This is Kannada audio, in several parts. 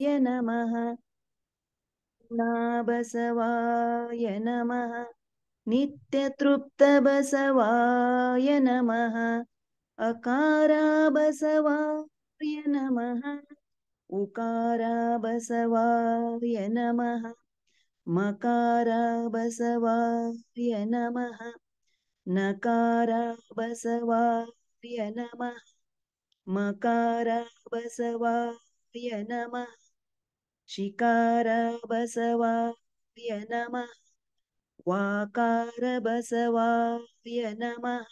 नमः बसवाय नमः नित्यतृप्तबसवाय नमः अकारा बसवाय नमः उकारा बसवाय नमः मकारा बसवाय नमः नकारा बसवाय नमः मकारा बसवाय नमः शिकार बसवाय नमः वाकार बसवाय नमः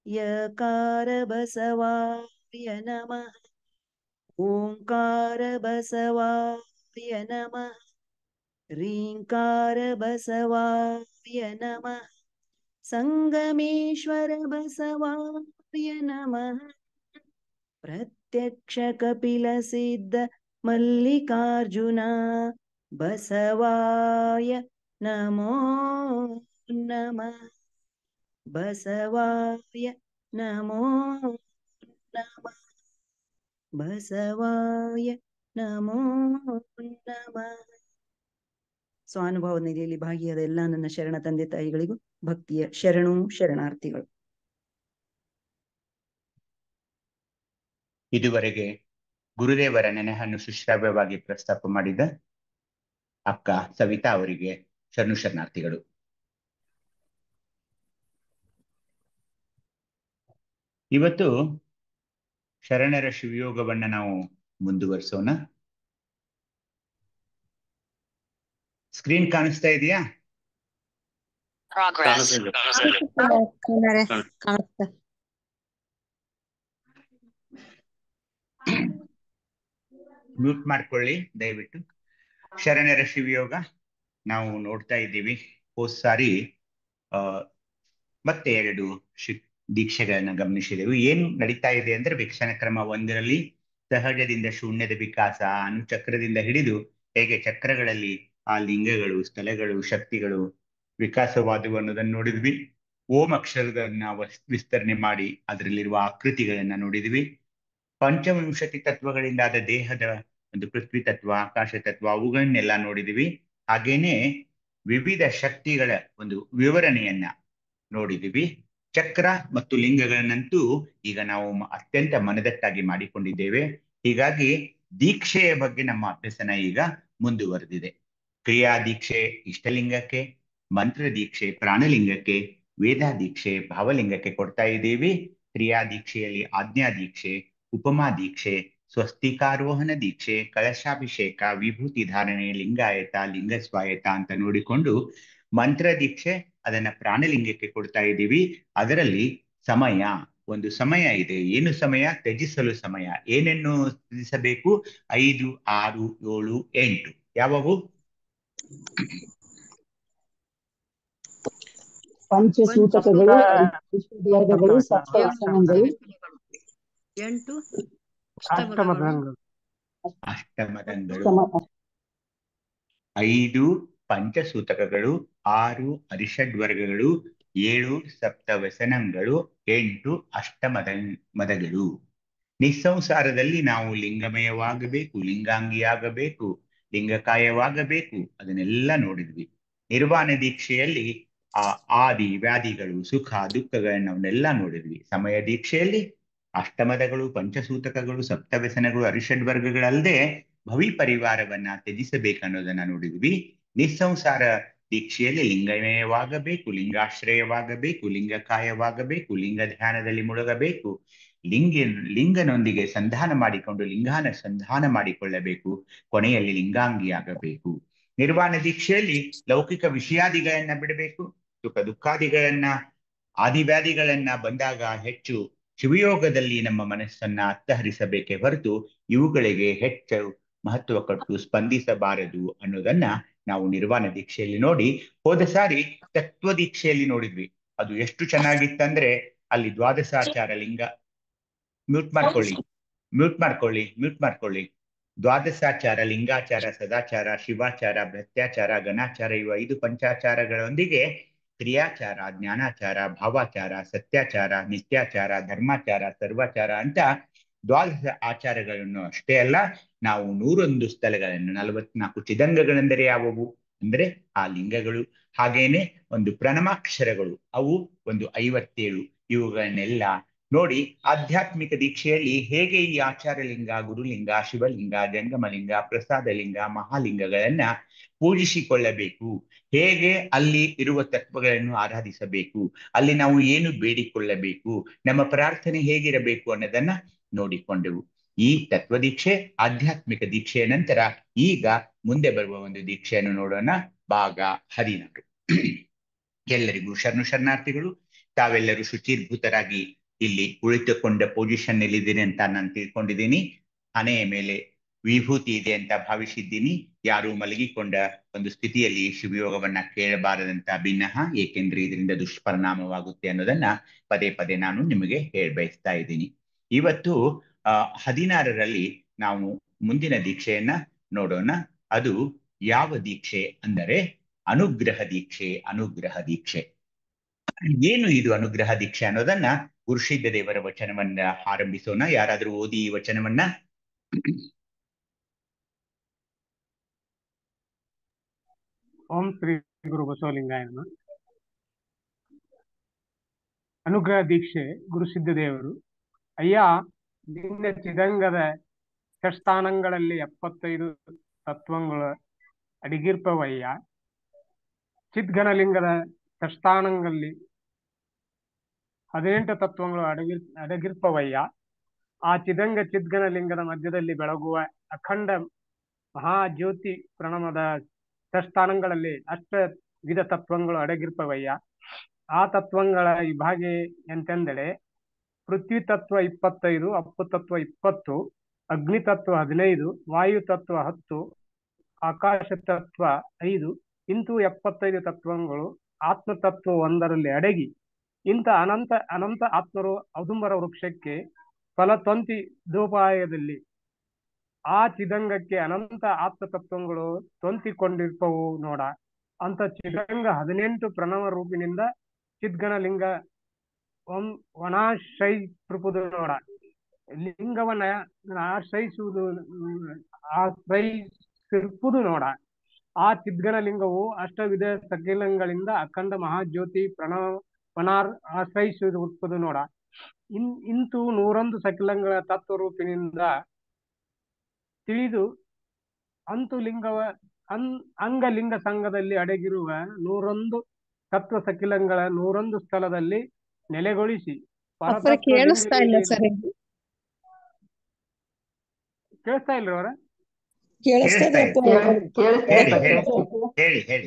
यकार बसवाय नमः ओंकार बसवाय नमः रींकार बसवाय नमः संगमेश्वर बसवाय नमः प्रत्यक्ष कपिल सिद्ध मल्लिकार्जुना बसवाय नमो नमः बसवाय नमो नमः बसवाय नमो नमः. ಸ್ವಾನುಭವ ನಿಧಿಯಲ್ಲಿ ಭಾಗಿಯಾದ ಎಲ್ಲ ನನ್ನ ಶರಣ ತಂದೆ ತಾಯಿಗಳಿಗೂ ಭಕ್ತಿಯ ಶರಣು ಶರಣಾರ್ಥಿಗಳು. ಇದುವರೆಗೆ ಗುರುದೇವರ ನೆನಹನ್ನು ಸುಶ್ರಾವ್ಯವಾಗಿ ಪ್ರಸ್ತಾಪ ಮಾಡಿದ ಅಕ್ಕ ಸವಿತಾ ಅವರಿಗೆ ಶರಣು ಶರಣಾರ್ಥಿಗಳು. ಇವತ್ತು ಶರಣರ ಶಿವಯೋಗವನ್ನ ನಾವು ಮುಂದುವರಿಸೋಣ. ಸ್ಕ್ರೀನ್ ಕಾಣಿಸ್ತಾ ಇದೆಯಾ? ಮ್ಯೂಟ್ ಮಾಡ್ಕೊಳ್ಳಿ ದಯವಿಟ್ಟು. ಶರಣರ ಶಿವಯೋಗ ನಾವು ನೋಡ್ತಾ ಇದ್ದೀವಿ. ಹೋದ್ ಸಾರಿ ಮತ್ತೆ 2 ದೀಕ್ಷೆಗಳನ್ನ ಗಮನಿಸಿದೆವು. ಏನ್ ನಡೀತಾ ಇದೆ ಅಂದ್ರೆ ಭಿಕ್ಷಣ ಕ್ರಮ 1ರಲ್ಲಿ ಸಹಜದಿಂದ ಶೂನ್ಯದ ವಿಕಾಸ, ಅನುಚಕ್ರದಿಂದ ಹಿಡಿದು ಹೇಗೆ ಚಕ್ರಗಳಲ್ಲಿ ಆ ಲಿಂಗಗಳು, ಸ್ಥಳಗಳು, ಶಕ್ತಿಗಳು ವಿಕಾಸವಾದವು ಅನ್ನೋದನ್ನು ನೋಡಿದ್ವಿ. ಓಂ ಅಕ್ಷರಗಳನ್ನ ವಿಸ್ತರಣೆ ಮಾಡಿ ಅದರಲ್ಲಿರುವ ಆಕೃತಿಗಳನ್ನ ನೋಡಿದ್ವಿ. ಪಂಚವಿಂಶತಿ ತತ್ವಗಳಿಂದಾದ ದೇಹದ ಒಂದು ಪೃಥ್ವಿ ತತ್ವ, ಆಕಾಶ ತತ್ವ ಅವುಗಳನ್ನೆಲ್ಲ ನೋಡಿದ್ವಿ. ಹಾಗೇನೆ ವಿವಿಧ ಶಕ್ತಿಗಳ ಒಂದು ವಿವರಣೆಯನ್ನ ನೋಡಿದ್ವಿ. ಚಕ್ರ ಮತ್ತು ಲಿಂಗಗಳನ್ನಂತೂ ಈಗ ನಾವು ಅತ್ಯಂತ ಮನದಟ್ಟಾಗಿ ಮಾಡಿಕೊಂಡಿದ್ದೇವೆ. ಹೀಗಾಗಿ ದೀಕ್ಷೆಯ ಬಗ್ಗೆ ನಮ್ಮ ಅಭ್ಯಸನ ಈಗ ಮುಂದುವರೆದಿದೆ. ಕ್ರಿಯಾ ದೀಕ್ಷೆ ಇಷ್ಟಲಿಂಗಕ್ಕೆ, ಮಂತ್ರ ದೀಕ್ಷೆ ಪ್ರಾಣಲಿಂಗಕ್ಕೆ, ವೇದ ದೀಕ್ಷೆ ಭಾವಲಿಂಗಕ್ಕೆ ಕೊಡ್ತಾ ಇದ್ದೀವಿ. ಕ್ರಿಯಾ ದೀಕ್ಷೆಯಲ್ಲಿ ಆಜ್ಞಾ ದೀಕ್ಷೆ, ಉಪಮಾ ದೀಕ್ಷೆ, ಸ್ವಸ್ತಿಕಾರೋಹಣ ದೀಕ್ಷೆ, ಕಳಶಾಭಿಷೇಕ, ವಿಭೂತಿ ಧಾರಣೆ, ಲಿಂಗಾಯತ, ಲಿಂಗ ಸ್ವಾಯತ ಅಂತ ನೋಡಿಕೊಂಡು ಮಂತ್ರ ದೀಕ್ಷೆ ಅದನ್ನ ಪ್ರಾಣಲಿಂಗಕ್ಕೆ ಕೊಡ್ತಾ ಇದ್ದೀವಿ. ಅದರಲ್ಲಿ ಸಮಯ, ಒಂದು ಸಮಯ ಇದೆ. ಏನು ಸಮಯ? ತ್ಯಜಿಸಲು ಸಮಯ. ಏನನ್ನು ತ್ಯಜಿಸಬೇಕು? 5, 6, 7, 8 ಯಾವವು? ಪಂಚಸೂತಕಗಳು, ವರ್ಗಗಳು, ಸಪ್ತವಸನಗಳು, 8 ಅಷ್ಟಮದಂಗಗಳು. 5 ಪಂಚಸೂತಕಗಳು, 6 ಅರಿಷಡ್ವರ್ಗಗಳು, 7 ಸಪ್ತವ್ಯಸನಗಳು, 8 ಅಷ್ಟಮದಗಳು. ನಿಸ್ಸಂಸಾರದಲ್ಲಿ ನಾವು ಲಿಂಗಮಯವಾಗಬೇಕು, ಲಿಂಗಾಂಗಿಯಾಗಬೇಕು, ಲಿಂಗಕಾಯವಾಗಬೇಕು, ಅದನ್ನೆಲ್ಲ ನೋಡಿದ್ವಿ. ನಿರ್ವಾಣ ದೀಕ್ಷೆಯಲ್ಲಿ ಆ ಆದಿ ವ್ಯಾಧಿಗಳು, ಸುಖ ದುಃಖಗಳನ್ನವನ್ನೆಲ್ಲ ನೋಡಿದ್ವಿ. ಸಮಯ ದೀಕ್ಷೆಯಲ್ಲಿ ಅಷ್ಟಮದಗಳು, ಪಂಚಸೂತಕಗಳು, ಸಪ್ತವ್ಯಸನಗಳು, ಅರಿಷಡ್ವರ್ಗಗಳಲ್ಲದೆ ಭವಿ ಪರಿವಾರವನ್ನ ತ್ಯಜಿಸಬೇಕನ್ನೋದನ್ನ ನೋಡಿದ್ವಿ. ನಿಸ್ಸಂಸಾರ ದೀಕ್ಷೆಯಲ್ಲಿ ಲಿಂಗಮಯವಾಗಬೇಕು, ಲಿಂಗಾಶ್ರಯವಾಗಬೇಕು, ಲಿಂಗಕಾಯವಾಗಬೇಕು, ಲಿಂಗ ಧ್ಯಾನದಲ್ಲಿ ಮುಳುಗಬೇಕು, ಲಿಂಗನೊಂದಿಗೆ ಸಂಧಾನ ಮಾಡಿಕೊಂಡು ಸಂಧಾನ ಮಾಡಿಕೊಳ್ಳಬೇಕು, ಕೊನೆಯಲ್ಲಿ ಲಿಂಗಾಂಗಿಯಾಗಬೇಕು. ನಿರ್ವಾಣ ದೀಕ್ಷೆಯಲ್ಲಿ ಲೌಕಿಕ ವಿಷಯಾದಿಗಳನ್ನ ಬಿಡಬೇಕು, ಸುಖ ದುಃಖಾದಿಗಳನ್ನ, ಆದಿವ್ಯಾಧಿಗಳನ್ನ ಬಂದಾಗ ಹೆಚ್ಚು ಶಿವಯೋಗದಲ್ಲಿ ನಮ್ಮ ಮನಸ್ಸನ್ನ ಅತ್ತಹರಿಸಬೇಕೇ ಹೊರತು ಇವುಗಳಿಗೆ ಹೆಚ್ಚು ಮಹತ್ವ ಕೊಟ್ಟು ಸ್ಪಂದಿಸಬಾರದು ಅನ್ನೋದನ್ನ ನಾವು ನಿರ್ವಾಣ ದೀಕ್ಷೆಯಲ್ಲಿ ನೋಡಿ, ಹೋದ ಸಾರಿ ತತ್ವ ದೀಕ್ಷೆಯಲ್ಲಿ ನೋಡಿದ್ವಿ. ಅದು ಎಷ್ಟು ಚೆನ್ನಾಗಿತ್ತಂದ್ರೆ ಅಲ್ಲಿ ದ್ವಾದಶಾಚಾರ ಲಿಂಗ, ಮ್ಯೂಟ್ ಮಾಡ್ಕೊಳ್ಳಿ. ದ್ವಾದಶಾಚಾರ, ಲಿಂಗಾಚಾರ, ಸದಾಚಾರ, ಶಿವಾಚಾರ, ಭೃತ್ಯಾಚಾರ, ಗಣಾಚಾರ ಇವು 5 ಪಂಚಾಚಾರಗಳೊಂದಿಗೆ ಕ್ರಿಯಾಚಾರ, ಜ್ಞಾನಾಚಾರ, ಭಾವಾಚಾರ, ಸತ್ಯಾಚಾರ, ನಿತ್ಯಾಚಾರ, ಧರ್ಮಾಚಾರ, ಸರ್ವಾಚಾರ ಅಂತ ದ್ವಾದಶ ಆಚಾರಗಳನ್ನು ಅಷ್ಟೇ ಅಲ್ಲ, ನಾವು 101 ಸ್ಥಳಗಳನ್ನು, 44 ಚಿದಂಗಗಳೆಂದರೆ ಯಾವುವು ಅಂದ್ರೆ ಆ ಲಿಂಗಗಳು, ಹಾಗೇನೆ ಒಂದು ಪ್ರಣಮಾಕ್ಷರಗಳು ಅವು ಒಂದು 57, ಇವುಗಳನ್ನೆಲ್ಲ ನೋಡಿ ಆಧ್ಯಾತ್ಮಿಕ ದೀಕ್ಷೆಯಲ್ಲಿ ಹೇಗೆ ಈ ಆಚಾರಲಿಂಗ, ಗುರುಲಿಂಗ, ಶಿವಲಿಂಗ, ಜಂಗಮಲಿಂಗ, ಪ್ರಸಾದಲಿಂಗ, ಮಹಾಲಿಂಗಗಳನ್ನ ಪೂಜಿಸಿಕೊಳ್ಳಬೇಕು, ಹೇಗೆ ಅಲ್ಲಿ ಇರುವ ತತ್ವಗಳನ್ನು ಆರಾಧಿಸಬೇಕು, ಅಲ್ಲಿ ನಾವು ಏನು ಬೇಡಿಕೊಳ್ಳಬೇಕು, ನಮ್ಮ ಪ್ರಾರ್ಥನೆ ಹೇಗಿರಬೇಕು ಅನ್ನೋದನ್ನ ನೋಡಿಕೊಂಡೆವು. ಈ ತತ್ವ ದೀಕ್ಷೆ, ಆಧ್ಯಾತ್ಮಿಕ ದೀಕ್ಷೆಯ ನಂತರ ಈಗ ಮುಂದೆ ಬರುವ ಒಂದು ದೀಕ್ಷೆಯನ್ನು ನೋಡೋಣ. ಭಾಗ 16. ಎಲ್ಲರಿಗೂ ಶರಣಾರ್ಥಿಗಳು. ತಾವೆಲ್ಲರೂ ಶುಚಿರ್ಭೂತರಾಗಿ ಇಲ್ಲಿ ಕುಳಿತುಕೊಂಡ ಪೊಸಿಷನ್ ಎಲ್ಲಿದ್ದೀರಿ ಅಂತ ನಾನು ತಿಳ್ಕೊಂಡಿದ್ದೀನಿ. ಹಣೆಯ ಮೇಲೆ ವಿಭೂತಿ ಇದೆ ಅಂತ ಭಾವಿಸಿದ್ದೀನಿ. ಯಾರು ಮಲಗಿಕೊಂಡ ಒಂದು ಸ್ಥಿತಿಯಲ್ಲಿ ಶಿವಯೋಗವನ್ನ ಕೇಳಬಾರದಂತ ಭಿನ್ನಹ, ಏಕೆಂದ್ರೆ ಇದರಿಂದ ದುಷ್ಪರಿಣಾಮವಾಗುತ್ತೆ ಅನ್ನೋದನ್ನ ಪದೇ ಪದೇ ನಾನು ನಿಮಗೆ ಬಯಸ್ತಾ ಇದ್ದೀನಿ. ಇವತ್ತು 16ರಲ್ಲಿ ನಾವು ಮುಂದಿನ ದೀಕ್ಷೆಯನ್ನ ನೋಡೋಣ. ಅದು ಯಾವ ದೀಕ್ಷೆ ಅಂದರೆ ಅನುಗ್ರಹ ದೀಕ್ಷೆ. ಅನುಗ್ರಹ ದೀಕ್ಷೆ ಏನು, ಇದು ಅನುಗ್ರಹ ದೀಕ್ಷೆ ಅನ್ನೋದನ್ನ ಗುರುಸಿದ್ಧ ದೇವರ ವಚನವನ್ನ ಆರಂಭಿಸೋಣ. ಯಾರಾದ್ರೂ ಓದಿ ಈ ವಚನವನ್ನ. ಓಂ ಶ್ರೀ ಗುರು ಬಸವಲಿಂಗಾಯ ನಮಃ. ಅನುಗ್ರಹ ದೀಕ್ಷೆ ಗುರುಸಿದ್ಧ ದೇವರು. ಅಯ್ಯ, ನಿನ್ನ ಚಿದಂಗದ ಷಟ್ಸ್ಥಾನಗಳಲ್ಲಿ 75 ತತ್ವಗಳು ಅಡಗಿರ್ಪವಯ್ಯ. ಚಿದ್ಘನಲಿಂಗದ ಷಟ್ಸ್ಥಾನಗಳಲ್ಲಿ 18 ತತ್ವಗಳು ಅಡಗಿರ್ಪವಯ್ಯ. ಆ ಚಿದ್ಘನ ಲಿಂಗದ ಮಧ್ಯದಲ್ಲಿ ಬೆಳಗುವ ಅಖಂಡ ಮಹಾಜ್ಯೋತಿ ಪ್ರಣಮದ ಷಟ್ಸ್ಥಾನಗಳಲ್ಲಿ ವಿಧ ತತ್ವಗಳು ಅಡಗಿರ್ಪವಯ್ಯ. ಆ ತತ್ವಗಳ ವಿಭಾಗ ಎಂತೆಂದರೆ ಪೃಥ್ವಿ ತತ್ವ 25, ಅಪ್ಪು ತತ್ವ 20, ಅಗ್ನಿ ತತ್ವ 15, ವಾಯು ತತ್ವ 10, ಆಕಾಶ ತತ್ವ 5. ಇಂತೂ 75 ತತ್ವಗಳು ಆತ್ಮತತ್ವ ಒಂದರಲ್ಲಿ ಅಡಗಿ ಇಂಥ ಅನಂತ ಆತ್ಮರು ಔದುಂಬರ ವೃಕ್ಷಕ್ಕೆ ಫಲತಂತಿ ದೋಪಾಯದಲ್ಲಿ ಆ ಚಿದಂಗಕ್ಕೆ ಅನಂತ ಆತ್ಮತತ್ವಗಳು ತೊಂತಿಕೊಂಡಿರ್ಪವು ನೋಡ. ಅಂತ ಚಿದಂಗ 18 ಪ್ರಣವ ರೂಪಿನಿಂದ ಚಿದ್ಘನಲಿಂಗ ವನಾಶ್ರಯಿಸುವುದು ನೋಡ. ಲಿಂಗವನ್ನ ಆಶ್ರಯಿಸಿರುವುದು ನೋಡ. ಆ ಚಿದ್ಘನ ಲಿಂಗವು ಅಷ್ಟವಿಧ ಸಕಿಲಂಗಳಿಂದ ಅಖಂಡ ಮಹಾಜ್ಯೋತಿ ಪ್ರಣವನಾರ್ ಆಶ್ರಯಿಸುವುದು ನೋಡ. ಇಂತೂ 101 ಸಕಿಲಂಗಳ ತತ್ವರೂಪಿನಿಂದ ತಿಳಿದು ಅಂತು ಅಂಗಲಿಂಗ ಸಂಘದಲ್ಲಿ ಅಡಗಿರುವ 101 ತತ್ವ ಸಕಿಲಂಗಳ 101 ಸ್ಥಳದಲ್ಲಿ ನೆಲೆಗೊಳಿಸಿ ಕೇಳಿಸ್ತಾ ಇಲ್ಲ ಸರ್. ಕೇಳಿಸ್ತಾ ಇಲ್ವರ? ಕೇಳಿಸ್ತದೆ. ಹೇಳಿ ಸರ್,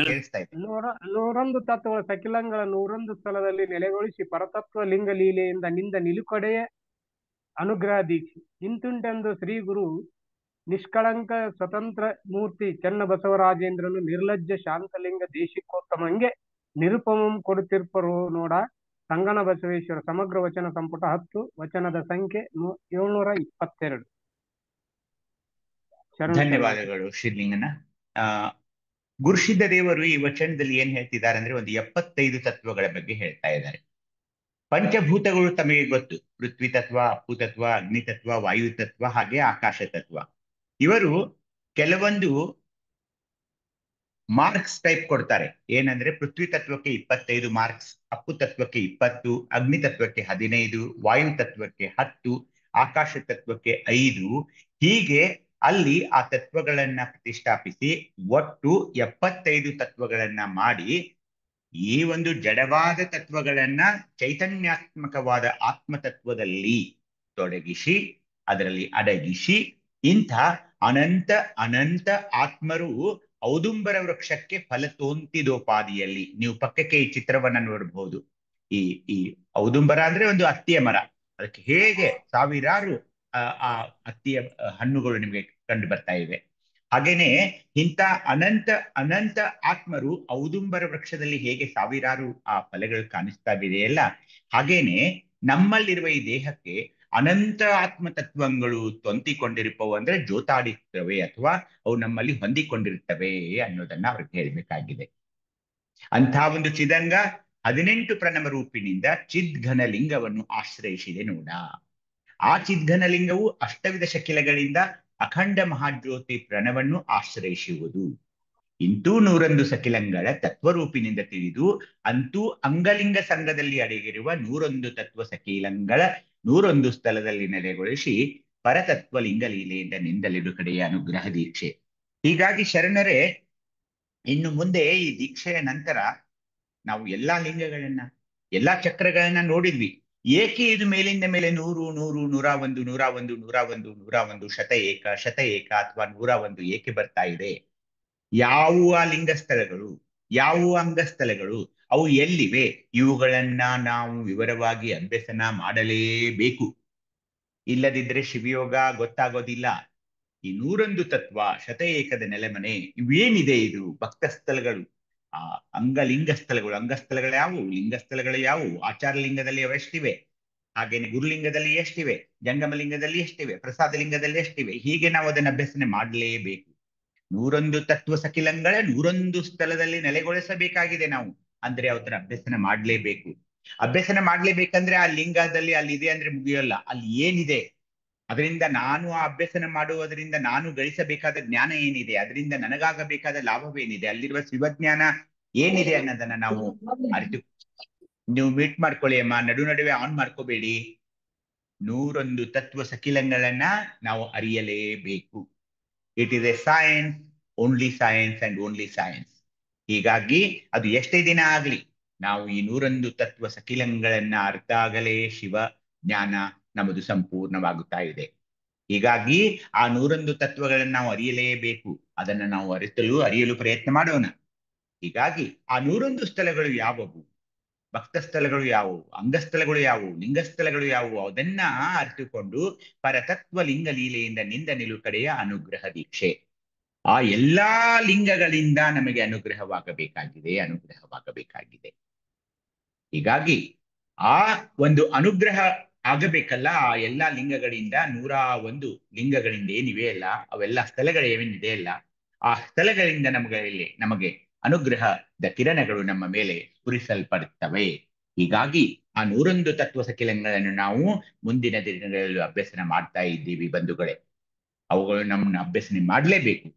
ಕೇಳಿಸ್ತಾ ಇದೆ. 101 ತತ್ವಗಳ ಸಕಿಲಂಗಳ 101 ಸ್ಥಳದಲ್ಲಿ ನೆಲೆಗೊಳಿಸಿ ಪರತತ್ವ ಲಿಂಗ ಲೀಲೆಯಿಂದ ನಿಂದ ನಿಲುಕಡೆಯ ಅನುಗ್ರಹ ದೀಕ್ಷೆ. ಇಂತುಂಟೆಂದು ಶ್ರೀ ಗುರು ನಿಷ್ಕಳಂಕ ಸ್ವತಂತ್ರ ಮೂರ್ತಿ ಚೆನ್ನ ಬಸವರಾಜೇಂದ್ರನು ನಿರ್ಲಜ್ಜ ಶಾಂತಲಿಂಗ ದೇಶಿಕೋತ್ತಮಂಗೆ ನಿರುಪಮಂ ಕೊಡುತ್ತಿರ್ಪರು ನೋಡ. ಸಂಗನ ಬಸವೇಶ್ವರ ಸಮಗ್ರ ವಚನ ಸಂಪುಟ 10, ವಚನದ ಸಂಖ್ಯೆ 722. ಧನ್ಯವಾದಗಳು ಶ್ರೀಲಿಂಗನ. ಗುರುಸಿದ್ಧ ದೇವರು ಈ ವಚನದಲ್ಲಿ ಏನ್ ಹೇಳ್ತಿದ್ದಾರೆ ಅಂದ್ರೆ ಒಂದು 75 ತತ್ವಗಳ ಬಗ್ಗೆ ಹೇಳ್ತಾ ಇದ್ದಾರೆ. ಪಂಚಭೂತಗಳು ತಮಗೆ ಗೊತ್ತು. ಪೃಥ್ವಿ ತತ್ವ, ಅಪ್ಪು ತತ್ವ, ಅಗ್ನಿ ತತ್ವ, ವಾಯು ತತ್ವ, ಹಾಗೆ ಆಕಾಶ ತತ್ವ. ಇವರು ಕೆಲವೊಂದು ಮಾರ್ಕ್ಸ್ ಟೈಪ್ ಕೊಡ್ತಾರೆ. ಏನಂದ್ರೆ ಪೃಥ್ವಿ ತತ್ವಕ್ಕೆ 25 ಮಾರ್ಕ್ಸ್, ಅಪ್ಪು ತತ್ವಕ್ಕೆ 20, ಅಗ್ನಿ ತತ್ವಕ್ಕೆ 15, ವಾಯು ತತ್ವಕ್ಕೆ 10, ಆಕಾಶ ತತ್ವಕ್ಕೆ 5. ಹೀಗೆ ಅಲ್ಲಿ ಆ ತತ್ವಗಳನ್ನ ಪ್ರತಿಷ್ಠಾಪಿಸಿ ಒಟ್ಟು 75 ತತ್ವಗಳನ್ನ ಮಾಡಿ ಈ ಒಂದು ಜಡವಾದ ತತ್ವಗಳನ್ನ ಚೈತನ್ಯಾತ್ಮಕವಾದ ಆತ್ಮತತ್ವದಲ್ಲಿ ತೊಡಗಿಸಿ ಅದರಲ್ಲಿ ಅಡಗಿಸಿ ಇಂಥ ಅನಂತ ಅನಂತ ಆತ್ಮರು ಔದುಂಬರ ವೃಕ್ಷಕ್ಕೆ ಫಲತೋಂತಿದೋಪಾದಿಯಲ್ಲಿ, ನೀವು ಪಕ್ಕಕ್ಕೆ ಈ ಚಿತ್ರವನ್ನ ನೋಡಬಹುದು. ಈ ಔದುಂಬರ ಅಂದ್ರೆ ಒಂದು ಅತ್ತಿಯ ಮರ, ಅದಕ್ಕೆ ಹೇಗೆ ಸಾವಿರಾರು ಆ ಅತ್ತಿಯ ಹಣ್ಣುಗಳು ನಿಮಗೆ ಕಂಡು ಬರ್ತಾ ಇವೆ. ಹಾಗೇನೆ ಇಂಥ ಅನಂತ ಅನಂತ ಆತ್ಮರು ಔದುಂಬರ ವೃಕ್ಷದಲ್ಲಿ ಹೇಗೆ ಸಾವಿರಾರು ಆ ಫಲಗಳು ಕಾಣಿಸ್ತಾ ಇದೆಯಲ್ಲ, ಹಾಗೇನೆ ನಮ್ಮಲ್ಲಿರುವ ಈ ದೇಹಕ್ಕೆ ಅನಂತ ಆತ್ಮ ತತ್ವಗಳು ತೊಂತಿಕೊಂಡಿರುತ್ತವೆ, ಅಂದ್ರೆ ಜೋತಾಡಿರ್ತವೆ ಅಥವಾ ಅವು ನಮ್ಮಲ್ಲಿ ಹೊಂದಿಕೊಂಡಿರ್ತವೆ ಅನ್ನೋದನ್ನ ಅವ್ರಿಗೆ ಹೇಳ್ಬೇಕಾಗಿದೆ. ಅಂಥ ಒಂದು ಚಿದಂಗ 18 ಪ್ರಣವ ರೂಪಿನಿಂದ ಚಿದ್ಘನ ಲಿಂಗವನ್ನು ಆಶ್ರಯಿಸಿದೆ ನೋಡ. ಆ ಚಿದ್ಘನಲಿಂಗವು ಅಷ್ಟವಿಧ ಶಕಿಲಗಳಿಂದ ಅಖಂಡ ಮಹಾಜ್ಯೋತಿ ಪ್ರಣವನ್ನು ಆಶ್ರಯಿಸುವುದು. ಇಂತೂ 101 ಸಕಿಲಂಗಳ ತತ್ವರೂಪಿನಿಂದ ತಿಳಿದು ಅಂತೂ ಅಂಗಲಿಂಗ ಸಂಘದಲ್ಲಿ ಅಡಗಿರುವ 101 ತತ್ವ ಸಕೀಲಂಗಳ 101 ಸ್ಥಳದಲ್ಲಿ ನೆಲೆಗೊಳಿಸಿ ಪರತತ್ವ ಲಿಂಗ ಲೀಲೆಯಿಂದ ನಿಂದಲಿಡು ಕಡೆಯ ಅನುಗ್ರಹ ದೀಕ್ಷೆ. ಹೀಗಾಗಿ ಶರಣರೇ, ಇನ್ನು ಮುಂದೆ ಈ ದೀಕ್ಷೆಯ ನಂತರ ನಾವು ಎಲ್ಲಾ ಲಿಂಗಗಳನ್ನ, ಎಲ್ಲಾ ಚಕ್ರಗಳನ್ನ ನೋಡಿದ್ವಿ. ಏಕೆ ಇದು ಮೇಲಿಂದ ಮೇಲೆ 100 100 101 101 101 101 ಶತ ಏಕ ಅಥವಾ 101 ಏಕೆ ಬರ್ತಾ ಇದೆ? ಯಾವ ಲಿಂಗಸ್ಥಳಗಳು, ಯಾವ ಅಂಗಸ್ಥಳಗಳು, ಅವು ಎಲ್ಲಿವೆ? ಇವುಗಳನ್ನ ನಾವು ವಿವರವಾಗಿ ಅಭ್ಯಸನ ಮಾಡಲೇಬೇಕು. ಇಲ್ಲದಿದ್ರೆ ಶಿವಯೋಗ ಗೊತ್ತಾಗೋದಿಲ್ಲ. ಈ 101 ತತ್ವ, ಶತ ಏಕದ ನೆಲೆಮನೆ, ಇವೇನಿದೆ ಇದು ಭಕ್ತ ಸ್ಥಳಗಳು, ಆ ಅಂಗಲಿಂಗ ಸ್ಥಳಗಳು. ಅಂಗಸ್ಥಳಗಳು ಯಾವುವು, ಲಿಂಗಸ್ಥಳಗಳು ಯಾವುವು? ಆಚಾರ ಲಿಂಗದಲ್ಲಿ ಅವೆಷ್ಟಿವೆ, ಹಾಗೇನೆ ಗುರುಲಿಂಗದಲ್ಲಿ ಎಷ್ಟಿವೆ, ಜಂಗಮ ಲಿಂಗದಲ್ಲಿ ಎಷ್ಟಿವೆ, ಪ್ರಸಾದ ಲಿಂಗದಲ್ಲಿ ಎಷ್ಟಿವೆ, ಹೀಗೆ ನಾವು ಅದನ್ನ ಅಭ್ಯಸನೆ ಮಾಡಲೇಬೇಕು. 101 ತತ್ವ ಸಕಿಲಂಗಳ 101 ಸ್ಥಳದಲ್ಲಿ ನೆಲೆಗೊಳಿಸಬೇಕಾಗಿದೆ ನಾವು. ಅಂದ್ರೆ ಅವತರ ಅಭ್ಯಸನ ಮಾಡ್ಲೇಬೇಕು. ಅಭ್ಯಸನ ಮಾಡ್ಲೇಬೇಕಂದ್ರೆ ಆ ಲಿಂಗದಲ್ಲಿ ಅಲ್ಲಿ ಇದೆ ಅಂದ್ರೆ ಮುಗಿಯೋಲ್ಲ. ಅಲ್ಲಿ ಏನಿದೆ, ಅದರಿಂದ ನಾನು ಆ ಅಭ್ಯಸನ ಮಾಡುವುದರಿಂದ ನಾನು ಗಳಿಸಬೇಕಾದ ಜ್ಞಾನ ಏನಿದೆ, ಅದರಿಂದ ನನಗಾಗಬೇಕಾದ ಲಾಭವೇನಿದೆ, ಅಲ್ಲಿರುವ ಶಿವಜ್ಞಾನ ಏನಿದೆ ಅನ್ನೋದನ್ನ ನಾವು ಅರಿತು. ನೀವು ಮೀಟ್ ಮಾಡ್ಕೊಳ್ಳಿ ಅಮ್ಮ, ನಡುವೆ ಆನ್ ಮಾಡ್ಕೋಬೇಡಿ. 101 ತತ್ವ ಸಕಿಲಂಗಳನ್ನ ನಾವು ಅರಿಯಲೇಬೇಕು. It is a science, only science and only science. ಹೀಗಾಗಿ ಅದು ಎಷ್ಟೇ ದಿನ ಆಗ್ಲಿ ನಾವು ಈ 101 ತತ್ವ ಸಕಿಲಂಗಳನ್ನ ಅರ್ಥ ಆಗಲೇ ಶಿವ ಜ್ಞಾನ ನಮ್ಮದು ಸಂಪೂರ್ಣವಾಗುತ್ತಾ ಇದೆ. ಹೀಗಾಗಿ ಆ 101 ತತ್ವಗಳನ್ನ ನಾವು ಅರಿಯಲೇಬೇಕು. ಅದನ್ನ ನಾವು ಅರಿಯಲು ಪ್ರಯತ್ನ ಮಾಡೋಣ. ಹೀಗಾಗಿ ಆ 101 ಸ್ಥಳಗಳು ಯಾವುವು, ಭಕ್ತ ಸ್ಥಳಗಳು ಯಾವುವು, ಅಂಗಸ್ಥಳಗಳು ಯಾವುವು, ಲಿಂಗಸ್ಥಳಗಳು ಯಾವುವು, ಅದನ್ನ ಅರಿತುಕೊಂಡು ಪರತತ್ವ ಲಿಂಗ ಲೀಲೆಯಿಂದ ನಿಂದ ನಿಲು ಕಡೆಯ ಅನುಗ್ರಹ ದೀಕ್ಷೆ. ಆ ಎಲ್ಲಾ ಲಿಂಗಗಳಿಂದ ನಮಗೆ ಅನುಗ್ರಹವಾಗಬೇಕಾಗಿದೆ. ಹೀಗಾಗಿ ಆ ಒಂದು ಅನುಗ್ರಹ ಆಗಬೇಕಲ್ಲ, ಆ ಎಲ್ಲಾ ಲಿಂಗಗಳಿಂದ 101 ಲಿಂಗಗಳಿಂದ ಏನಿವೆ ಅಲ್ಲ, ಅವೆಲ್ಲ ಸ್ಥಳಗಳು ಏನೇನಿದೆ ಅಲ್ಲ, ಆ ಸ್ಥಳಗಳಿಂದ ನಮಗೆ ಅನುಗ್ರಹದ ಕಿರಣಗಳು ನಮ್ಮ ಮೇಲೆ ಸ್ಫುರಿಸಲ್ಪಡುತ್ತವೆ. ಹೀಗಾಗಿ ಆ 101 ತತ್ವ ಸಕಿಲಂಗಳನ್ನು ನಾವು ಮುಂದಿನ ದಿನಗಳಲ್ಲಿ ಅಭ್ಯಸನ ಮಾಡ್ತಾ ಇದ್ದೀವಿ ಬಂಧುಗಳೇ. ಅವುಗಳು ನಮ್ಮನ್ನ ಅಭ್ಯಸನೆ ಮಾಡಲೇಬೇಕು.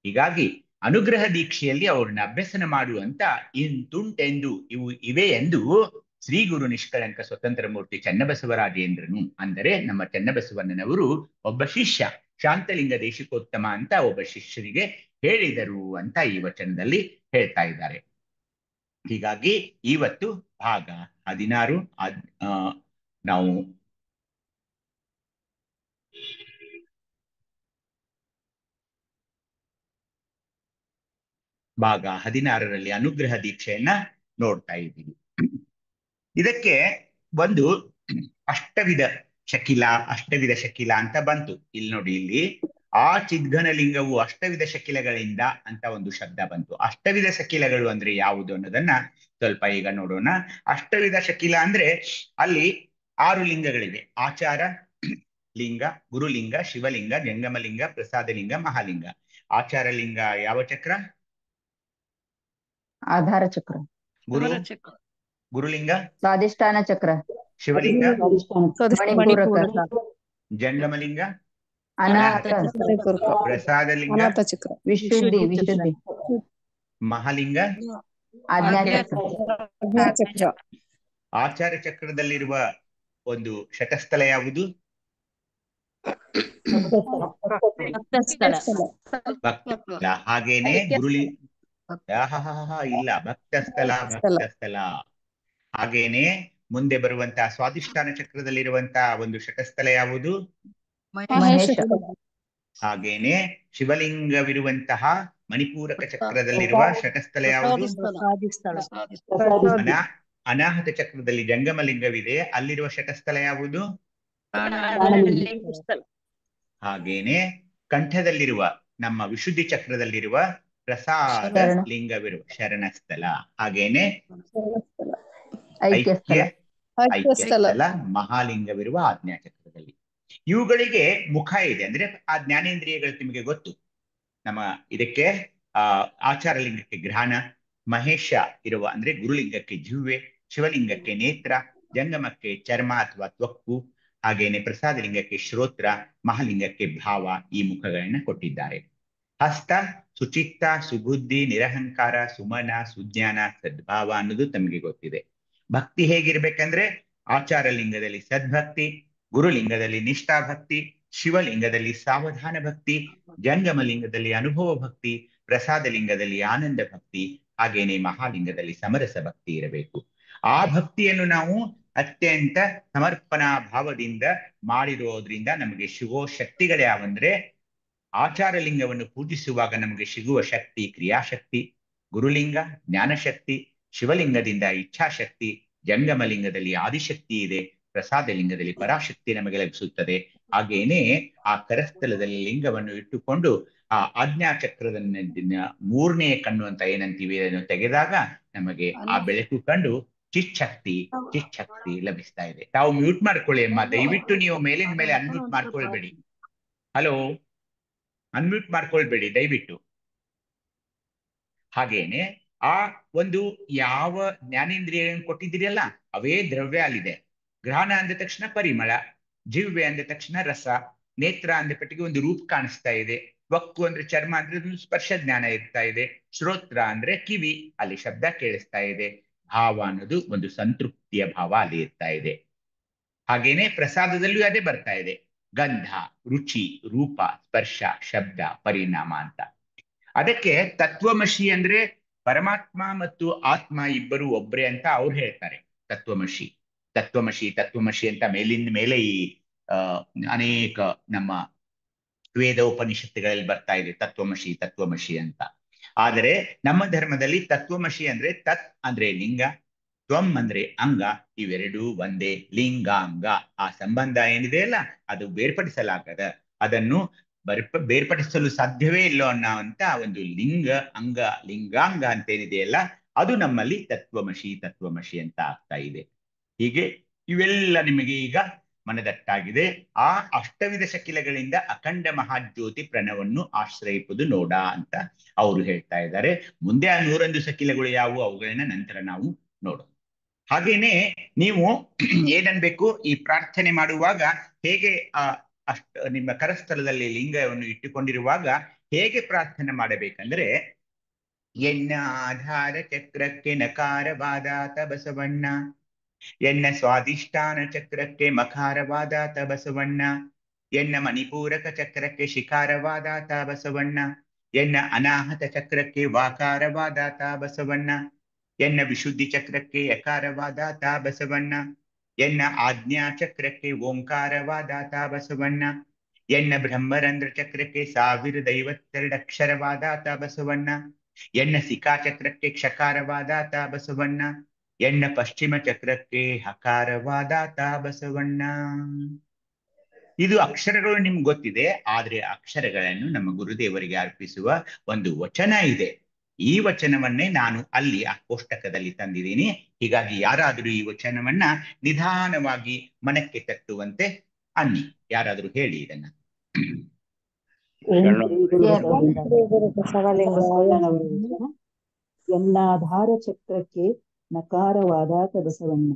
ಹೀಗಾಗಿ ಅನುಗ್ರಹ ದೀಕ್ಷೆಯಲ್ಲಿ ಅವ್ರನ್ನ ಅಭ್ಯಸನ ಮಾಡುವಂತ ಇಂತುಂಟೆಂದು ಇವೆ ಎಂದು ಶ್ರೀ ಗುರು ನಿಷ್ಕಳಂಕ ಸ್ವತಂತ್ರ ಮೂರ್ತಿ ಚನ್ನಬಸವರಾಜೇಂದ್ರನು, ಅಂದರೆ ನಮ್ಮ ಚನ್ನಬಸವಣ್ಣನವರು ಒಬ್ಬ ಶಿಷ್ಯ, ಶಾಂತಲಿಂಗ ದೇಶಿಕೋತ್ತಮ ಅಂತ ಒಬ್ಬ ಶಿಷ್ಯರಿಗೆ ಹೇಳಿದರು ಅಂತ ಈ ವಚನದಲ್ಲಿ ಹೇಳ್ತಾ ಇದ್ದಾರೆ. ಹೀಗಾಗಿ ಇವತ್ತು ಭಾಗ 16 ನಾವು ಭಾಗ 16ರಲ್ಲಿ ಅನುಗ್ರಹ ದೀಕ್ಷೆಯನ್ನ ನೋಡ್ತಾ ಇದ್ದೀವಿ. ಇದಕ್ಕೆ ಒಂದು ಅಷ್ಟವಿಧ ಶಕಿಲ ಅಂತ ಬಂತು. ಇಲ್ಲಿ ನೋಡಿ, ಇಲ್ಲಿ ಆ ಚಿದ್ಘನ ಲಿಂಗವು ಅಷ್ಟವಿಧ ಶಕಿಲಗಳಿಂದ ಅಂತ ಒಂದು ಶಬ್ದ ಬಂತು. ಅಷ್ಟವಿಧ ಶಕಿಲಗಳು ಅಂದ್ರೆ ಯಾವುದು ಅನ್ನೋದನ್ನ ಸ್ವಲ್ಪ ಈಗ ನೋಡೋಣ. ಅಷ್ಟವಿಧ ಶಕಿಲ ಅಂದ್ರೆ ಅಲ್ಲಿ 6 ಲಿಂಗಗಳಿವೆ. ಆಚಾರ ಲಿಂಗ, ಗುರುಲಿಂಗ, ಶಿವಲಿಂಗ, ಜಂಗಮಲಿಂಗ, ಪ್ರಸಾದಲಿಂಗ, ಮಹಾಲಿಂಗ. ಆಚಾರ ಲಿಂಗ ಯಾವ ಚಕ್ರ? ಆಧಾರ ಚಕ್ರ. ಗುರುಲಿಂಗ ಸ್ವಾಧಿಷ್ಠಾನ ಚಕ್ರ. ಶಿವಲಿಂಗ ಮಣಿಪೂರಕ. ಜಂಗಮಲಿಂಗ ಅನಾಹತ. ಪ್ರಸಾದಲಿಂಗ ವಿಶುದ್ಧಿ. ಮಹಾಲಿಂಗ ಆಜ್ಞಾಚಕ್ರ. ಆಚಾರ ಚಕ್ರದಲ್ಲಿರುವ ಒಂದು ಶತಸ್ಥಲ ಯಾವುದು? ಭಕ್ತಸ್ಥಲ. ಹಾಗೇನೆ ಇಲ್ಲ, ಭಕ್ತಸ್ಥಲ. ಹಾಗೇನೆ ಮುಂದೆ ಬರುವಂತಹ ಸ್ವಾಧಿಷ್ಠಾನ ಚಕ್ರದಲ್ಲಿರುವಂತಹ ಒಂದು ಶತಸ್ಥಲ ಯಾವುದು? ಹಾಗೇನೆ ಶಿವಲಿಂಗವಿರುವಂತಹ ಮಣಿಪೂರಕ ಚಕ್ರದಲ್ಲಿರುವ ಶತಸ್ಥಲ ಯಾವುದು? ಅನಾಹತ ಚಕ್ರದಲ್ಲಿ ಜಂಗಮಲಿಂಗವಿದೆ, ಅಲ್ಲಿರುವ ಶತಸ್ಥಲ ಯಾವುದು? ಹಾಗೇನೆ ಕಂಠದಲ್ಲಿರುವ ನಮ್ಮ ವಿಶುದ್ಧಿ ಚಕ್ರದಲ್ಲಿರುವ ಪ್ರಸಾದ ಲಿಂಗವಿರುವ ಶರಣಸ್ಥಲ. ಹಾಗೇನೆ ಐಕ್ಯಸ್ಥಲ ಮಹಾಲಿಂಗವಿರುವ ಆಜ್ಞಾ ಚಕ್ರದಲ್ಲಿ. ಇವುಗಳಿಗೆ ಮುಖ ಇದೆ, ಅಂದ್ರೆ ಆ ಜ್ಞಾನೇಂದ್ರಿಯಗಳು ನಿಮಗೆ ಗೊತ್ತು. ನಮ್ಮ ಇದಕ್ಕೆ ಆಚಾರ ಲಿಂಗಕ್ಕೆ ಘ್ರಾಣ, ಮಹೇಶ ಇರುವ ಅಂದ್ರೆ ಗುರುಲಿಂಗಕ್ಕೆ ಜಿಹ್ವೆ, ಶಿವಲಿಂಗಕ್ಕೆ ನೇತ್ರ, ಜಂಗಮಕ್ಕೆ ಚರ್ಮ ಅಥವಾ ತ್ವಕ್ಕು, ಹಾಗೇನೆ ಪ್ರಸಾದ ಲಿಂಗಕ್ಕೆ ಶ್ರೋತ್ರ, ಮಹಾಲಿಂಗಕ್ಕೆ ಭಾವ, ಈ ಮುಖಗಳನ್ನ ಕೊಟ್ಟಿದ್ದಾರೆ. ಹಸ್ತ ಸುಚಿತ್ತ, ಸುಬುದ್ಧಿ, ನಿರಹಂಕಾರ, ಸುಮನ, ಸುಜ್ಞಾನ, ಸದ್ಭಾವ ಅನ್ನೋದು ತಮಗೆ ಗೊತ್ತಿದೆ. ಭಕ್ತಿ ಹೇಗಿರ್ಬೇಕಂದ್ರೆ ಆಚಾರ ಲಿಂಗದಲ್ಲಿ ಸದ್ಭಕ್ತಿ, ಗುರುಲಿಂಗದಲ್ಲಿ ನಿಷ್ಠಾಭಕ್ತಿ, ಶಿವಲಿಂಗದಲ್ಲಿ ಸಾವಧಾನ ಭಕ್ತಿ, ಜಂಗಮ ಲಿಂಗದಲ್ಲಿ ಅನುಭವ ಭಕ್ತಿ, ಪ್ರಸಾದ ಲಿಂಗದಲ್ಲಿ ಆನಂದ ಭಕ್ತಿ, ಹಾಗೇನೆ ಮಹಾಲಿಂಗದಲ್ಲಿ ಸಮರಸ ಭಕ್ತಿ ಇರಬೇಕು. ಆ ಭಕ್ತಿಯನ್ನು ನಾವು ಅತ್ಯಂತ ಸಮರ್ಪಣಾ ಭಾವದಿಂದ ಮಾಡಿರೋದ್ರಿಂದ ನಮಗೆ ಸಿಗೋ ಶಕ್ತಿಗಳೇ ಯಾವಂದ್ರೆ, ಆಚಾರ ಲಿಂಗವನ್ನು ಪೂಜಿಸುವಾಗ ನಮಗೆ ಸಿಗುವ ಶಕ್ತಿ ಕ್ರಿಯಾಶಕ್ತಿ, ಗುರುಲಿಂಗ ಜ್ಞಾನಶಕ್ತಿ, ಶಿವಲಿಂಗದಿಂದ ಇಚ್ಛಾಶಕ್ತಿ, ಜಂಗಮ ಲಿಂಗದಲ್ಲಿ ಆದಿಶಕ್ತಿ ಇದೆ, ಪ್ರಸಾದ ಲಿಂಗದಲ್ಲಿ ಪರಾಶಕ್ತಿ ನಮಗೆ ಲಭಿಸುತ್ತದೆ. ಹಾಗೇನೆ ಆ ಕರಸ್ಥಲದಲ್ಲಿ ಲಿಂಗವನ್ನು ಇಟ್ಟುಕೊಂಡು ಆ ಆಜ್ಞಾಚಕ್ರದ 3ನೇ ಕಣ್ಣು ಅಂತ ಏನಂತೀವಿ ಅದನ್ನು ತೆಗೆದಾಗ ನಮಗೆ ಆ ಬೆಳಕು ಕಂಡು ಚಿಚ್ಛಕ್ತಿ ಲಭಿಸ್ತಾ ಇದೆ. ತಾವು ಮ್ಯೂಟ್ ಮಾಡ್ಕೊಳ್ಳಿ ಅಮ್ಮ, ದಯವಿಟ್ಟು ನೀವು ಮೇಲಿನ ಮೇಲೆ ಅನ್ಮ್ಯೂಟ್ ಮಾಡ್ಕೊಳ್ಬೇಡಿ. ಹಲೋ, ಅನ್ಮ್ಯೂಟ್ ಮಾಡ್ಕೊಳ್ಬೇಡಿ ದಯವಿಟ್ಟು. ಹಾಗೇನೆ ಆ ಒಂದು ಯಾವ ಜ್ಞಾನೇಂದ್ರಿಯ ಕೊಟ್ಟಿದ್ದೀರಲ್ಲ ಅವೇ ದ್ರವ್ಯ ಅಲ್ಲಿದೆ. ಗ್ರಹಣ ಅಂದ ತಕ್ಷಣ ಪರಿಮಳ, ಜಿವ್ವೆ ಅಂದ ತಕ್ಷಣ ರಸ, ನೇತ್ರ ಅಂದ ಪಟ್ಟಿಗೆ ಒಂದು ರೂಪ ಕಾಣಿಸ್ತಾ ಇದೆ, ವಕ್ಕು ಅಂದ್ರೆ ಚರ್ಮ ಅಂದ್ರೆ ಒಂದು ಸ್ಪರ್ಶ ಜ್ಞಾನ ಇರ್ತಾ ಇದೆ, ಶ್ರೋತ್ರ ಅಂದ್ರೆ ಕಿವಿ, ಅಲ್ಲಿ ಶಬ್ದ ಕೇಳಿಸ್ತಾ ಇದೆ, ಭಾವ ಅನ್ನೋದು ಒಂದು ಸಂತೃಪ್ತಿಯ ಭಾವ ಅಲ್ಲಿ ಇರ್ತಾ ಇದೆ. ಹಾಗೇನೆ ಪ್ರಸಾದದಲ್ಲೂ ಅದೇ ಬರ್ತಾ ಇದೆ, ಗಂಧ, ರುಚಿ, ರೂಪ, ಸ್ಪರ್ಶ, ಶಬ್ದ, ಪರಿಣಾಮ ಅಂತ. ಅದಕ್ಕೆ ತತ್ವಮಶಿ ಅಂದ್ರೆ ಪರಮಾತ್ಮ ಮತ್ತು ಆತ್ಮ ಇಬ್ಬರು ಒಬ್ರೆ ಅಂತ ಅವ್ರು ಹೇಳ್ತಾರೆ. ತತ್ವಮಶಿ ಅಂತ ಮೇಲಿಂದ ಮೇಲೆ ಈ ಅನೇಕ ನಮ್ಮ ವೇದ ಉಪನಿಷತ್ತುಗಳಲ್ಲಿ ಬರ್ತಾ ಇದೆ ತತ್ವಮಶಿ ಅಂತ. ಆದರೆ ನಮ್ಮ ಧರ್ಮದಲ್ಲಿ ತತ್ವಮಶಿ ಅಂದ್ರೆ ತತ್ ಅಂದ್ರೆ ಲಿಂಗ, ತ್ವಂ ಅಂದ್ರೆ ಅಂಗ, ಇವೆರಡೂ ಒಂದೇ. ಲಿಂಗಾಂಗ ಆ ಸಂಬಂಧ ಏನಿದೆ ಅಲ್ಲ ಅದು ಬೇರ್ಪಡಿಸಲಾಗದ, ಅದನ್ನು ಬೇರ್ಪಡಿಸಲು ಸಾಧ್ಯವೇ ಇಲ್ಲೋ ಅನ್ನೋಂತ ಒಂದು ಲಿಂಗ ಅಂಗ ಲಿಂಗಾಂಗ ಅಂತೇನಿದೆಯಲ್ಲ ಅದು ನಮ್ಮಲ್ಲಿ ತತ್ವಮಶಿ ಅಂತ ಆಗ್ತಾ ಇದೆ. ಹೀಗೆ ಇವೆಲ್ಲ ನಿಮಗೆ ಈಗ ಮನದಟ್ಟಾಗಿದೆ. ಆ ಅಷ್ಟವಿಧ ಶಕಿಲಗಳಿಂದ ಅಖಂಡ ಮಹಾಜ್ಯೋತಿ ಪ್ರಣವನ್ನು ಆಶ್ರಯಿಸುವುದು ನೋಡ ಅಂತ ಅವರು ಹೇಳ್ತಾ ಇದ್ದಾರೆ. ಮುಂದೆ ಆ 101 ಶಕಿಲಗಳು ಯಾವುವು ಅವುಗಳನ್ನ ನಂತರ ನಾವು ನೋಡೋಣ. ಹಾಗೇನೆ ನೀವು ಏನನ್ಬೇಕು, ಈ ಪ್ರಾರ್ಥನೆ ಮಾಡುವಾಗ ಹೇಗೆ ನಿಮ್ಮ ಕರಸ್ಥಲದಲ್ಲಿ ಲಿಂಗವನ್ನು ಇಟ್ಟುಕೊಂಡಿರುವಾಗ ಹೇಗೆ ಪ್ರಾರ್ಥನೆ ಮಾಡಬೇಕಂದ್ರೆ, ಎನ್ನ ಆಧಾರ ಚಕ್ರಕ್ಕೆ ನಕಾರವಾದಾತ ಬಸವಣ್ಣ, ಎನ್ನ ಸ್ವಾಧಿಷ್ಠಾನ ಚಕ್ರಕ್ಕೆ ಮಕಾರವಾದಾತ ಬಸವಣ್ಣ, ಎನ್ನ ಮಣಿಪೂರಕ ಚಕ್ರಕ್ಕೆ ಶಿಕಾರವಾದಾತ ಬಸವಣ್ಣ, ಎನ್ನ ಅನಾಹತ ಚಕ್ರಕ್ಕೆ ವಾಕಾರವಾದಾತ ಬಸವಣ್ಣ, ಎನ್ನ ವಿಶುದ್ಧಿ ಚಕ್ರಕ್ಕೆ ಯಕಾರವಾದಾತ ಬಸವಣ್ಣ, ಎನ್ನ ಆಜ್ಞಾ ಚಕ್ರಕ್ಕೆ ಓಂಕಾರವಾದಾತ ಬಸವಣ್ಣ, ಎನ್ನ ಬ್ರಹ್ಮರಂಧ್ರ ಚಕ್ರಕ್ಕೆ 1052 ಅಕ್ಷರವಾದಾತ ಬಸವಣ್ಣ, ಎನ್ನ ಸಿಕಾ ಚಕ್ರಕ್ಕೆ ಕ್ಷಕಾರವಾದಾತ ಬಸವಣ್ಣ, ಎನ್ನ ಪಶ್ಚಿಮ ಚಕ್ರಕ್ಕೆ ಹಕಾರವಾದಾತ ಬಸವಣ್ಣ. ಇದು ಅಕ್ಷರಗಳು ನಿಮ್ಗೆ ಗೊತ್ತಿದೆ, ಆದ್ರೆ ಅಕ್ಷರಗಳನ್ನು ನಮ್ಮ ಗುರುದೇವರಿಗೆ ಅರ್ಪಿಸುವ ಒಂದು ವಚನ ಇದೆ. ಈ ವಚನವನ್ನೇ ನಾನು ಅಲ್ಲಿ ಆ ಕೋಷ್ಟಕದಲ್ಲಿ ತಂದಿದ್ದೀನಿ. ಹೀಗಾಗಿ ಯಾರಾದರೂ ಈ ವಚನವನ್ನ ನಿಧಾನವಾಗಿ ಮನಕ್ಕೆ ತಟ್ಟುವಂತೆ ಅನ್ನಿ. ಯಾರಾದರೂ ಹೇಳಿ ಇದನ್ನ. ಎನ್ನಾಧಾರ ಚಕ್ರಕ್ಕೆ ನಕಾರವಾದಾತ ಬಸವಣ್ಣ,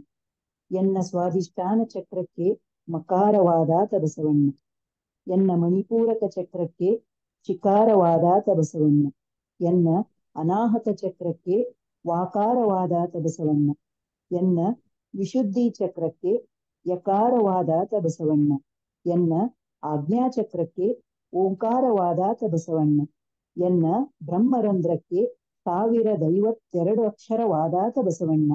ಎನ್ನ ಸ್ವಾಧಿಷ್ಠಾನ ಚಕ್ರಕ್ಕೆ ಮಕಾರವಾದಾತ ಬಸವಣ್ಣ, ಎನ್ನ ಮಣಿಪೂರಕ ಚಕ್ರಕ್ಕೆ ಶಿಕಾರವಾದಾತ ಬಸವಣ್ಣ, ಎನ್ನ ಅನಾಹತ ಚಕ್ರಕ್ಕೆ ವಾಕಾರವಾದಾತ ಬಸವಣ್ಣ, ಎನ್ನ ವಿಶುದ್ಧಿ ಚಕ್ರಕ್ಕೆ ಯಕಾರವಾದಾತ ಬಸವಣ್ಣ, ಎನ್ನ ಆಜ್ಞಾ ಚಕ್ರಕ್ಕೆ ಓಂಕಾರವಾದಾತ ಬಸವಣ್ಣ, ಎನ್ನ ಬ್ರಹ್ಮರಂಧ್ರಕ್ಕೆ 1052 ಅಕ್ಷರವಾದಾತ ಬಸವಣ್ಣ,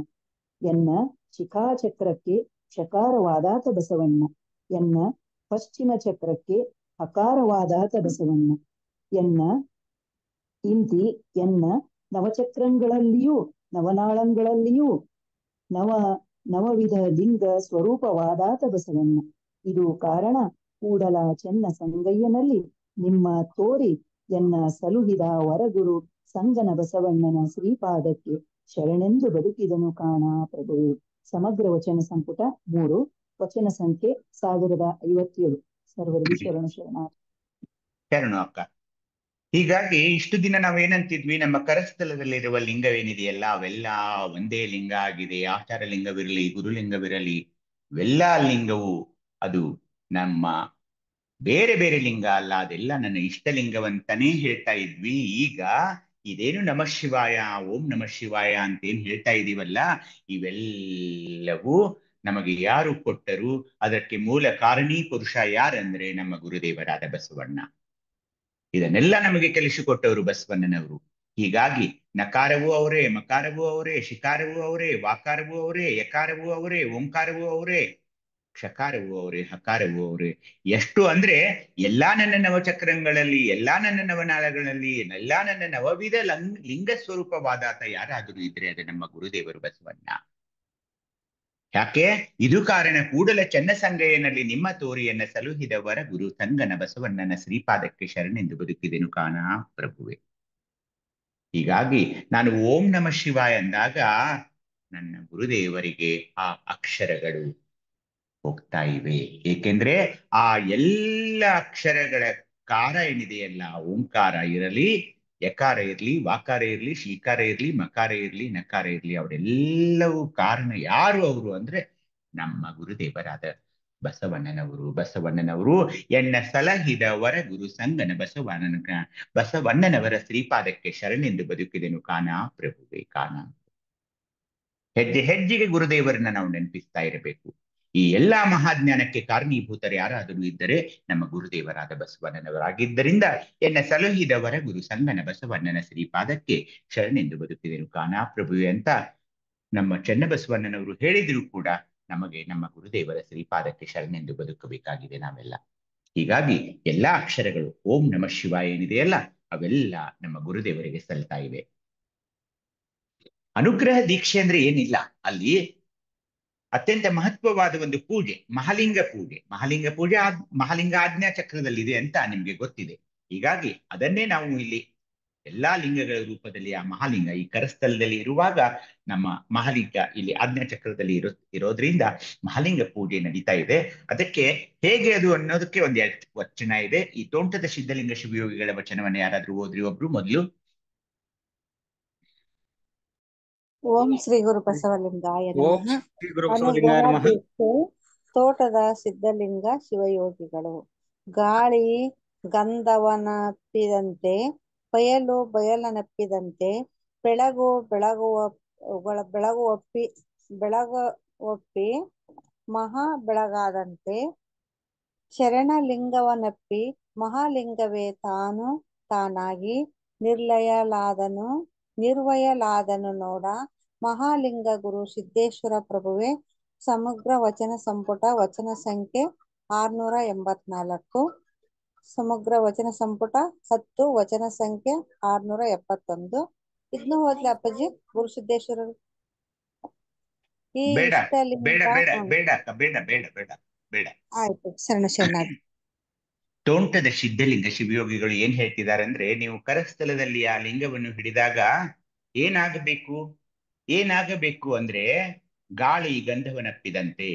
ಎನ್ನ ಶಿಖಾಚಕ್ರಕ್ಕೆ ಕ್ಷಕಾರವಾದಾತ ಬಸವಣ್ಣ, ಎನ್ನ ಪಶ್ಚಿಮ ಚಕ್ರಕ್ಕೆ ಹಕಾರವಾದಾತ ಬಸವಣ್ಣ, ಎನ್ನ ಇಂತಿ ಎನ್ನ ನವಚಕ್ರಗಳಲ್ಲಿಯೂ ನವನಾಳಂಗಳಲ್ಲಿಯೂ ನವವಿಧ ಲಿಂಗ ಸ್ವರೂಪವಾದಾತ ಬಸವಣ್ಣ. ಇದು ಕಾರಣ ಕೂಡಲ ಚೆನ್ನ ಸಂಗಯ್ಯನಲ್ಲಿ ನಿಮ್ಮ ತೋರಿ ಎನ್ನ ಸಲುಹಿದ ವರಗುರು ಸಂಗನ ಬಸವಣ್ಣನ ಶ್ರೀಪಾದಕ್ಕೆ ಶರಣೆಂದು ಬದುಕಿದನು ಕಾಣ ಪ್ರಭು. ಸಮಗ್ರ ವಚನ ಸಂಪುಟ 3, ವಚನ ಸಂಖ್ಯೆ 1057. ಸರ್ವರಿಗೂ ಶರಣು ಅಕ್ಕ. ಹೀಗಾಗಿ ಇಷ್ಟು ದಿನ ನಾವೇನಂತಿದ್ವಿ, ನಮ್ಮ ಕರಸ್ಥಲದಲ್ಲಿರುವ ಲಿಂಗವೇನಿದೆಯಲ್ಲ ಅವೆಲ್ಲ ಒಂದೇ ಲಿಂಗ ಆಗಿದೆ. ಆಚಾರ ಲಿಂಗವಿರಲಿ, ಗುರುಲಿಂಗವಿರಲಿ, ಇವೆಲ್ಲ ಲಿಂಗವು ಅದು ನಮ್ಮ ಬೇರೆ ಬೇರೆ ಲಿಂಗ ಅಲ್ಲ, ಅದೆಲ್ಲ ನನ್ನ ಇಷ್ಟಲಿಂಗವಂತನೇ ಹೇಳ್ತಾ ಇದ್ವಿ. ಈಗ ಇದೇನು ನಮಃ ಶಿವಾಯ, ಓಂ ನಮಃ ಶಿವಾಯ ಅಂತೇನು ಹೇಳ್ತಾ ಇದೀವಲ್ಲ, ಇವೆಲ್ಲವೂ ನಮಗೆ ಯಾರು ಕೊಟ್ಟರು? ಅದಕ್ಕೆ ಮೂಲ ಕಾರಣೀ ಪುರುಷ ಯಾರಂದ್ರೆ ನಮ್ಮ ಗುರುದೇವರಾದ ಬಸವಣ್ಣ. ಇದನ್ನೆಲ್ಲ ನಮಗೆ ಕಲಿಸಿಕೊಟ್ಟವರು ಬಸವಣ್ಣನವರು. ಹೀಗಾಗಿ ನಕಾರವೂ ಅವರೇ, ಮಕಾರವೂ ಅವರೇ, ಶಿಕಾರವೂ ಅವರೇ, ವಾಕಾರವೂ ಅವರೇ, ಯಕಾರವೂ ಅವರೇ, ಓಂಕಾರವೂ ಅವರೇ, ಕ್ಷಕಾರವೂ ಅವರೇ, ಹಕಾರವೂ ಅವರೇ. ಎಷ್ಟು ಅಂದ್ರೆ ಎಲ್ಲಾ ನನ್ನ ನವಚಕ್ರಗಳಲ್ಲಿ, ಎಲ್ಲಾ ನನ್ನ ನವನಾಳಗಳಲ್ಲಿ, ಎಲ್ಲಾ ನನ್ನ ನವವಿಧ ಲಿಂಗ ಸ್ವರೂಪವಾದಾತ ಯಾರಾದರೂ ಇದ್ರೆ ಅದು ನಮ್ಮ ಗುರುದೇವರು ಬಸವಣ್ಣ. ಯಾಕೆ? ಇದು ಕಾರಣ. ಕೂಡಲ ಚನ್ನಸಂಗಯ್ಯನಲ್ಲಿ ನಿಮ್ಮ ತೋರಿಯನ್ನ ಸಲುಹಿದವರ ಗುರು ಸಂಗನ ಬಸವಣ್ಣನ ಶ್ರೀಪಾದಕ್ಕೆ ಶರಣೆಂದು ಬದುಕಿದೆನು ಕಾಣ ಪ್ರಭುವೆ. ಹೀಗಾಗಿ ನಾನು ಓಂ ನಮಃ ಶಿವಾಯ ಅಂದಾಗ ನನ್ನ ಗುರುದೇವರಿಗೆ ಆ ಅಕ್ಷರಗಳು ಹೋಗ್ತಾ ಇವೆ. ಏಕೆಂದ್ರೆ ಆ ಎಲ್ಲ ಅಕ್ಷರಗಳ ಕಾರ ಏನಿದೆಯಲ್ಲ, ಓಂಕಾರ ಇರಲಿ, ಯಕಾರ ಇರ್ಲಿ, ವಾಕಾರ ಇರ್ಲಿ, ಶೀಕಾರ ಇರ್ಲಿ, ಮಕಾರ ಇರ್ಲಿ, ನಕಾರ ಇರ್ಲಿ, ಅವರೆಲ್ಲವೂ ಕಾರಣ ಯಾರು ಅವರು ಅಂದ್ರೆ ನಮ್ಮ ಗುರುದೇವರಾದ ಬಸವಣ್ಣನವರು. ಬಸವಣ್ಣನವರು ಎನ್ನ ಸಲಹಿದವರ ಗುರು ಸಂಗನ ಬಸವಣ್ಣನವರ ಶ್ರೀಪಾದಕ್ಕೆ ಶರಣೆಂದು ಬದುಕಿದೆನು ಕಾಣ ಪ್ರಭುವೆ ಕಾಣ. ಹೆಜ್ಜೆ ಹೆಜ್ಜೆಗೆ ಗುರುದೇವರನ್ನ ನಾವು ನೆನಪಿಸ್ತಾ ಇರಬೇಕು. ಈ ಎಲ್ಲಾ ಮಹಾಜ್ಞಾನಕ್ಕೆ ಕಾರಣೀಭೂತರು ಯಾರಾದರೂ ಇದ್ದರೆ ನಮ್ಮ ಗುರುದೇವರಾದ ಬಸವಣ್ಣನವರಾಗಿದ್ದರಿಂದ ಎನ್ನ ಸಲಹಿದವರ ಗುರು ಸಂಗನ ಬಸವಣ್ಣನ ಶ್ರೀಪಾದಕ್ಕೆ ಶರಣೆಂದು ಬದುಕಿದೆನು ಕಾಣ ಪ್ರಭುವೆ ಅಂತ ನಮ್ಮ ಚನ್ನಬಸವಣ್ಣನವರು ಹೇಳಿದ್ರು ಕೂಡ ನಮಗೆ ನಮ್ಮ ಗುರುದೇವರ ಶ್ರೀಪಾದಕ್ಕೆ ಶರಣೆಂದು ಬದುಕಬೇಕಾಗಿದೆ ನಾವೆಲ್ಲ. ಹೀಗಾಗಿ ಎಲ್ಲಾ ಅಕ್ಷರಗಳು ಓಂ ನಮಃ ಶಿವಾಯ ಏನಿದೆಯಲ್ಲ ಅವೆಲ್ಲ ನಮ್ಮ ಗುರುದೇವರಿಗೆ ಸಲ್ತಾ ಇವೆ. ಅನುಗ್ರಹ ದೀಕ್ಷೆ ಅಂದ್ರೆ ಏನಿಲ್ಲ, ಅಲ್ಲಿ ಅತ್ಯಂತ ಮಹತ್ವವಾದ ಒಂದು ಪೂಜೆ, ಮಹಾಲಿಂಗ ಪೂಜೆ. ಮಹಾಲಿಂಗ ಆಜ್ಞಾ ಚಕ್ರದಲ್ಲಿದೆ ಅಂತ ನಿಮ್ಗೆ ಗೊತ್ತಿದೆ. ಹೀಗಾಗಿ ಅದನ್ನೇ ನಾವು ಇಲ್ಲಿ ಎಲ್ಲಾ ಲಿಂಗಗಳ ರೂಪದಲ್ಲಿ ಆ ಮಹಾಲಿಂಗ ಈ ಕರಸ್ಥಲದಲ್ಲಿ ಇರುವಾಗ ನಮ್ಮ ಮಹಾಲಿಂಗ ಇಲ್ಲಿ ಆಜ್ಞಾ ಚಕ್ರದಲ್ಲಿ ಇರೋದ್ರಿಂದ ಮಹಾಲಿಂಗ ಪೂಜೆ ನಡೀತಾ ಇದೆ. ಅದಕ್ಕೆ ಹೇಗೆ ಅದು ಅನ್ನೋದಕ್ಕೆ ಒಂದ್ ವಚನ ಇದೆ. ಈ ತೋಂಟದ ಸಿದ್ಧಲಿಂಗ ಶಿವಯೋಗಿಗಳ ವಚನವನ್ನು ಯಾರಾದ್ರೂ ಓದ್ರಿ ಒಬ್ರು ಮೊದಲು. ಓಂ ಶ್ರೀ ಗುರು ಬಸವಲಿಂಗಾಯ ಓಂ ನಮಃ. ಶ್ರೀ ಗುರು ಬಸವಲಿಂಗಾಯ ಅನುಗ್ರಹ ನಮಃ. ದೀಕ್ಷೆ ತೋಟದ ಸಿದ್ಧಲಿಂಗ ಶಿವಯೋಗಿಗಳು. ಗಾಳಿ ಗಂಧವನಪ್ಪಿದಂತೆ, ಬಯಲು ಬಯಲನಪ್ಪಿದಂತೆ, ಬೆಳಗು ಬೆಳಗುವಪ್ಪಿ ಮಹಾ ಬೆಳಗಾದಂತೆ, ಶರಣಲಿಂಗವನಪ್ಪಿ ಮಹಾಲಿಂಗವೇ ತಾನು ತಾನಾಗಿ ನಿರ್ವಯಲಾದನು ನೋಡ ಮಹಾಲಿಂಗ ಗುರು ಸಿದ್ದೇಶ್ವರ ಪ್ರಭುವೆ. ಸಮಗ್ರ ವಚನ ಸಂಪುಟ ವಚನ ಸಂಖ್ಯೆ 684, ಸಮಗ್ರ ವಚನ ಸಂಪುಟ 10 ವಚನ ಸಂಖ್ಯೆ 671. ಇದನ್ನು ಓದ್ಲಿ ಅಪ್ಪಾಜಿ ಗುರು ಸಿದ್ದೇಶ್ವರರು. ಈ ಬೇಡ ಇಷ್ಟಲಿಂಗ ಬೇಡ ಬೇಡ ಬೇಡ ಬೇಡ ಬೇಡ ಬೇಡ ಬೇಡ ಆಯ್ತು, ಶರಣಾರ್ಥಿ. ತೋಂಟದ ಸಿದ್ಧಲಿಂಗ ಶಿವಯೋಗಿಗಳು ಏನ್ ಹೇಳ್ತಿದ್ದಾರೆ ಅಂದ್ರೆ, ನೀವು ಕರಸ್ಥಲದಲ್ಲಿ ಆ ಲಿಂಗವನ್ನು ಹಿಡಿದಾಗ ಏನಾಗಬೇಕು ಅಂದ್ರೆ, ಗಾಳಿ ಗಂಧವನಪ್ಪಿದಂತೆ,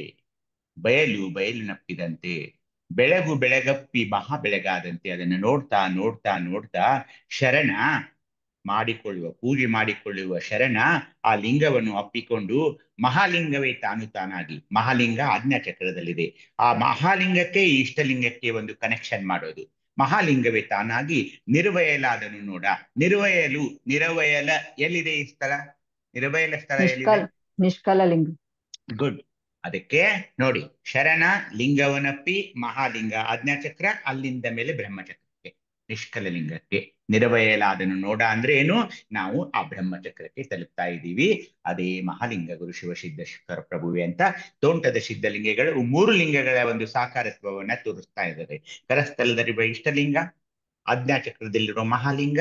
ಬಯಲು ನಪ್ಪಿದಂತೆ, ಬೆಳಗು ಬೆಳಗಪ್ಪಿ ಮಹಾ ಬೆಳಗಾದಂತೆ, ಅದನ್ನು ನೋಡ್ತಾ ನೋಡ್ತಾ ನೋಡ್ತಾ ಶರಣ ಪೂಜೆ ಮಾಡಿಕೊಳ್ಳುವ ಶರಣ ಆ ಲಿಂಗವನ್ನು ಅಪ್ಪಿಕೊಂಡು ಮಹಾಲಿಂಗವೇ ತಾನಾಗಿ, ಮಹಾಲಿಂಗ ಆಜ್ಞಾ ಚಕ್ರದಲ್ಲಿದೆ, ಆ ಮಹಾಲಿಂಗಕ್ಕೆ ಈ ಇಷ್ಟಲಿಂಗಕ್ಕೆ ಒಂದು ಕನೆಕ್ಷನ್ ಮಾಡೋದು. ಮಹಾಲಿಂಗವೇ ತಾನಾಗಿ ನಿರ್ವಯಲಾದನು ನೋಡ. ನಿರವಯಲ ಎಲ್ಲಿದೆ ಈ ಸ್ಥಳ? ನಿರ್ವಯಲ ಸ್ಥಳ ಎಲ್ಲಿದೆ? ನಿಷ್ಕಲ ಲಿಂಗ. ಗುಡ್. ಅದಕ್ಕೆ ನೋಡಿ, ಶರಣ ಲಿಂಗವನಪ್ಪಿ ಮಹಾಲಿಂಗ ಆಜ್ಞಾಚಕ್ರ, ಅಲ್ಲಿಂದ ಮೇಲೆ ಬ್ರಹ್ಮಚಕ್ರಕ್ಕೆ, ನಿಷ್ಕಲ ಲಿಂಗಕ್ಕೆ. ನಿರವಯಲಾದನು ನೋಡ ಅಂದ್ರೆ ಏನು? ನಾವು ಆ ಬ್ರಹ್ಮಚಕ್ರಕ್ಕೆ ತಲುಪ್ತಾ ಇದ್ದೀವಿ. ಅದೇ ಮಹಾಲಿಂಗ ಗುರು ಶಿವಸಿದ್ದೇಶ್ವರ ಪ್ರಭುವೆ ಅಂತ ತೋಂಟದ ಸಿದ್ಧಲಿಂಗಗಳು 3 ಲಿಂಗಗಳ ಒಂದು ಸಾಕಾರತ್ವವನ್ನ ತೋರಿಸ್ತಾ ಇದ್ದಾರೆ. ಕರಸ್ಥಲದಲ್ಲಿರುವ ಇಷ್ಟಲಿಂಗ, ಆಜ್ಞಾಚಕ್ರದಲ್ಲಿರುವ ಮಹಾಲಿಂಗ,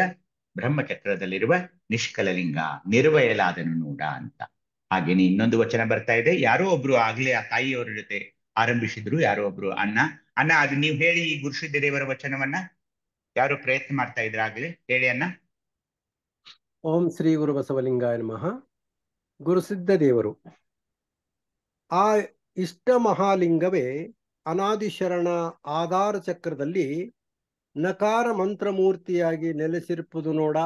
ಬ್ರಹ್ಮಚಕ್ರದಲ್ಲಿರುವ ನಿಷ್ಕಲ ಲಿಂಗ. ನಿರ್ವಯಲಾದನು ನೋಡ ಅಂತ. ಹಾಗೇನೆ ಇನ್ನೊಂದು ವಚನ ಬರ್ತಾ ಇದೆ. ಯಾರೋ ಒಬ್ರು ಆಗ್ಲೇ ಆ ತಾಯಿಯವರ ಜೊತೆ ಆರಂಭಿಸಿದ್ರು, ಯಾರೋ ಒಬ್ರು ಅಣ್ಣ ಅದು ನೀವು ಹೇಳಿ ಈ ಗುರುಸಿದ್ಧ ದೇವರ ವಚನವನ್ನ. ಯಾರು ಪ್ರಯತ್ನ ಮಾಡ್ತಾ ಇದ್ರ ಆಗ್ಲೇ? ಹೇಳಿ ಅಣ್ಣ. ಓಂ ಶ್ರೀ ಗುರು ಬಸವಲಿಂಗಾಯ ನಮಃ. ಗುರುಸಿದ್ಧ ದೇವರು ಆ ಇಷ್ಟ ಮಹಾಲಿಂಗವೇ ಅನಾದಿಶರಣ ಆಧಾರ ಚಕ್ರದಲ್ಲಿ ನಕಾರ ಮಂತ್ರಮೂರ್ತಿಯಾಗಿ ನೆಲೆಸಿರುವುದು ನೋಡ.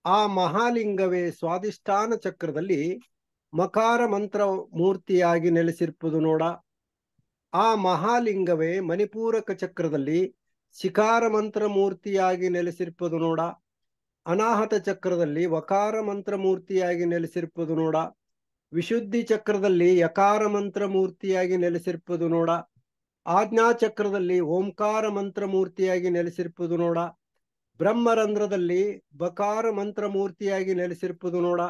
ಆ ಮಹಾಲಿಂಗವೇ ಸ್ವಾಧಿಷ್ಠಾನ ಚಕ್ರದಲ್ಲಿ ಮಕಾರ ಮಂತ್ರ ಮೂರ್ತಿಯಾಗಿ ನೆಲೆಸಿರುವುದು ನೋಡ. ಆ ಮಹಾಲಿಂಗವೇ ಮಣಿಪೂರಕ ಚಕ್ರದಲ್ಲಿ ಶಿಖಾರ ಮಂತ್ರ ಮೂರ್ತಿಯಾಗಿ ನೆಲೆಸಿರ್ಪದು ನೋಡ. ಅನಾಹತ ಚಕ್ರದಲ್ಲಿ ವಕಾರ ಮಂತ್ರ ಮೂರ್ತಿಯಾಗಿ ನೆಲೆಸಿರ್ಪದು ನೋಡ. ವಿಶುದ್ಧಿ ಚಕ್ರದಲ್ಲಿ ಯಕಾರ ಮಂತ್ರ ಮೂರ್ತಿಯಾಗಿ ನೆಲೆಸಿರ್ಪದು ನೋಡ. ಆಜ್ಞಾ ಚಕ್ರದಲ್ಲಿ ಓಂಕಾರ ಮಂತ್ರ ಮೂರ್ತಿಯಾಗಿ ನೆಲೆಸಿರ್ಪದು ನೋಡ. ಬ್ರಹ್ಮರಂಧ್ರದಲ್ಲಿ ಬಕಾರ ಮಂತ್ರ ಮೂರ್ತಿಯಾಗಿ ನೆಲೆಸಿರ್ಪದು ನೋಡ.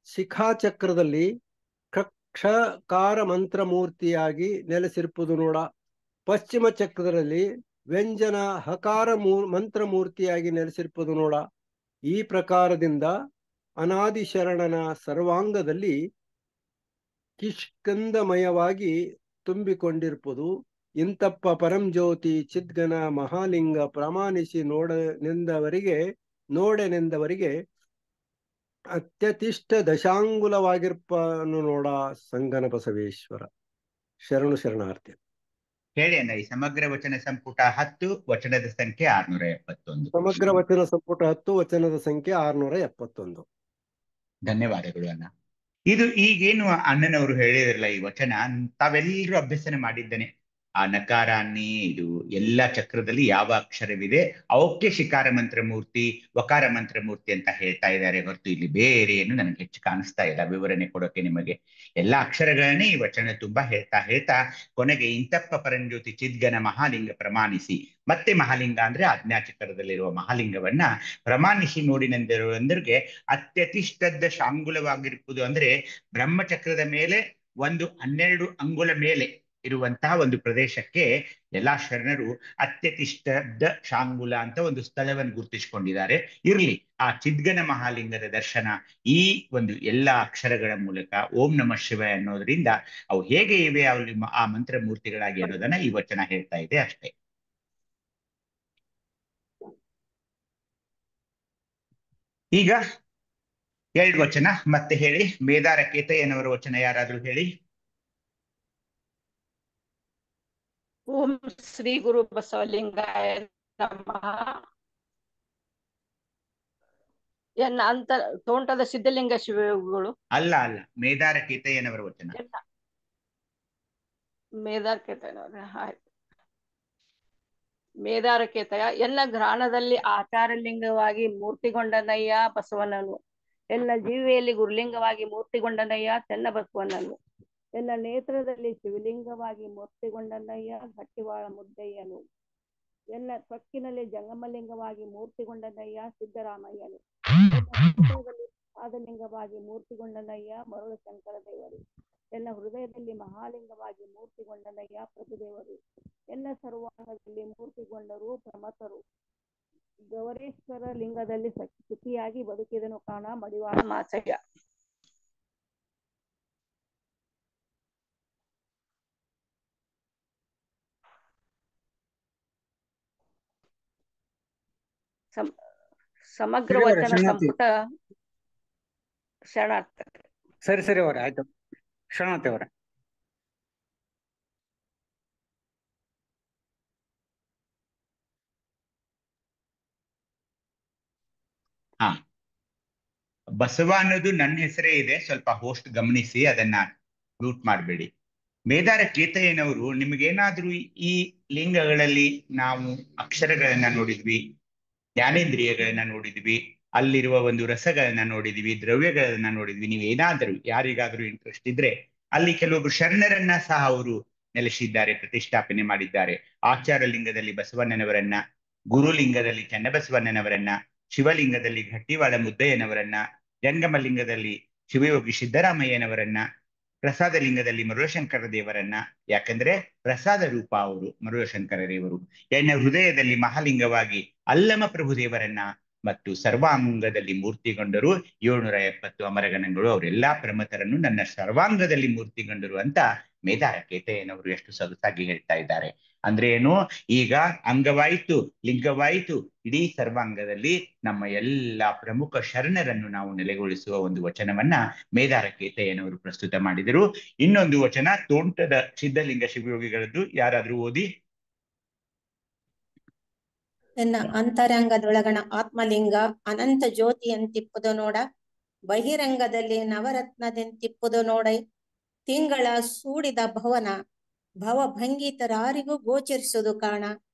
ಶಿಖಾ ಚಕ್ರದಲ್ಲಿ ಕ್ಷಕಾರ ಮಂತ್ರ ಮೂರ್ತಿಯಾಗಿ ನೆಲೆಸಿರ್ಪದು ನೋಡ. ಪಶ್ಚಿಮ ಚಕ್ರದಲ್ಲಿ ವ್ಯಂಜನ ಹಕಾರ ಮಂತ್ರ ಮೂರ್ತಿಯಾಗಿ ನೆಲೆಸಿರ್ಪದು ನೋಡ. ಈ ಪ್ರಕಾರದಿಂದ ಅನಾದಿ ಶರಣನ ಸರ್ವಾಂಗದಲ್ಲಿ ಕಿಷ್ಕಂದಮಯವಾಗಿ ತುಂಬಿಕೊಂಡಿರ್ಪದು. ಇಂತಪ್ಪ ಪರಂಜ್ಯೋತಿ ಚಿದ್ಗನ ಮಹಾಲಿಂಗ ಪ್ರಮಾಣಿಸಿ ನೋಡೆನೆಂದವರಿಗೆ ಅತ್ಯತಿಷ್ಠ ದಶಾಂಗುಲವಾಗಿರ್ಪನು ನೋಡ ಸಂಗನ ಬಸವೇಶ್ವರ. ಶರಣು ಶರಣಾರ್ಥಿ. ಹೇಳಿ ಅಣ್ಣ, ಈ ಸಮಗ್ರ ವಚನ ಸಂಪುಟ 10 ವಚನದ ಸಂಖ್ಯೆ 671. ಸಮಗ್ರ ವಚನ ಸಂಪುಟ 10 ವಚನದ ಸಂಖ್ಯೆ 671. ಧನ್ಯವಾದಗಳು ಅಣ್ಣ. ಇದು ಈಗೇನು ಅಣ್ಣನವರು ಹೇಳಿದ್ರಲ್ಲ, ಈ ವಚನ ತಾವೆಲ್ಲರೂ ಅಭ್ಯಸನ ಮಾಡಿದ್ದೇನೆ. ಆ ನಕಾರ ಅನ್ನಿ ಇದು ಎಲ್ಲ ಚಕ್ರದಲ್ಲಿ ಯಾವ ಅಕ್ಷರವಿದೆ ಅವಕ್ಕೆ ಶಿಕಾರ ಮಂತ್ರ ಮೂರ್ತಿ, ವಕಾರ ಮಂತ್ರ ಮೂರ್ತಿ ಅಂತ ಹೇಳ್ತಾ ಇದ್ದಾರೆ ಹೊರತು ಇಲ್ಲಿ ಬೇರೆ ಏನು ನನಗೆ ಹೆಚ್ಚು ಕಾಣಿಸ್ತಾ ಇಲ್ಲ ವಿವರಣೆ ಕೊಡೋಕೆ ನಿಮಗೆ. ಎಲ್ಲಾ ಅಕ್ಷರಗಳನ್ನೇ ಈ ವಚನ ತುಂಬಾ ಹೇಳ್ತಾ ಕೊನೆಗೆ ಇಂತಪ್ಪ ಪರಂಜ್ಯೋತಿ ಚಿದ್ಗನ ಮಹಾಲಿಂಗ ಪ್ರಮಾಣಿಸಿ, ಮತ್ತೆ ಮಹಾಲಿಂಗ ಅಂದ್ರೆ ಆಜ್ಞಾಚಕ್ರದಲ್ಲಿರುವ ಮಹಾಲಿಂಗವನ್ನ ಪ್ರಮಾಣಿಸಿ ನೋಡಿನೆಂದರಿಗೆ ಅತ್ಯತಿಷ್ಠದ ಶಾಂಗುಲವಾಗಿರುವುದು ಅಂದ್ರೆ ಬ್ರಹ್ಮಚಕ್ರದ ಮೇಲೆ 12 ಅಂಗುಲ ಮೇಲೆ ಇರುವಂತಹ ಒಂದು ಪ್ರದೇಶಕ್ಕೆ ಎಲ್ಲಾ ಶರಣರು ಅತ್ಯತಿಷ್ಠದ ಶಾಂಗುಲ ಅಂತ ಒಂದು ಸ್ಥಳವನ್ನು ಗುರುತಿಸಿಕೊಂಡಿದ್ದಾರೆ. ಇರ್ಲಿ, ಆ ಚಿದ್ಗನ ಮಹಾಲಿಂಗದ ದರ್ಶನ ಈ ಒಂದು ಎಲ್ಲಾ ಅಕ್ಷರಗಳ ಮೂಲಕ ಓಂ ನಮಃ ಶಿವಾಯ ಅನ್ನೋದ್ರಿಂದ ಅವು ಹೇಗೆ ಇವೆ ಆ ಮಂತ್ರ ಮೂರ್ತಿಗಳಾಗಿ ಅನ್ನೋದನ್ನ ಈ ವಚನ ಹೇಳ್ತಾ ಇದೆ ಅಷ್ಟೇ. ಈಗ 2 ವಚನ ಮತ್ತೆ ಹೇಳಿ. ಮೇದಾರ ಕೇತಯ್ಯನವರ ವಚನ ಯಾರಾದ್ರೂ ಹೇಳಿ. ಓಂ ಶ್ರೀ ಗುರು ಬಸವಲಿಂಗಾಯ ನಮಃ. ಎನ್ನ ತೋಂಟದ ಸಿದ್ಧಲಿಂಗ ಶಿವಗಳು ಅಲ್ಲ, ಮೇದಾರ ಕೇತಯ್ಯನವರ ವಚನ. ಮೇದಾರ ಕೇತಯ್ಯನವರ ಆಯ್ತು. ಮೇದಾರ ಕೇತಯ್ಯ ಎಲ್ಲ ಘ್ರಾಣದಲ್ಲಿ ಆಚಾರಲಿಂಗವಾಗಿ ಮೂರ್ತಿಗೊಂಡನಯ್ಯ ಬಸವನನು. ಎಲ್ಲ ಜೀವಿಯಲ್ಲಿ ಗುರುಲಿಂಗವಾಗಿ ಮೂರ್ತಿಗೊಂಡನಯ್ಯ ಚೆನ್ನ ಬಸವನನು. ಎಲ್ಲ ನೇತ್ರದಲ್ಲಿ ಶಿವಲಿಂಗವಾಗಿ ಮೂರ್ತಿಗೊಂಡನಯ್ಯ ಗಟ್ಟಿವಾಳ ಮುದ್ದಯ್ಯನು. ಎಲ್ಲ ತ್ವಕ್ಕಿನಲ್ಲಿ ಜಂಗಮಲಿಂಗವಾಗಿ ಮೂರ್ತಿಗೊಂಡನಯ್ಯ ಸಿದ್ದರಾಮಯ್ಯನು. ಪಾದಲಿಂಗವಾಗಿ ಮೂರ್ತಿಗೊಂಡನಯ್ಯ ಮರುಳು ಶಂಕರ ದೇವರು. ಎಲ್ಲ ಹೃದಯದಲ್ಲಿ ಮಹಾಲಿಂಗವಾಗಿ ಮೂರ್ತಿಗೊಂಡನಯ್ಯ ಪ್ರಭುದೇವರು. ಎಲ್ಲ ಸರ್ವಾಂಗದಲ್ಲಿ ಮೂರ್ತಿಗೊಂಡರು ಪ್ರಮಥರು. ಗೌರೇಶ್ವರ ಲಿಂಗದಲ್ಲಿ ಸುಖಿಯಾಗಿ ಬದುಕಿದನು ಕಾಣ ಮಡಿವಾಳ ಮಾಚಯ್ಯ. ಸಮಗ್ರ ವಚನ ಸಂಪುಟ ಶರಣಾರ್ಥ. ಸರಿ ಅವರೇ, ಆಯ್ತು. ಶರಣಾರ್ಥಿ ಅವರೇ. ಹಾ, ಬಸವ ಅನ್ನೋದು ನನ್ನ ಹೆಸರೇ ಇದೆ, ಸ್ವಲ್ಪ ಹೋಸ್ಟ್ ಗಮನಿಸಿ, ಅದನ್ನ ಮ್ಯೂಟ್ ಮಾಡಬೇಡಿ. ಮೇದಾರ ಕೇತಯ್ಯನವರು ನಿಮಗೇನಾದ್ರೂ ಈ ಲಿಂಗಗಳಲ್ಲಿ ನಾವು ಅಕ್ಷರಗಳನ್ನ ನೋಡಿದ್ವಿ, ಜ್ಞಾನೇಂದ್ರಿಯಗಳನ್ನ ನೋಡಿದ್ವಿ, ಅಲ್ಲಿರುವ ಒಂದು ರಸಗಳನ್ನ ನೋಡಿದ್ವಿ, ದ್ರವ್ಯಗಳನ್ನ ನೋಡಿದ್ವಿ, ನೀವೇನಾದ್ರೂ ಯಾರಿಗಾದ್ರೂ ಇಂಟ್ರೆಸ್ಟ್ ಇದ್ರೆ ಅಲ್ಲಿ ಕೆಲವೊಬ್ರು ಶರಣರನ್ನ ಸಹ ಅವರು ನೆಲೆಸಿದ್ದಾರೆ, ಪ್ರತಿಷ್ಠಾಪನೆ ಮಾಡಿದ್ದಾರೆ. ಆಚಾರ ಲಿಂಗದಲ್ಲಿ ಬಸವಣ್ಣನವರನ್ನ, ಗುರುಲಿಂಗದಲ್ಲಿ ಚನ್ನಬಸವಣ್ಣನವರನ್ನ, ಶಿವಲಿಂಗದಲ್ಲಿ ಗಟ್ಟಿವಾಳ ಮುದ್ದಯ್ಯನವರನ್ನ, ಜಂಗಮ ಲಿಂಗದಲ್ಲಿ ಶಿವಯೋಗಿ ಸಿದ್ದರಾಮಯ್ಯನವರನ್ನ, ಪ್ರಸಾದ ಲಿಂಗದಲ್ಲಿ ಮರುಳಶಂಕರ ದೇವರನ್ನ, ಯಾಕಂದ್ರೆ ಪ್ರಸಾದ ರೂಪ ಅವರು ಮರುಳಶಂಕರ ದೇವರು. ಎನ್ನ ಹೃದಯದಲ್ಲಿ ಮಹಾಲಿಂಗವಾಗಿ ಅಲ್ಲಮ ಪ್ರಭುದೇವರನ್ನ ಮತ್ತು ಸರ್ವಾಂಗದಲ್ಲಿ ಮೂರ್ತಿಗೊಂಡರು 770 ಅಮರಗಣಗಳು, ಅವರೆಲ್ಲಾ ಪ್ರಮಥರನ್ನು ನನ್ನ ಸರ್ವಾಂಗದಲ್ಲಿ ಮೂರ್ತಿಗೊಂಡರು ಅಂತ ಮೇದಾರ ಕೇತಯ್ಯನವರು ಎಷ್ಟು ಸೊಗಸಾಗಿ ಹೇಳ್ತಾ ಇದ್ದಾರೆ. ಅಂದ್ರೆ ಏನು, ಈಗ ಅಂಗವಾಯಿತು, ಲಿಂಗವಾಯಿತು, ಇಡೀ ಸರ್ವಾಂಗದಲ್ಲಿ ನಮ್ಮ ಎಲ್ಲಾ ಪ್ರಮುಖ ಶರಣರನ್ನು ನಾವು ನೆಲೆಗೊಳಿಸುವ ಒಂದು ವಚನವನ್ನ ಮೇದಾರ ಕೇತಯ್ಯನವರು ಪ್ರಸ್ತುತ ಮಾಡಿದರು. ಇನ್ನೊಂದು ವಚನ ತೋಂಟದ ಸಿದ್ಧಲಿಂಗ ಶಿವಯೋಗಿಗಳದ್ದು, ಯಾರಾದ್ರೂ ಓದಿ. ಎನ್ನ ಅಂತರಂಗದೊಳಗಣ ಆತ್ಮಲಿಂಗ ಅನಂತ ಜ್ಯೋತಿಯಂತಿಪ್ಪುದು ನೋಡ. ಬಹಿರಂಗದಲ್ಲಿ ನವರತ್ನದೆಂತಿಪ್ಪುದು ನೋಡೈ. ತಿಂಗಳ ಸೂಡಿದ ಭವನ ಭವಭಂಗಿತರಾರಿಗೂ ಗೋಚರಿಸುವುದು ಕಾಣ.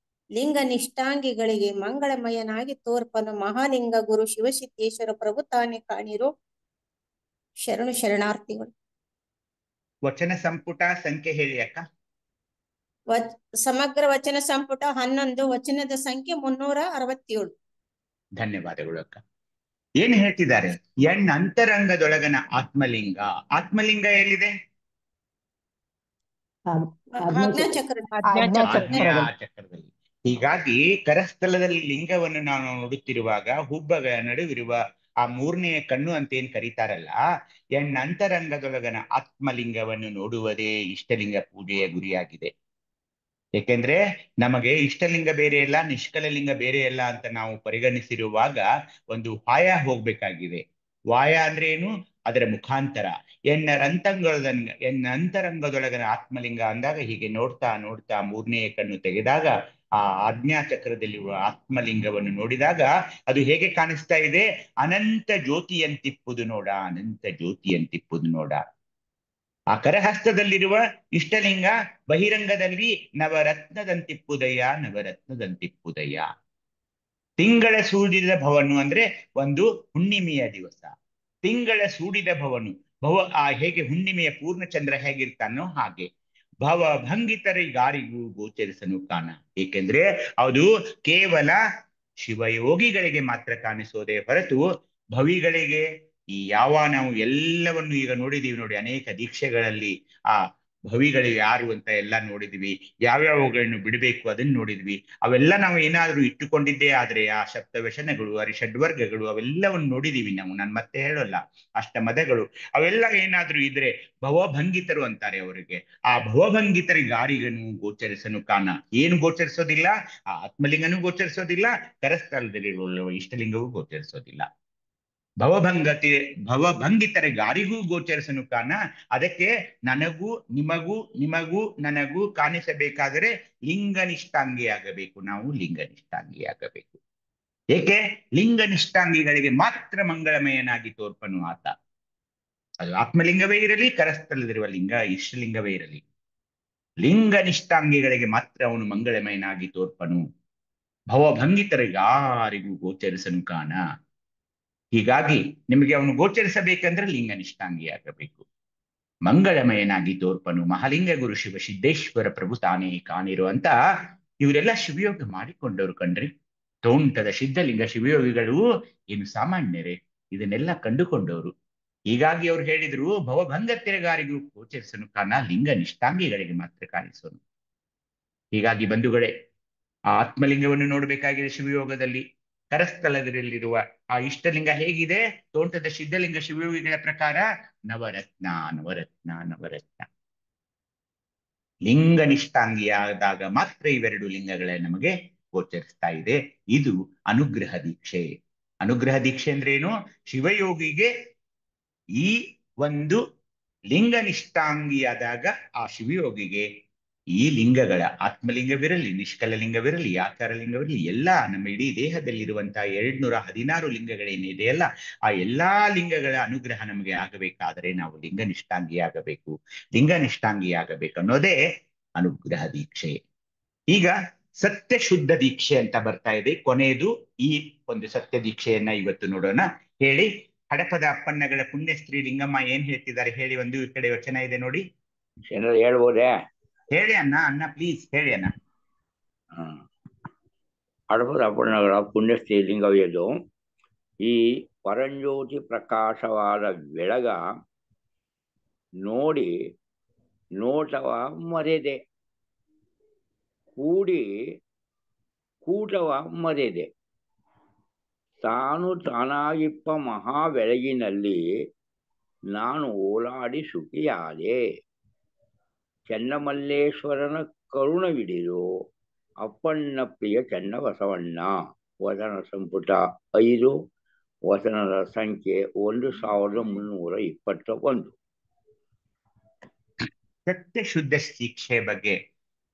ಲಿಂಗ ನಿಷ್ಠಾಂಗಿಗಳಿಗೆ ಮಂಗಳಮಯನಾಗಿ ತೋರ್ಪನು ಮಹಾಲಿಂಗ ಗುರು ಶಿವಸಿದ್ದೇಶ್ವರ ಪ್ರಭು ತಾನೇ ಕಾಣಿರೋ. ಶರಣು ಶರಣಾರ್ಥಿಗಳು. ವಚನ ಸಂಪುಟ ಸಂಖ್ಯೆ ಹೇಳಿ ಅಕ್ಕ. ಸಮಗ್ರ ವಚನ ಸಂಪುಟ 11, ವಚನದ ಸಂಖ್ಯೆ 367. ಧನ್ಯವಾದಗಳು ಅಕ್ಕ. ಏನ್ ಹೇಳ್ತಿದ್ದಾರೆ? ಅಂತರಂಗದೊಳಗನ ಆತ್ಮಲಿಂಗ. ಆತ್ಮಲಿಂಗ ಎಲ್ಲಿದೆ? ಆಜ್ಞಾಚಕ್ರದಲ್ಲಿ. ಹೀಗಾಗಿ ಕರಸ್ಥಲದಲ್ಲಿ ಲಿಂಗವನ್ನು ನಾವು ನೋಡುತ್ತಿರುವಾಗ ಹುಬ್ಬಗಳ ನಡುವಿರುವ ಆ 3ನೇ ಕಣ್ಣು ಅಂತ ಏನ್ ಕರೀತಾರಲ್ಲ, ಅಂತರಂಗದೊಳಗನ ಆತ್ಮಲಿಂಗವನ್ನು ನೋಡುವುದೇ ಇಷ್ಟಲಿಂಗ ಪೂಜೆಯ ಗುರಿಯಾಗಿದೆ. ಏಕೆಂದ್ರೆ ನಮಗೆ ಇಷ್ಟಲಿಂಗ ಬೇರೆ ಇಲ್ಲ, ನಿಷ್ಕಲ ಲಿಂಗ ಬೇರೆ ಇಲ್ಲ ಅಂತ ನಾವು ಪರಿಗಣಿಸಿರುವಾಗ ಒಂದು ವಾಯ ಹೋಗ್ಬೇಕಾಗಿದೆ. ವಾಯ ಅಂದ್ರೆ ಏನು? ಅದರ ಮುಖಾಂತರ ಅಂತರಂಗದೊಳಗನ ಆತ್ಮಲಿಂಗ ಅಂದಾಗ ಹೀಗೆ ನೋಡ್ತಾ ನೋಡ್ತಾ 3ನೇ ಕಣ್ಣು ತೆಗೆದಾಗ ಆ ಆಜ್ಞಾಚಕ್ರದಲ್ಲಿರುವ ಆತ್ಮಲಿಂಗವನ್ನು ನೋಡಿದಾಗ ಅದು ಹೇಗೆ ಕಾಣಿಸ್ತಾ ಇದೆ? ಅನಂತ ಜ್ಯೋತಿಯಂತಿಪ್ಪುದು ನೋಡ, ಅನಂತ ಜ್ಯೋತಿಯಂತಿಪ್ಪುದು ನೋಡ. ಆ ಕರಹಸ್ತದಲ್ಲಿರುವ ಇಷ್ಟಲಿಂಗ ಬಹಿರಂಗದಲ್ಲಿ ನವರತ್ನದಂತಿಪ್ಪುದಯ್ಯ, ನವರತ್ನದಂತಿಪ್ಪುದಯ್ಯ. ತಿಂಗಳ ಸೂಡಿದ ಭವನು ಅಂದ್ರೆ ಒಂದು ಹುಣ್ಣಿಮೆಯ ದಿವಸ. ತಿಂಗಳ ಸೂಡಿದ ಭವನು ಹೇಗೆ ಹುಣ್ಣಿಮೆಯ ಪೂರ್ಣಚಂದ್ರ ಹೇಗಿರ್ತಾನೋ ಹಾಗೆ ಭವಭಂಗಿತರಿಗಾರಿಗೂ ಗೋಚರಿಸನು ಕಾಣ. ಏಕೆಂದ್ರೆ ಅದು ಕೇವಲ ಶಿವಯೋಗಿಗಳಿಗೆ ಮಾತ್ರ ಕಾಣಿಸೋದೇ ಹೊರತು ಭವಿಗಳಿಗೆ ನಾವು ಎಲ್ಲವನ್ನು ಈಗ ನೋಡಿದೀವಿ ನೋಡಿ, ಅನೇಕ ದೀಕ್ಷೆಗಳಲ್ಲಿ ಆ ಭವಿಗಳು ಯಾರು ಅಂತ ಎಲ್ಲ ನೋಡಿದ್ವಿ, ಯಾವ್ಯಾವುಗಳನ್ನು ಬಿಡಬೇಕು ಅದನ್ನು ನೋಡಿದ್ವಿ. ಅವೆಲ್ಲ ನಾವು ಏನಾದ್ರೂ ಇಟ್ಟುಕೊಂಡಿದ್ದೇ ಆದ್ರೆ ಆ ಸಪ್ತವ್ಯಸನಗಳು, ಅರಿಷಡ್ವರ್ಗಗಳು ಅವೆಲ್ಲವನ್ನು ನೋಡಿದೀವಿ ನಾವು. ನಾನು ಮತ್ತೆ ಹೇಳೋಲ್ಲ, ಅಷ್ಟಮದಗಳು ಅವೆಲ್ಲ ಏನಾದ್ರೂ ಇದ್ರೆ ಭವಭಂಗಿತರು ಅಂತಾರೆ ಅವರಿಗೆ. ಆ ಭವಭಂಗಿತರಿಗಾರಿಗನು ಗೋಚರಿಸನು ಕಾಣ. ಏನು ಗೋಚರಿಸೋದಿಲ್ಲ? ಆ ಆತ್ಮಲಿಂಗನೂ ಗೋಚರಿಸೋದಿಲ್ಲ, ಕರಸ್ಥಲದಲ್ಲಿರುವ ಇಷ್ಟಲಿಂಗವೂ ಗೋಚರಿಸೋದಿಲ್ಲ. ಭವಭಂಗಿತರಿಗಾರಿಗೂ ಗೋಚರಿಸನು ಕಾಣ. ಅದಕ್ಕೆ ನನಗೂ ನಿಮಗೂ ನನಗೂ ಕಾಣಿಸಬೇಕಾದರೆ ಲಿಂಗನಿಷ್ಠಾಂಗಿಯಾಗಬೇಕು. ನಾವು ಲಿಂಗನಿಷ್ಠಾಂಗಿಯಾಗಬೇಕು. ಏಕೆ? ಲಿಂಗನಿಷ್ಠಾಂಗಿಗಳಿಗೆ ಮಾತ್ರ ಮಂಗಳಮಯನಾಗಿ ತೋರ್ಪನು ಆತ. ಅದು ಆತ್ಮಲಿಂಗವೇ ಇರಲಿ, ಕರಸ್ಥಲದಲ್ಲಿರುವ ಲಿಂಗ ಇಷ್ಟಲಿಂಗವೇ ಇರಲಿ, ಲಿಂಗನಿಷ್ಠಾಂಗಿಗಳಿಗೆ ಮಾತ್ರ ಅವನು ಮಂಗಳಮಯನಾಗಿ ತೋರ್ಪನು. ಭವಭಂಗಿತರಿಗಾರಿಗೂ ಗೋಚರಿಸನು ಕಾಣ. ಹೀಗಾಗಿ ನಿಮಗೆ ಅವನು ಗೋಚರಿಸಬೇಕಂದ್ರೆ ಲಿಂಗನಿಷ್ಠಾಂಗಿಯಾಗಬೇಕು. ಮಂಗಳಮಯನಾಗಿ ತೋರ್ಪನು ಮಹಾಲಿಂಗ ಗುರು ಶಿವ ಸಿದ್ದೇಶ್ವರ ಪ್ರಭು ತಾನೇ ಕಾಣಿರುವಂತ ಇವರೆಲ್ಲ ಶಿವಯೋಗ ಮಾಡಿಕೊಂಡವರು ಕಣ್ರಿ. ತೋಂಟದ ಸಿದ್ಧಲಿಂಗ ಶಿವಯೋಗಿಗಳು ಏನು ಸಾಮಾನ್ಯರೇ? ಇದನ್ನೆಲ್ಲ ಕಂಡುಕೊಂಡವರು. ಹೀಗಾಗಿ ಅವ್ರು ಹೇಳಿದ್ರು ಭವಭಂಗತಿರಗಾರಿಗೂ ಗೋಚರಿಸನು ಕಾರಣ, ಲಿಂಗ ನಿಷ್ಠಾಂಗಿಗಳಿಗೆ ಮಾತ್ರ ಕಾಣಿಸೋನು. ಹೀಗಾಗಿ ಬಂಧುಗಳೇ, ಆ ಆತ್ಮಲಿಂಗವನ್ನು ನೋಡಬೇಕಾಗಿದೆ ಶಿವಯೋಗದಲ್ಲಿ. ಕರಸ್ಥಲದಲ್ಲಿರುವ ಆ ಇಷ್ಟಲಿಂಗ ಹೇಗಿದೆ? ತೋಂಟದ ಸಿದ್ಧಲಿಂಗ ಶಿವಯೋಗಿಗಳ ಪ್ರಕಾರ ನವರತ್ನ, ನವರತ್ನ, ನವರತ್ನ. ಲಿಂಗ ನಿಷ್ಠಾಂಗಿಯಾದಾಗ ಮಾತ್ರ ಇವೆರಡು ಲಿಂಗಗಳ ನಮಗೆ ಗೋಚರಿಸ್ತಾ ಇದೆ. ಇದು ಅನುಗ್ರಹ ದೀಕ್ಷೆ. ಅನುಗ್ರಹ ದೀಕ್ಷೆ ಅಂದ್ರೆ ಏನು? ಶಿವಯೋಗಿಗೆ ಈ ಒಂದು ಲಿಂಗ ನಿಷ್ಠಾಂಗಿಯಾದಾಗ ಆ ಶಿವಯೋಗಿಗೆ ಈ ಲಿಂಗಗಳ ಆತ್ಮಲಿಂಗವಿರಲಿ, ನಿಷ್ಕಲ ಲಿಂಗವಿರಲಿ, ಆಕಾರ ಲಿಂಗವಿರಲಿ, ಎಲ್ಲ ನಮ್ಮ ಇಡೀ ದೇಹದಲ್ಲಿರುವಂತಹ 216 ಲಿಂಗಗಳೇನಿದೆಯಲ್ಲ, ಆ ಎಲ್ಲಾ ಲಿಂಗಗಳ ಅನುಗ್ರಹ ನಮಗೆ ಆಗಬೇಕಾದರೆ ನಾವು ಲಿಂಗನಿಷ್ಠಾಂಗಿಯಾಗಬೇಕು. ಲಿಂಗನಿಷ್ಠಾಂಗಿಯಾಗಬೇಕು ಅನ್ನೋದೇ ಅನುಗ್ರಹ ದೀಕ್ಷೆ. ಈಗ ಸತ್ಯ ಶುದ್ಧ ದೀಕ್ಷೆ ಅಂತ ಬರ್ತಾ ಇದೆ. ಕೊನೆಯದು ಈ ಒಂದು ಸತ್ಯ ದೀಕ್ಷೆಯನ್ನ ಇವತ್ತು ನೋಡೋಣ. ಹೇಳಿ, ಹಡಪದ ಅಪ್ಪಣ್ಣಗಳ ಪುಣ್ಯ ಸ್ತ್ರೀ ಲಿಂಗಮ್ಮ ಏನ್ ಹೇಳ್ತಿದ್ದಾರೆ ಹೇಳಿ. ಒಂದು ಈ ಕಡೆ ವಚನ ಇದೆ ನೋಡಿ, ಹೇಳ್ಬೋದೇ? ಹೇಳಿ ಅಣ್ಣ ಪ್ಲೀಸ್ ಹೇಳಿ ಅಣ್ಣ. ಹಡಪದ ಅಪ್ಪಣ್ಣಗಳ ಪುಣ್ಯ ಸ್ತ್ರೀ ಲಿಂಗವಿದು ಈ ಪರಂಜ್ಯೋತಿ ಪ್ರಕಾಶವಾದ ಬೆಳಗ ನೋಡಿ ನೋಟವ ಮರೆದೆ, ಕೂಟವ ಮರೆದೆ, ತಾನು ತಾನಾಗಿಪ್ಪ ಮಹಾ ಬೆಳಗಿನಲ್ಲಿ ನಾನು ಓಲಾಡಿ ಸುಖಿಯಾದೆ. ಚೆನ್ನಮಲ್ಲೇಶ್ವರನ ಕರುಣವಿಡಿದು ಅಪ್ಪಣ್ಣ ಪ್ರಿಯ ಚೆನ್ನಬಸವಣ್ಣ. ವಚನ ಸಂಪುಟ 5, ವಚನದ ಸಂಖ್ಯೆ 1321. ಸತ್ಯ ಶುದ್ಧ ದೀಕ್ಷೆ ಬಗ್ಗೆ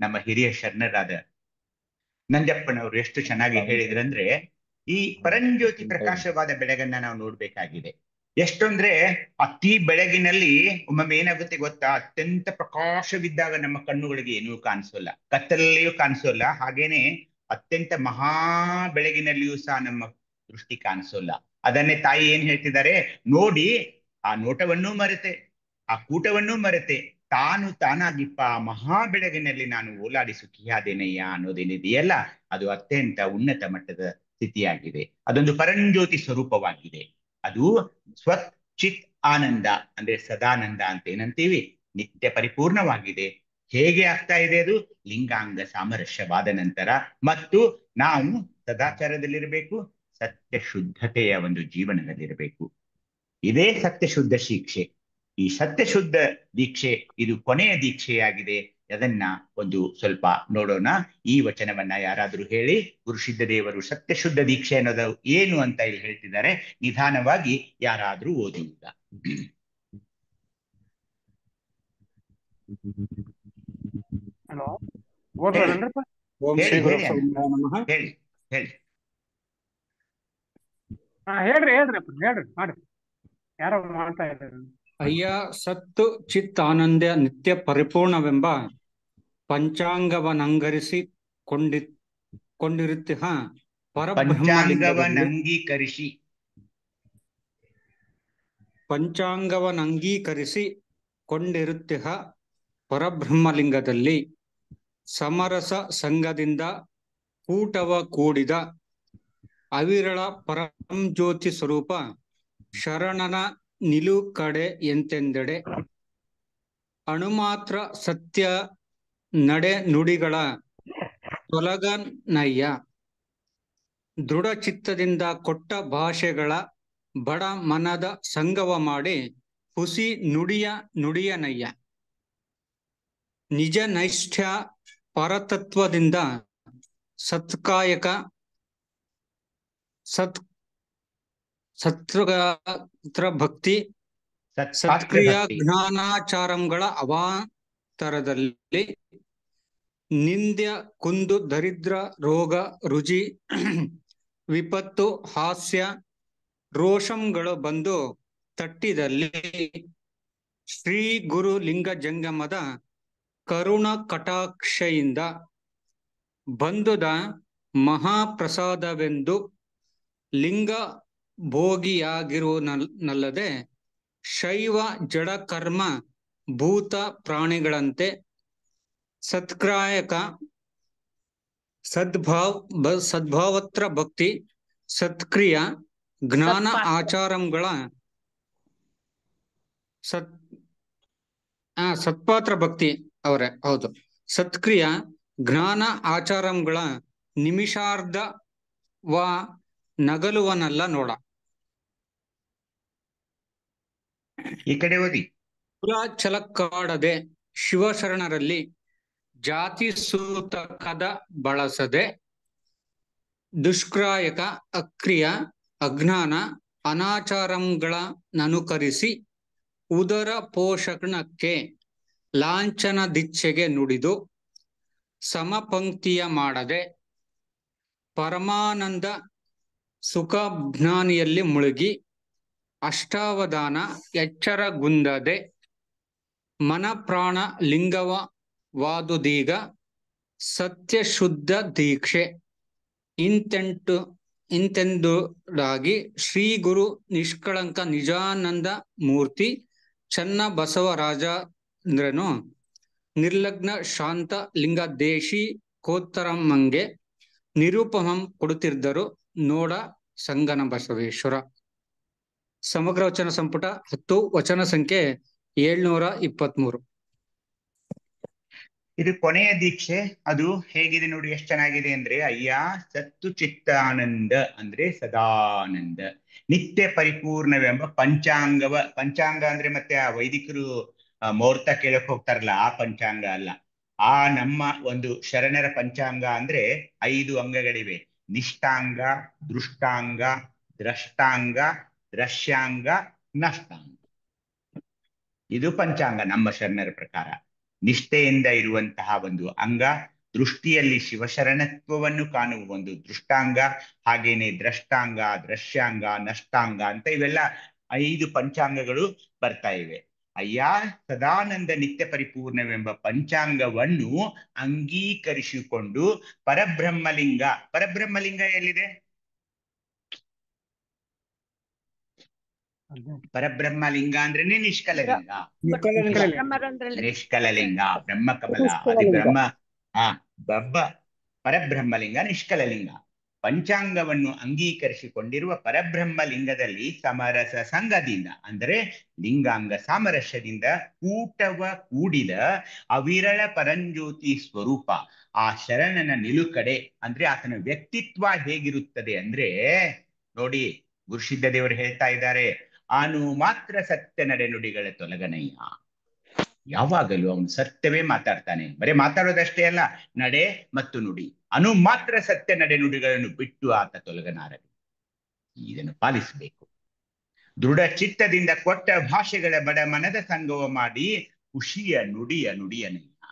ನಮ್ಮ ಹಿರಿಯ ಶರಣರಾದ ನಂಜಪ್ಪನವರು ಎಷ್ಟು ಚೆನ್ನಾಗಿ ಹೇಳಿದ್ರಂದ್ರೆ, ಈ ಪರಂಜ್ಯೋತಿ ಪ್ರಕಾಶವಾದ ಬೆಳಗನ್ನ ನಾವು ನೋಡ್ಬೇಕಾಗಿದೆ. ಎಷ್ಟೊಂದ್ರೆ ಅತಿ ಬೆಳಗಿನಲ್ಲಿ ಒಮ್ಮೊಮ್ಮೆ ಏನಾಗುತ್ತೆ ಗೊತ್ತಾ, ಅತ್ಯಂತ ಪ್ರಕಾಶವಿದ್ದಾಗ ನಮ್ಮ ಕಣ್ಣುಗಳಿಗೆ ಏನೂ ಕಾಣಿಸೋಲ್ಲ, ಕತ್ತಲಲ್ಲಿಯೂ ಕಾಣಿಸೋಲ್ಲ. ಹಾಗೇನೆ ಅತ್ಯಂತ ಮಹಾ ಬೆಳಗಿನಲ್ಲಿಯೂ ಸಹ ನಮ್ಮ ದೃಷ್ಟಿ ಕಾಣಿಸೋಲ್ಲ. ಅದನ್ನೇ ತಾಯಿ ಏನ್ ಹೇಳ್ತಿದ್ದಾರೆ ನೋಡಿ, ಆ ನೋಟವನ್ನೂ ಮರೆತೆ, ಆ ಕೂಟವನ್ನೂ ಮರೆತೆ, ತಾನು ತಾನಾಗಿಪ್ಪ ಆ ಮಹಾ ಬೆಳಗಿನಲ್ಲಿ ನಾನು ಓಲಾಡಿ ಸುಖಿಯಾದೇನಯ್ಯ ಅನ್ನೋದೇನಿದೆಯಲ್ಲ, ಅದು ಅತ್ಯಂತ ಉನ್ನತ ಮಟ್ಟದ ಸ್ಥಿತಿಯಾಗಿದೆ. ಅದೊಂದು ಪರಂಜ್ಯೋತಿ ಸ್ವರೂಪವಾಗಿದೆ. ಅದು ಸ್ವತ್ ಚಿತ್ ಆನಂದ ಅಂದ್ರೆ ಸದಾನಂದ ಅಂತ ಏನಂತೀವಿ, ನಿತ್ಯ ಪರಿಪೂರ್ಣವಾಗಿದೆ. ಹೇಗೆ ಆಗ್ತಾ ಇದೆ ಅದು? ಲಿಂಗಾಂಗ ಸಾಮರಸ್ಯವಾದ ನಂತರ. ಮತ್ತು ನಾವು ಸದಾಚಾರದಲ್ಲಿರಬೇಕು, ಸತ್ಯ ಶುದ್ಧತೆಯ ಒಂದು ಜೀವನದಲ್ಲಿರಬೇಕು. ಇದೇ ಸತ್ಯಶುದ್ಧ ಶಿಕ್ಷೆ. ಈ ಸತ್ಯಶುದ್ಧ ದೀಕ್ಷೆ ಇದು ಕೊನೆಯ ದೀಕ್ಷೆಯಾಗಿದೆ. ಅದನ್ನ ಒಂದು ಸ್ವಲ್ಪ ನೋಡೋಣ. ಈ ವಚನವನ್ನ ಯಾರಾದ್ರೂ ಹೇಳಿ, ಗುರುಸಿದ್ಧ ದೇವರು ಸತ್ಯಶುದ್ಧ ದೀಕ್ಷೆ ಅನ್ನೋದು ಏನು ಅಂತ ಇಲ್ಲಿ ಹೇಳ್ತಿದ್ದಾರೆ. ನಿಧಾನವಾಗಿ ಯಾರಾದ್ರೂ ಓದುವುದ? ಹಲೋ, ಓದ್ಬೋದನ್ರಪ್ಪ? ಓಂ ಶ್ರೀ ಗುರು ನಮಃ. ಹೇಳಿ ಹೇಳಿ. ಹಾ ಹೇಳ್ರಿಪ್ಪ, ಹೇಳ್ರಿ ಮಾಡ್ರಿ. ಯಾರೋ ಮಾಡ್ತಾ ಇದ್ದಾರೆ. ಅಯ್ಯ ಸತ್ತು ಚಿತ್ ಆನಂದ ನಿತ್ಯ ಪರಿಪೂರ್ಣವೆಂಬ ಪಂಚಾಂಗವನಂಗರಿಸಿ ಕೊಂಡಿರುತ್ತಿಹ ಪಂಚಾಂಗವನಂಗೀಕರಿಸಿ ಕೊಂಡಿರುತ್ತಿಹ ಪರಬ್ರಹ್ಮಲಿಂಗದಲ್ಲಿ ಸಮರಸ ಸಂಘದಿಂದ ಕೂಟವ ಕೂಡಿದ ಅವಿರಳ ಪರಂಜ್ಯೋತಿ ಸ್ವರೂಪ ಶರಣನ ನಿಲುಕಡೆ ಎಂತೆಂದೆಡೆ ಅಣುಮಾತ್ರ ಸತ್ಯ ನಡೆ ನುಡಿಗಳ ತೊಲಗನಯ್ಯ ದೃಢ ಚಿತ್ತದಿಂದ ಕೊಟ್ಟ ಭಾಷೆಗಳ ಬಡ ಮನದ ಸಂಗವ ಮಾಡಿ ಹುಸಿ ನುಡಿಯನಯ್ಯ ನಿಜ ನೈಷ್ಠ್ಯ ಪರತತ್ವದಿಂದ ಸತ್ಕಾಯಕ ಸತ್ರ ಭಕ್ತಿ ಸತ್ಕ್ರಿಯ ಜ್ಞಾನಾಚಾರಂಗಳ ಅವಾಂತರದಲ್ಲಿ ನಿಂದ್ಯ ಕುಂದು ದರಿದ್ರ ರೋಗ ರುಜಿ ವಿಪತ್ತು ಹಾಸ್ಯ ರೋಷಂಗಳು ಬಂದು ತಟ್ಟಿದಲ್ಲಿ ಶ್ರೀ ಗುರು ಲಿಂಗ ಜಂಗಮದ ಕರುಣ ಕಟಾಕ್ಷೆಯಿಂದ ಬಂದುದ ಮಹಾಪ್ರಸಾದವೆಂದು ಲಿಂಗ ಭೋಗಿಯಾಗಿರುವನಲ್ಲದೆ ಶೈವ ಜಡ ಕರ್ಮ ಭೂತ ಪ್ರಾಣಿಗಳಂತೆ ಸತ್ಕ್ರಾಯಕ ಸದ್ಭಾವತ್ರ ಭಕ್ತಿ ಸತ್ಕ್ರಿಯ ಜ್ಞಾನ ಆಚಾರಂಗಳ ಸತ್ಪಾತ್ರ ಭಕ್ತಿ ಅವರೇ ಹೌದು. ಸತ್ಕ್ರಿಯ ಜ್ಞಾನ ಆಚಾರಂಗಳ ನಿಮಿಷಾರ್ಧ ನಗಲುವನಲ್ಲ ನೋಡ. ಈ ಕಡೆ ಓದಿ. ಪುರಾಚಲಕ್ಕಾಡದೆ ಶಿವಶರಣರಲ್ಲಿ ಜಾತಿ ಸೂತಕದ ಬಳಸದೆ ದುಷ್ಕ್ರಾಯಕ ಅಕ್ರಿಯ ಅಜ್ಞಾನ ಅನಾಚಾರಂಗಳನ್ನನುಕರಿಸಿ ಉದರ ಪೋಷಣಕ್ಕೆ ಲಾಂಛನ ದಿಚ್ಛೆಗೆ ನುಡಿದು ಸಮಪಂಕ್ತಿಯ ಮಾಡದೆ ಪರಮಾನಂದ ಸುಖಜ್ಞಾನಿಯಲ್ಲಿ ಮುಳುಗಿ ಅಷ್ಟಾವಧಾನ ಎಚ್ಚರಗುಂದದೆ ಮನ ಪ್ರಾಣ ಲಿಂಗವಾದುದೀಗ ಸತ್ಯಶುದ್ಧ ದೀಕ್ಷೆ ಇಂತೆಂದುದಾಗಿ ಶ್ರೀ ಗುರು ನಿಷ್ಕಳಂಕ ನಿಜಾನಂದ ಮೂರ್ತಿ ಚನ್ನ ಬಸವರಾಜೇಂದ್ರನು ನಿರ್ಲಗ್ನ ಶಾಂತ ಲಿಂಗ ದೇಶಿ ಕೋತ್ತರಮ್ಮಂಗೆ ನಿರೂಪಮಂ ಕೊಡುತ್ತಿದ್ದರು ನೋಡ ಸಂಗನ ಬಸವೇಶ್ವರ. ಸಮಗ್ರ ವಚನ ಸಂಪುಟ 10 ವಚನ ಸಂಖ್ಯೆ 723. ಇದು ಕೊನೆಯ ದೀಕ್ಷೆ. ಅದು ಹೇಗಿದೆ ನೋಡಿ, ಎಷ್ಟು ಚೆನ್ನಾಗಿದೆ ಅಂದ್ರೆ, ಅಯ್ಯ ಸತ್ತು ಚಿತ್ತಾನಂದ ಅಂದ್ರೆ ಸದಾನಂದ, ನಿತ್ಯ ಪರಿಪೂರ್ಣವೆಂಬ ಪಂಚಾಂಗ ಅಂದ್ರೆ ಮತ್ತೆ ಆ ವೈದಿಕರು ಮುಹೂರ್ತ ಕೇಳಕ್ ಹೋಗ್ತಾರಲ್ಲ, ಆ ಪಂಚಾಂಗ ಅಲ್ಲ. ಆ ನಮ್ಮ ಒಂದು ಶರಣರ ಪಂಚಾಂಗ ಅಂದ್ರೆ 5 ಅಂಗಗಳಿವೆ: ನಿಷ್ಠಾಂಗ, ದೃಷ್ಟಾಂಗ, ದ್ರಷ್ಟಾಂಗ, ದ್ರಶ್ಯಾಂಗ, ನಷ್ಟಾಂಗ. ಇದು ಪಂಚಾಂಗ ನಮ್ಮ ಶರಣರ ಪ್ರಕಾರ. ನಿಷ್ಠೆಯಿಂದ ಇರುವಂತಹ ಒಂದು ಅಂಗ, ದೃಷ್ಟಿಯಲ್ಲಿ ಶಿವಶರಣತ್ವವನ್ನು ಕಾಣುವ ಒಂದು ದೃಷ್ಟಾಂಗ, ಹಾಗೇನೆ ದ್ರಷ್ಟಾಂಗ, ದ್ರಶ್ಯಾಂಗ, ನಷ್ಟಾಂಗ ಅಂತ ಇವೆಲ್ಲ 5 ಪಂಚಾಂಗಗಳು ಬರ್ತಾ ಇವೆ. ಅಯ್ಯ ಸದಾನಂದ ನಿತ್ಯ ಪರಿಪೂರ್ಣವೆಂಬ ಪಂಚಾಂಗವನ್ನು ಅಂಗೀಕರಿಸಿಕೊಂಡು ಪರಬ್ರಹ್ಮಲಿಂಗ ಎಲ್ಲಿದೆ? ಪರಬ್ರಹ್ಮಲಿಂಗ ಅಂದ್ರೇನೆ ನಿಷ್ಕಲಲಿಂಗ. ನಿಷ್ಕಲಲಿಂಗ ಬ್ರಹ್ಮಕಮಲ ಅದು ಬ್ರಹ್ಮ ಪರಬ್ರಹ್ಮಲಿಂಗ ನಿಷ್ಕಲಲಿಂಗ. ಪಂಚಾಂಗವನ್ನು ಅಂಗೀಕರಿಸಿಕೊಂಡಿರುವ ಪರಬ್ರಹ್ಮಲಿಂಗದಲ್ಲಿ ಸಮರಸ ಸಂಘದಿಂದ ಅಂದರೆ ಲಿಂಗಾಂಗ ಸಾಮರಸ್ಯದಿಂದ ಕೂಡಿದ ಅವಿರಳ ಪರಂಜ್ಯೋತಿ ಸ್ವರೂಪ ಆ ಶರಣನ ನಿಲುಕಡೆ ಅಂದ್ರೆ ಆತನ ವ್ಯಕ್ತಿತ್ವ ಹೇಗಿರುತ್ತದೆ ಅಂದ್ರೆ ನೋಡಿ, ಗುರುಸಿದ್ಧ ದೇವರು ಹೇಳ್ತಾ ಇದ್ದಾರೆ, ಆನು ಮಾತ್ರ ಸತ್ಯ ನಡೆನುಡಿಗಳ ತೊಲಗನಯ್ಯ. ಯಾವಾಗಲೂ ಅವನು ಸತ್ಯವೇ ಮಾತಾಡ್ತಾನೆ. ಬರೀ ಮಾತಾಡೋದಷ್ಟೇ ಅಲ್ಲ, ನಡೆ ಮತ್ತು ನುಡಿ ಅನು ಮಾತ್ರ ಸತ್ಯ ನಡೆನುಡಿಗಳನ್ನು ಬಿಟ್ಟು ಆತ ತೊಲಗನಾರದು. ಇದನ್ನು ಪಾಲಿಸಬೇಕು. ದೃಢ ಚಿತ್ತದಿಂದ ಕೊಟ್ಟ ಭಾಷೆಗಳ ಬಡ ಮನದ ಸಂಗವ ಮಾಡಿ ಖುಷಿಯ ನುಡಿಯನಯ್ಯ.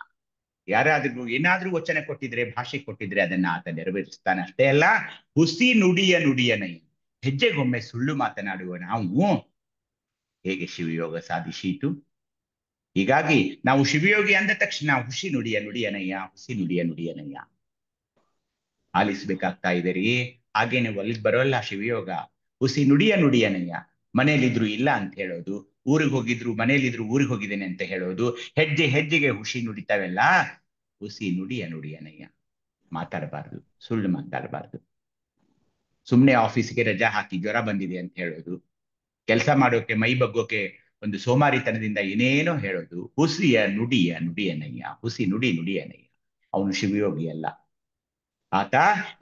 ಯಾರಾದ್ರೂ ಏನಾದ್ರೂ ವಚನ ಕೊಟ್ಟಿದ್ರೆ, ಭಾಷೆ ಕೊಟ್ಟಿದ್ರೆ ಅದನ್ನ ಆತ ನೆರವೇರಿಸ್ತಾನೆ. ಅಷ್ಟೇ ಅಲ್ಲ, ಹುಸಿ ನುಡಿಯನಯ್ಯ. ಹೆಜ್ಜೆಗೊಮ್ಮೆ ಸುಳ್ಳು ಮಾತನಾಡುವ ನಾವು ಹೇಗೆ ಶಿವಯೋಗ ಸಾಧಿಸೀತು? ಹೀಗಾಗಿ ನಾವು ಶಿವಯೋಗಿ ಅಂದ ತಕ್ಷಣ ಹುಸಿ ನುಡಿಯನಯ್ಯ ಆಲಿಸ್ಬೇಕಾಗ್ತಾ ಇದೆ ರೀ. ಹಾಗೇನೆ ಒಲಿದ್ ಬರೋಲ್ಲ ಶಿವಯೋಗ. ಹುಸಿ ನುಡಿಯನಯ್ಯ. ಮನೇಲಿದ್ರು ಇಲ್ಲ ಅಂತ ಹೇಳೋದು, ಊರಿಗೆ ಹೋಗಿದ್ರು ಮನೇಲಿದ್ರು ಊರಿಗೆ ಹೋಗಿದ್ದೇನೆ ಅಂತ ಹೇಳೋದು, ಹೆಜ್ಜೆಗೆ ಹುಸಿ ನುಡಿತಾವೆಲ್ಲ ಹುಸಿ ನುಡಿಯನಯ್ಯ. ಮಾತಾಡಬಾರ್ದು, ಸುಳ್ಳು ಮಾತಾಡಬಾರ್ದು. ಸುಮ್ನೆ ಆಫೀಸ್ಗೆ ರಜಾ ಹಾಕಿ ಜ್ವರ ಬಂದಿದೆ ಅಂತ ಹೇಳೋದು, ಕೆಲಸ ಮಾಡೋಕೆ ಮೈ ಬಗ್ಗೋಕೆ ಒಂದು ಸೋಮಾರಿತನದಿಂದ ಏನೇನೋ ಹೇಳೋದು. ಹುಸಿಯ ನುಡಿಯನಯ್ಯ. ಹುಸಿ ನುಡಿಯನಯ್ಯ. ಅವನು ಶಿವಯೋಗಿ ಅಲ್ಲ. ಆತ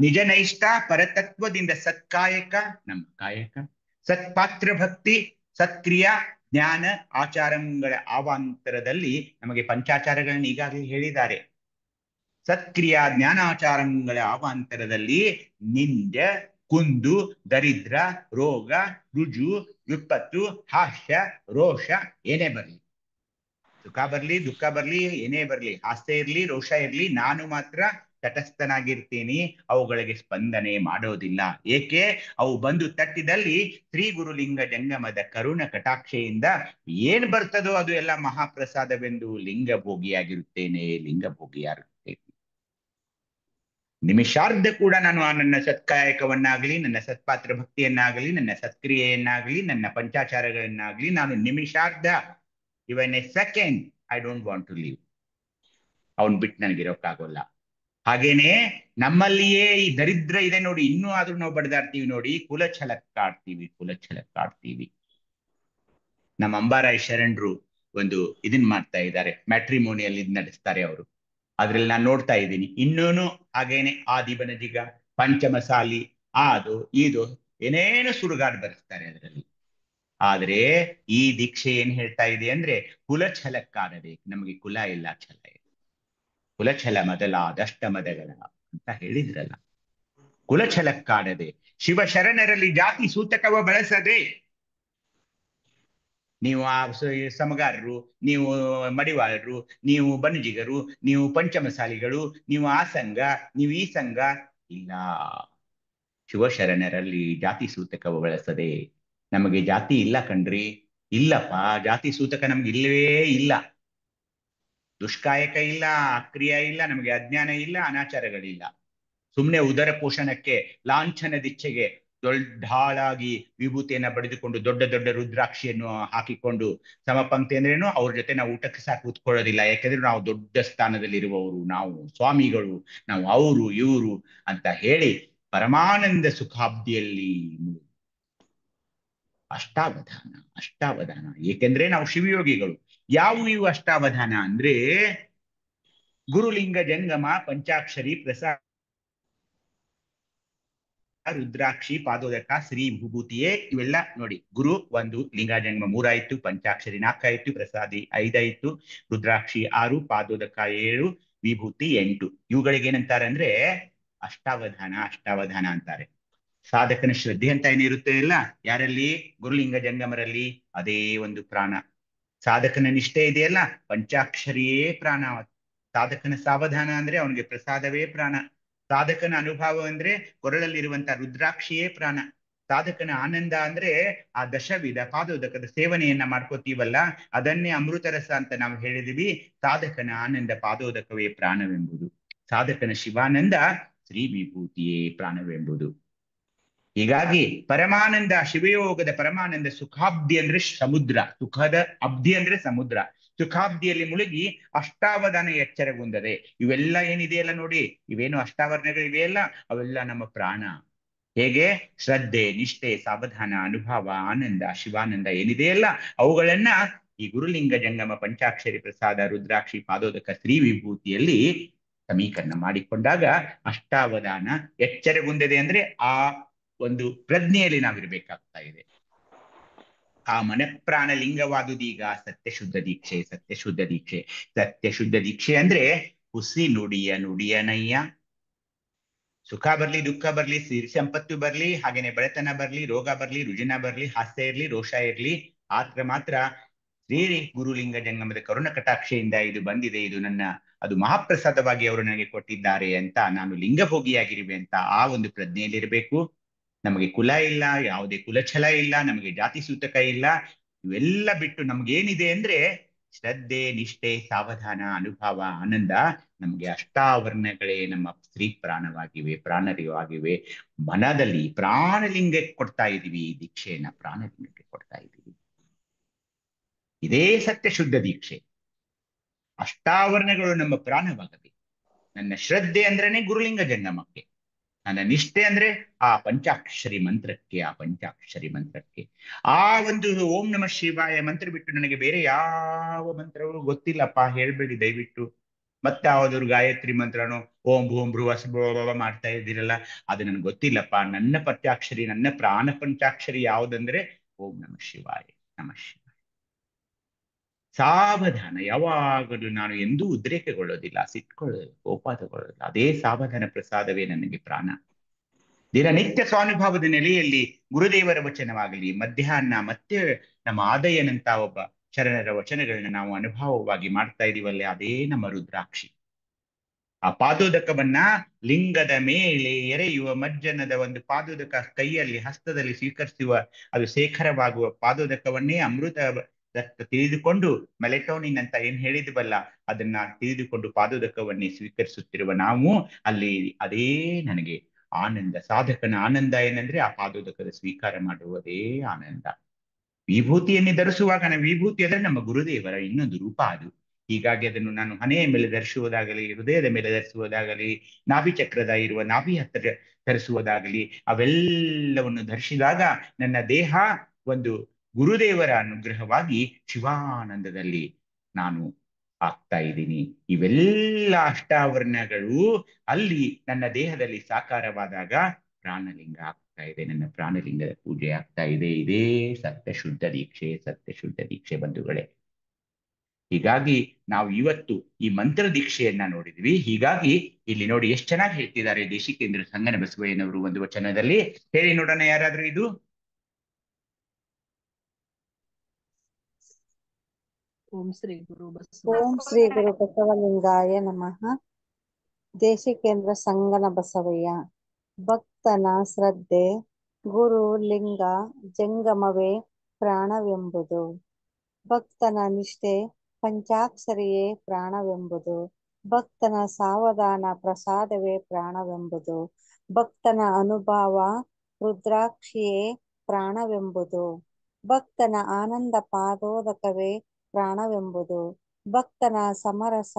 ನಿಜ ನೈಷ್ಠ ಪರತತ್ವದಿಂದ ಸತ್ಕಾಯಕ, ನಮ್ಮ ಕಾಯಕ, ಸತ್ಪಾತ್ರ ಭಕ್ತಿ, ಸತ್ಕ್ರಿಯಾ ಜ್ಞಾನ ಆಚಾರಗಳ ಆವಾಂತರದಲ್ಲಿ ನಮಗೆ ಪಂಚಾಚಾರಗಳನ್ನ ಈಗಾಗಲೇ ಹೇಳಿದ್ದಾರೆ. ಸತ್ಕ್ರಿಯಾ ಜ್ಞಾನಾಚಾರಗಳ ಆವಾಂತರದಲ್ಲಿ ನಿಂದ, ಕುಂದು, ದರಿದ್ರ, ರೋಗ, ರುಜು, ವಿಪತ್ತು, ಹಾಸ್ಯ, ರೋಷ ಏನೇ ಬರ್ಲಿ, ಸುಖ ಬರ್ಲಿ ದುಃಖ ಬರ್ಲಿ ಏನೇ ಬರ್ಲಿ, ಹಾಸ್ಯ ಇರ್ಲಿ ರೋಷ ಇರ್ಲಿ, ನಾನು ಮಾತ್ರ ತಟಸ್ಥನಾಗಿರ್ತೀನಿ. ಅವುಗಳಿಗೆ ಸ್ಪಂದನೆ ಮಾಡೋದಿಲ್ಲ. ಏಕೆ? ಅವು ಬಂದು ತಟ್ಟಿದಲ್ಲಿ ಶ್ರೀ ಗುರುಲಿಂಗ ಜಂಗಮದ ಕರುಣ ಕಟಾಕ್ಷೆಯಿಂದ ಏನ್ ಬರ್ತದೋ ಅದು ಎಲ್ಲ ಮಹಾಪ್ರಸಾದವೆಂದು ಲಿಂಗಭೋಗಿಯಾಗಿರುತ್ತೇನೆ. ನಿಮಿಷಾರ್ಧ ಕೂಡ ನಾನು ನನ್ನ ಸತ್ಕಾಯಕವನ್ನಾಗಲಿ, ನನ್ನ ಸತ್ಪಾತ್ರ ಭಕ್ತಿಯನ್ನಾಗಲಿ, ನನ್ನ ಸತ್ಕ್ರಿಯೆಯನ್ನಾಗಲಿ, ನನ್ನ ಪಂಚಾಚಾರಗಳನ್ನಾಗಲಿ ನಾನು ನಿಮಿಷಾರ್ಧ, even a second, I don't want to leave. ಅವನ್ ಬಿಟ್ಟು ನನಗಿರೋಕ್ಕಾಗೋಲ್ಲ. ಹಾಗೇನೆ ನಮ್ಮಲ್ಲಿಯೇ ಈ ದರಿದ್ರ ಇದೆ ನೋಡಿ. ಇನ್ನೂ ಆದ್ರೂ ನಾವು ಬಡ್ದಾಡ್ತೀವಿ ನೋಡಿ. ಕುಲಛಲಕ್ಕಾಡ್ತೀವಿ. ನಮ್ಮ ಅಂಬಾರಾಯ್ ಶರಣರು ಒಂದು ಇದನ್ ಮಾಡ್ತಾ ಇದ್ದಾರೆ, ಮ್ಯಾಟ್ರಿಮೋನಿಯಲ್ ಇದ್ ನಡೆಸ್ತಾರೆ ಅವರು. ಅದ್ರಲ್ಲಿ ನಾನು ನೋಡ್ತಾ ಇದ್ದೀನಿ. ಇನ್ನೂನು ಹಾಗೇನೆ ಆದಿಬನಜಿಗ, ಪಂಚಮಸಾಲಿ, ಅದು ಇದು ಏನೇನು ಸುಡುಗಾಡು ಬರೆಸ್ತಾರೆ ಅದರಲ್ಲಿ. ಆದ್ರೆ ಈ ದೀಕ್ಷೆ ಏನ್ ಹೇಳ್ತಾ ಇದೆ ಅಂದ್ರೆ ಕುಲಛಲಕ್ಕಾಡಬೇಕು. ನಮಗೆ ಕುಲ ಇಲ್ಲ, ಛಲ ಇದೆ. ಕುಲಛಲ ಮೊದಲಾದಷ್ಟ ಮದಗಳ ಅಂತ ಹೇಳಿದ್ರಲ್ಲ. ಕುಲಛಲಕ್ಕಾಡದೆ ಶಿವಶರಣರಲ್ಲಿ ಜಾತಿ ಸೂತಕವ ಬಳಸದೆ, ನೀವು ಆ ಸಮಗಾರರು, ನೀವು ಮಡಿವಾಳರು, ನೀವು ಬನುಜಿಗರು, ನೀವು ಪಂಚಮಸಾಲಿಗಳು, ನೀವು ಆ ಸಂಘ, ನೀವು ಈ ಸಂಘ ಇಲ್ಲ. ಶಿವಶರಣರಲ್ಲಿ ಜಾತಿ ಸೂತಕವ ಬಳಸದೆ. ನಮಗೆ ಜಾತಿ ಇಲ್ಲ ಕಣ್ರಿ, ಇಲ್ಲಪ್ಪ. ಜಾತಿ ಸೂತಕ ನಮ್ಗೆ ಇಲ್ಲವೇ ಇಲ್ಲ. ದುಷ್ಕಾಯಕ ಇಲ್ಲ, ಅಕ್ರಿಯ ಇಲ್ಲ, ನಮಗೆ ಅಜ್ಞಾನ ಇಲ್ಲ, ಅನಾಚಾರಗಳಿಲ್ಲ. ಸುಮ್ಮನೆ ಉದರ ಪೋಷಣಕ್ಕೆ ಲಾಂಛನದಿಚ್ಛೆಗೆ ದೊಡ್ಡಾಳಾಗಿ ವಿಭೂತಿಯನ್ನ ಬಡಿದುಕೊಂಡು ದೊಡ್ಡ ದೊಡ್ಡ ರುದ್ರಾಕ್ಷಿಯನ್ನು ಹಾಕಿಕೊಂಡು ಸಮಪಂಕ್ತಿ ಅಂದ್ರೇನು ಅವ್ರ ಜೊತೆ ನಾವು ಊಟಕ್ಕೆ ಸಾಕು ಕೂತ್ಕೊಳ್ಳೋದಿಲ್ಲ. ಯಾಕಂದ್ರೆ ನಾವು ದೊಡ್ಡ ಸ್ಥಾನದಲ್ಲಿರುವವರು, ನಾವು ಸ್ವಾಮಿಗಳು, ನಾವು ಅವರು ಇವರು ಅಂತ ಹೇಳಿ ಪರಮಾನಂದ ಸುಖಾಬ್ದಿಯಲ್ಲಿ ಅಷ್ಟಾವಧಾನ. ಏಕೆಂದ್ರೆ ನಾವು ಶಿವಯೋಗಿಗಳು. ಇವು ಅಷ್ಟಾವಧಾನ ಅಂದ್ರೆ ಗುರುಲಿಂಗ ಜಂಗಮ, ಪಂಚಾಕ್ಷರಿ, ಪ್ರಸಾದ, ರುದ್ರಾಕ್ಷಿ, ಪಾದೋದಕ, ಶ್ರೀ ವಿಭೂತಿಯೇ ಇವೆಲ್ಲ ನೋಡಿ. ಗುರು 1, ಲಿಂಗ ಜಂಗಮ 3 ಆಯ್ತು, ಪಂಚಾಕ್ಷರಿ 4 ಆಯ್ತು, ಪ್ರಸಾದಿ 5 ಆಯ್ತು, ರುದ್ರಾಕ್ಷಿ 6, ಪಾದೋದಕ 7, ವಿಭೂತಿ 8. ಇವುಗಳಿಗೆ ಏನಂತಾರೆ ಅಂದ್ರೆ ಅಷ್ಟಾವಧಾನ ಅಂತಾರೆ. ಸಾಧಕನ ಶ್ರದ್ಧೆ ಅಂತ ಏನಿರುತ್ತೆ ಇಲ್ಲ ಯಾರಲ್ಲಿ? ಗುರುಲಿಂಗ ಜಂಗಮರಲ್ಲಿ. ಅದೇ ಒಂದು ಪ್ರಾಣ. ಸಾಧಕನ ನಿಷ್ಠೆ ಇದೆಯಲ್ಲ, ಪಂಚಾಕ್ಷರಿಯೇ ಪ್ರಾಣ. ಸಾಧಕನ ಸಾವಧಾನ ಅಂದ್ರೆ ಅವನಿಗೆ ಪ್ರಸಾದವೇ ಪ್ರಾಣ. ಸಾಧಕನ ಅನುಭವ ಅಂದ್ರೆ ಕೊರಳಲ್ಲಿರುವಂತಹ ರುದ್ರಾಕ್ಷಿಯೇ ಪ್ರಾಣ. ಸಾಧಕನ ಆನಂದ ಅಂದ್ರೆ ಆ ದಶವಿಧ ಪಾದೋದಕದ ಸೇವನೆಯನ್ನ ಮಾಡ್ಕೋತೀವಲ್ಲ, ಅದನ್ನೇ ಅಮೃತರಸ ಅಂತ ನಾವು ಹೇಳಿದ್ವಿ. ಸಾಧಕನ ಆನಂದ ಪಾದೋದಕವೇ ಪ್ರಾಣವೆಂಬುದು, ಸಾಧಕನ ಶಿವಾನಂದ ಶ್ರೀ ವಿಭೂತಿಯೇ ಪ್ರಾಣವೆಂಬುದು. ಹೀಗಾಗಿ ಪರಮಾನಂದ, ಶಿವಯೋಗದ ಪರಮಾನಂದ ಸುಖಾಬ್ದಿ ಅಂದ್ರೆ ಸಮುದ್ರ, ಸುಖದ ಅಬ್ಧಿ ಅಂದ್ರೆ ಸಮುದ್ರ. ಸುಖಾಬ್ದಿಯಲ್ಲಿ ಮುಳುಗಿ ಅಷ್ಟಾವಧಾನ ಎಚ್ಚರಗೊಂಡದೆ. ಇವೆಲ್ಲ ಏನಿದೆಯಲ್ಲ ನೋಡಿ, ಇವೇನು ಅಷ್ಟಾವರಣಗಳಿವೆಯಲ್ಲ, ಅವೆಲ್ಲ ನಮ್ಮ ಪ್ರಾಣ. ಹೇಗೆ? ಶ್ರದ್ಧೆ, ನಿಷ್ಠೆ, ಸಾವಧಾನ, ಅನುಭವ, ಆನಂದ, ಶಿವಾನಂದ ಏನಿದೆಯಲ್ಲ, ಅವುಗಳನ್ನ ಈ ಗುರುಲಿಂಗ ಜಂಗಮ ಪಂಚಾಕ್ಷರಿ ಪ್ರಸಾದ ರುದ್ರಾಕ್ಷಿ ಪಾದೋದಕ ಶ್ರೀ ವಿಭೂತಿಯಲ್ಲಿ ಸಮೀಕರಣ ಮಾಡಿಕೊಂಡಾಗ ಅಷ್ಟಾವಧಾನ ಎಚ್ಚರಗೊಂಡಿದೆ. ಅಂದ್ರೆ ಆ ಒಂದು ಪ್ರಜ್ಞೆಯಲ್ಲಿ ನಾವಿರ್ಬೇಕಾಗ್ತಾ ಇದೆ. ಆ ಮನಪ್ರಾಣ ಲಿಂಗವಾದುದೀಗ ಸತ್ಯಶುದ್ಧ ದೀಕ್ಷೆ. ಸತ್ಯಶುದ್ಧ ದೀಕ್ಷೆ, ಸತ್ಯಶುದ್ಧ ದೀಕ್ಷೆ ಅಂದ್ರೆ ಹುಸಿ ನುಡಿಯನಯ್ಯ. ಸುಖ ಬರ್ಲಿ, ದುಃಖ ಬರ್ಲಿ, ಸಿರಿ ಸಂಪತ್ತು ಬರ್ಲಿ, ಹಾಗೇನೆ ಬಡತನ ಬರ್ಲಿ, ರೋಗ ಬರ್ಲಿ, ರುಜಿನ ಬರ್ಲಿ, ಹಾಸ್ಯ ಇರ್ಲಿ, ರೋಷ ಇರ್ಲಿ, ಆತ್ರ ಮಾತ್ರ ಶ್ರೀ ಗುರುಲಿಂಗ ಜಂಗಮದ ಕರುಣ ಕಟಾಕ್ಷೆಯಿಂದ ಇದು ಬಂದಿದೆ, ಇದು ನನ್ನ ಅದು ಮಹಾಪ್ರಸಾದವಾಗಿ ಅವರು ನನಗೆ ಕೊಟ್ಟಿದ್ದಾರೆ ಅಂತ ನಾನು ಲಿಂಗಭೋಗಿಯಾಗಿರುವೆ ಅಂತ ಆ ಒಂದು ಪ್ರಜ್ಞೆಯಲ್ಲಿರಬೇಕು. ನಮಗೆ ಕುಲ ಇಲ್ಲ, ಯಾವುದೇ ಕುಲಛಲ ಇಲ್ಲ, ನಮಗೆ ಜಾತಿ ಸೂತಕ ಇಲ್ಲ. ಇವೆಲ್ಲ ಬಿಟ್ಟು ನಮ್ಗೇನಿದೆ ಅಂದ್ರೆ ಶ್ರದ್ಧೆ, ನಿಷ್ಠೆ, ಸಾವಧಾನ, ಅನುಭವ, ಆನಂದ. ನಮ್ಗೆ ಅಷ್ಟಾವರಣಗಳೇ ನಮ್ಮ ಸ್ತ್ರೀ ಪ್ರಾಣವಾಗಿವೆ, ಪ್ರಾಣರಿವಾಗಿವೆ. ಮನದಲ್ಲಿ ಪ್ರಾಣಲಿಂಗಕ್ಕೆ ಕೊಡ್ತಾ ಇದೀವಿ ಈ ದೀಕ್ಷೆಯನ್ನ, ಪ್ರಾಣಲಿಂಗಕ್ಕೆ ಕೊಡ್ತಾ ಇದೀವಿ. ಇದೇ ಸತ್ಯಶುದ್ಧ ದೀಕ್ಷೆ. ಅಷ್ಟಾವರಣಗಳು ನಮ್ಮ ಪ್ರಾಣವಾಗಬೇಕು. ನನ್ನ ಶ್ರದ್ಧೆ ಅಂದ್ರೇನೆ ಗುರುಲಿಂಗ ಜಂಗಮಕ್ಕೆ, ನನ್ನ ನಿಷ್ಠೆ ಅಂದ್ರೆ ಆ ಪಂಚಾಕ್ಷರಿ ಮಂತ್ರಕ್ಕೆ, ಆ ಪಂಚಾಕ್ಷರಿ ಮಂತ್ರಕ್ಕೆ. ಆ ಒಂದು ಓಂ ನಮಃ ಶಿವಾಯ ಮಂತ್ರ ಬಿಟ್ಟು ನನಗೆ ಬೇರೆ ಯಾವ ಮಂತ್ರವೂ ಗೊತ್ತಿಲ್ಲಪ್ಪ, ಹೇಳ್ಬೇಡಿ ದಯವಿಟ್ಟು. ಮತ್ತೆ ಯಾವ್ದಾದ್ರು ಗಾಯತ್ರಿ ಮಂತ್ರನೋ ಓಂ ಭೂಂ ಭ್ರುವಸ್ ಮಾಡ್ತಾ ಇದ್ದೀರಲ್ಲ, ಅದು ನನ್ಗೆ ಗೊತ್ತಿಲ್ಲಪ್ಪ. ನನ್ನ ಪಂಚಾಕ್ಷರಿ, ನನ್ನ ಪ್ರಾಣ ಪಂಚಾಕ್ಷರಿ ಯಾವುದಂದ್ರೆ ಓಂ ನಮಃ ಶಿವಾಯ, ನಮಃ ಶಿವಾಯ. ಸಾವಧಾನ, ಯಾವಾಗಲೂ ನಾನು ಎಂದೂ ಉದ್ರೇಕಗೊಳ್ಳೋದಿಲ್ಲ, ಸಿಟ್ಕೊಳ್ಳೋದಿಲ್ಲ, ಕೋಪ ತಗೊಳ್ಳೋದಿಲ್ಲ. ಅದೇ ಸಾವಧಾನ ಪ್ರಸಾದವೇ ನನಗೆ ಪ್ರಾಣ. ದಿನನಿತ್ಯ ಸ್ವಾನುಭಾವದ ನೆಲೆಯಲ್ಲಿ ಗುರುದೇವರ ವಚನವಾಗಲಿ, ಮಧ್ಯಾಹ್ನ ಮತ್ತೆ ನಮ್ಮ ಆದಯ್ಯನಂತ ಒಬ್ಬ ಶರಣರ ವಚನಗಳನ್ನ ನಾವು ಅನುಭವವಾಗಿ ಮಾಡ್ತಾ ಇದೀವಲ್ಲ, ಅದೇ ನಮ್ಮ ರುದ್ರಾಕ್ಷಿ. ಆ ಪಾದೋದಕವನ್ನ ಲಿಂಗದ ಮೇಲೆ ಎರೆಯುವ ಮಜ್ಜನದ ಒಂದು ಪಾದೋದಕ ಕೈಯಲ್ಲಿ ಹಸ್ತದಲ್ಲಿ ಸ್ವೀಕರಿಸುವ, ಅದು ಶೇಖರವಾಗುವ ಪಾದೋದಕವನ್ನೇ ಅಮೃತ ತಿಳಿದುಕೊಂಡು ಮೆಲೆಟೋನಿನ್ ಅಂತ ಏನ್ ಹೇಳಿದ್ವಲ್ಲ, ಅದನ್ನ ತಿಳಿದುಕೊಂಡು ಪಾದೋದಕವನ್ನೇ ಸ್ವೀಕರಿಸುತ್ತಿರುವ ನಾವು ಅಲ್ಲಿ ಅದೇ ನನಗೆ ಆನಂದ. ಸಾಧಕನ ಆನಂದ ಏನಂದ್ರೆ ಆ ಪಾದೋದಕದ ಸ್ವೀಕಾರ ಮಾಡುವುದೇ ಆನಂದ. ವಿಭೂತಿಯನ್ನೇ ಧರಿಸುವಾಗ ವಿಭೂತಿ ಅಂದ್ರೆ ನಮ್ಮ ಗುರುದೇವರ ಇನ್ನೊಂದು ರೂಪ ಅದು. ಹೀಗಾಗಿ ಅದನ್ನು ನಾನು ಹಣೆಯ ಮೇಲೆ ಧರಿಸುವುದಾಗಲಿ, ಹೃದಯದ ಮೇಲೆ ಧರಿಸುವುದಾಗಲಿ, ನಾಭಿ ಚಕ್ರದ ಇರುವ ನಾಭಿ ಹತ್ತಿರ ಧರಿಸುವುದಾಗಲಿ, ಅವೆಲ್ಲವನ್ನು ಧರಿಸಿದಾಗ ನನ್ನ ದೇಹ ಒಂದು ಗುರುದೇವರ ಅನುಗ್ರಹವಾಗಿ ಶಿವಾನಂದದಲ್ಲಿ ನಾನು ಆಗ್ತಾ ಇದ್ದೀನಿ. ಇವೆಲ್ಲ ಅಷ್ಟಾವರಣಗಳು ಅಲ್ಲಿ ನನ್ನ ದೇಹದಲ್ಲಿ ಸಾಕಾರವಾದಾಗ ಪ್ರಾಣಲಿಂಗ ಆಗ್ತಾ ಇದೆ, ನನ್ನ ಪ್ರಾಣಲಿಂಗದ ಪೂಜೆ ಆಗ್ತಾ ಇದೆ. ಇದೇ ಸತ್ಯಶುದ್ಧ ದೀಕ್ಷೆ, ಸತ್ಯಶುದ್ಧ ದೀಕ್ಷೆ ಬಂಧುಗಳೇ. ಹೀಗಾಗಿ ನಾವು ಇವತ್ತು ಈ ಮಂತ್ರ ದೀಕ್ಷೆಯನ್ನ ನೋಡಿದ್ವಿ. ಹೀಗಾಗಿ ಇಲ್ಲಿ ನೋಡಿ ಎಷ್ಟು ಚೆನ್ನಾಗಿ ಹೇಳ್ತಿದ್ದಾರೆ ದೇಶಿಕೇಂದ್ರ ಸಂಗನ ಬಸವಯ್ಯನವರು ಒಂದು ವಚನದಲ್ಲಿ. ಹೇಳಿ ನೋಡೋಣ ಯಾರಾದ್ರೂ ಇದು. ಓಂ ಶ್ರೀ ಗುರು ಬಸವಲಿಂಗಾಯ ನಮಃ. ದೇಶಿಕೇಂದ್ರ ಸಂಗನ ಬಸವಯ್ಯ. ಭಕ್ತನ ಶ್ರದ್ಧೆ ಗುರು ಲಿಂಗ ಜಂಗಮವೇ ಪ್ರಾಣವೆಂಬುದು. ಭಕ್ತನ ನಿಷ್ಠೆ ಪಂಚಾಕ್ಷರಿಯೇ ಪ್ರಾಣವೆಂಬುದು. ಭಕ್ತನ ಸಾವಧಾನ ಪ್ರಸಾದವೇ ಪ್ರಾಣವೆಂಬುದು. ಭಕ್ತನ ಅನುಭವ ರುದ್ರಾಕ್ಷಿಯೇ ಪ್ರಾಣವೆಂಬುದು. ಭಕ್ತನ ಆನಂದ ಪಾದೋದಕವೇ ಪ್ರಾಣವೆಂಬುದು. ಭಕ್ತನ ಸಮರಸ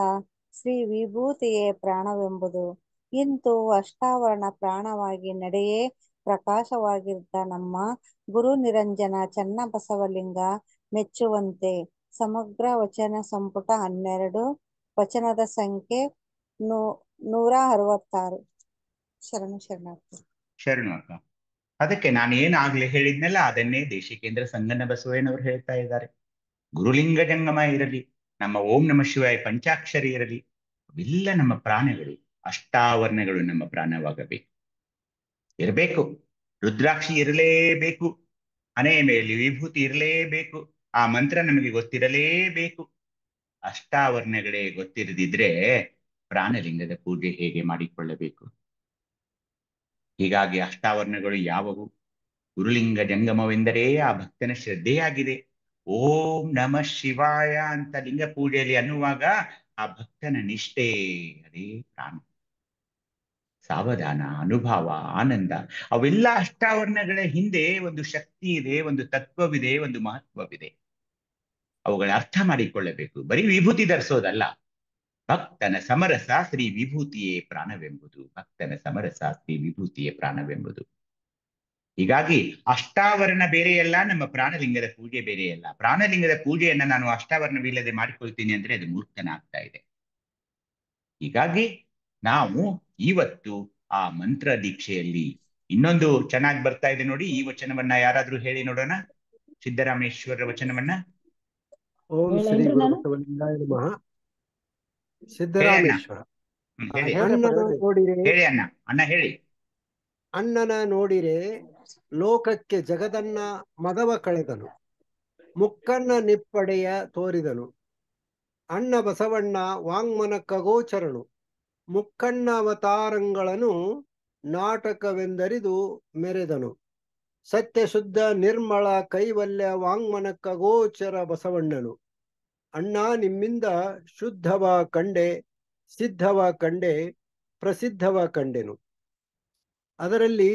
ಶ್ರೀ ವಿಭೂತಿಯೇ ಪ್ರಾಣವೆಂಬುದು. ಇಂತು ಅಷ್ಟಾವರಣ ಪ್ರಾಣವಾಗಿ ನಡೆಯೇ ಪ್ರಕಾಶವಾಗಿದ್ದ ನಮ್ಮ ಗುರು ನಿರಂಜನ ಚನ್ನಬಸವಲಿಂಗ ಮೆಚ್ಚುವಂತೆ ಸಮಗ್ರ ವಚನ ಸಂಪುಟ 12 ವಚನದ ಸಂಖ್ಯೆ 166. ಶರಣಾರ್ಥಿ. ಶರಣು ಅಕ್ಕ. ಅದಕ್ಕೆ ನಾನು ಏನಾಗ್ಲೇ ಹೇಳಿದ್ನಲ್ಲ ಅದನ್ನೇ ದೇಶಿಕೇಂದ್ರ ಸಂಗನ ಬಸವಯ್ಯನವರು ಹೇಳ್ತಾ ಇದ್ದಾರೆ. ಗುರುಲಿಂಗ ಜಂಗಮ ಇರಲಿ, ನಮ್ಮ ಓಂ ನಮಃ ಶಿವಾಯ ಪಂಚಾಕ್ಷರಿ ಇರಲಿ, ಅವೆಲ್ಲ ನಮ್ಮ ಪ್ರಾಣಗಳು. ಅಷ್ಟಾವರಣಗಳು ನಮ್ಮ ಪ್ರಾಣವಾಗಬೇಕು, ಇರಬೇಕು. ರುದ್ರಾಕ್ಷಿ ಇರಲೇಬೇಕು, ಹಣೆಯ ಮೇಲೆ ವಿಭೂತಿ ಇರಲೇಬೇಕು, ಆ ಮಂತ್ರ ನಮಗೆ ಗೊತ್ತಿರಲೇಬೇಕು. ಅಷ್ಟಾವರಣಗಳೇ ಗೊತ್ತಿರದಿದ್ರೆ ಪ್ರಾಣಲಿಂಗದ ಪೂಜೆ ಹೇಗೆ ಮಾಡಿಕೊಳ್ಳಬೇಕು? ಹೀಗಾಗಿ ಅಷ್ಟಾವರಣಗಳು ಯಾವುವು? ಗುರುಲಿಂಗ ಜಂಗಮವೆಂದರೆ ಆ ಭಕ್ತನ ಶ್ರದ್ಧೆಯಾಗಿದೆ. ಓಂ ನಮಃ ಶಿವಾಯ ಅಂತ ಲಿಂಗ ಪೂಜೆಯಲ್ಲಿ ಅನ್ನುವಾಗ ಆ ಭಕ್ತನ ನಿಷ್ಠೆ, ಅದೇ ಪ್ರಾಣ, ಸಾವಧಾನ, ಅನುಭವ, ಆನಂದ, ಅವೆಲ್ಲ ಅಷ್ಟಾವರಣಗಳ ಹಿಂದೆ ಒಂದು ಶಕ್ತಿ ಇದೆ, ಒಂದು ತತ್ವವಿದೆ, ಒಂದು ಮಹತ್ವವಿದೆ. ಅವುಗಳ ಅರ್ಥ ಮಾಡಿಕೊಳ್ಳಬೇಕು. ಬರೀ ವಿಭೂತಿ ಧರಿಸೋದಲ್ಲ. ಭಕ್ತನ ಸಮರಸ ಶ್ರೀ ವಿಭೂತಿಯೇ ಪ್ರಾಣವೆಂಬುದು. ಭಕ್ತನ ಸಮರಸ ಶ್ರೀ ವಿಭೂತಿಯೇ ಪ್ರಾಣವೆಂಬುದು. ಹೀಗಾಗಿ ಅಷ್ಟಾವರಣ ಬೇರೆಯಲ್ಲ, ನಮ್ಮ ಪ್ರಾಣಲಿಂಗದ ಪೂಜೆ ಬೇರೆಯಲ್ಲ. ಪ್ರಾಣಲಿಂಗದ ಪೂಜೆಯನ್ನ ನಾನು ಅಷ್ಟಾವರಣವಿಲ್ಲದೆ ಮಾಡಿಕೊಳ್ತೀನಿ ಅಂದ್ರೆ ಅದು ಮೂರ್ಖನ ಆಗ್ತಾ ಇದೆ. ಹೀಗಾಗಿ ನಾವು ಇವತ್ತು ಆ ಮಂತ್ರ ದೀಕ್ಷೆಯಲ್ಲಿ ಇನ್ನೊಂದು ಚೆನ್ನಾಗಿ ಬರ್ತಾ ಇದೆ ನೋಡಿ. ಈ ವಚನವನ್ನ ಯಾರಾದ್ರೂ ಹೇಳಿ ನೋಡೋಣ, ಸಿದ್ದರಾಮೇಶ್ವರ ವಚನವನ್ನ. ಓಂ ಶ್ರೀ ಗುರು ಬಸವಲಿಂಗಾಯ ನಮಃ. ಸಿದ್ದರಾಮೇಶ್ವರ. ಹೇಳಿ ಅಣ್ಣನ ನೋಡಿರೆ, ಹೇಳಿ ಅಣ್ಣ ಹೇಳಿ. ಅಣ್ಣನ ನೋಡಿರೆ ಲೋಕಕ್ಕೆ ಜಗದನ್ನ ಮದವ ಕಳೆದನು, ಮುಕ್ಕನ್ನ ನಿಪ್ಪಡೆಯ ತೋರಿದನು. ಅಣ್ಣ ಬಸವಣ್ಣ ವಾಂಗ್ಮನ ಖಗೋಚರನು, ಮುಕ್ಕಣ್ಣ ಅವತಾರಂಗಳನ್ನು ನಾಟಕವೆಂದರಿದು ಮೆರೆದನು. ಸತ್ಯ ಶುದ್ಧ ನಿರ್ಮಳ ಕೈವಲ್ಯ ವಾಂಗ್ಮನ ಖಗೋಚರ ಬಸವಣ್ಣನು. ಅಣ್ಣ ನಿಮ್ಮಿಂದ ಶುದ್ಧವ ಕಂಡೆ, ಸಿದ್ಧವ ಕಂಡೆ, ಪ್ರಸಿದ್ಧವ ಕಂಡೆನು. ಅದರಲ್ಲಿ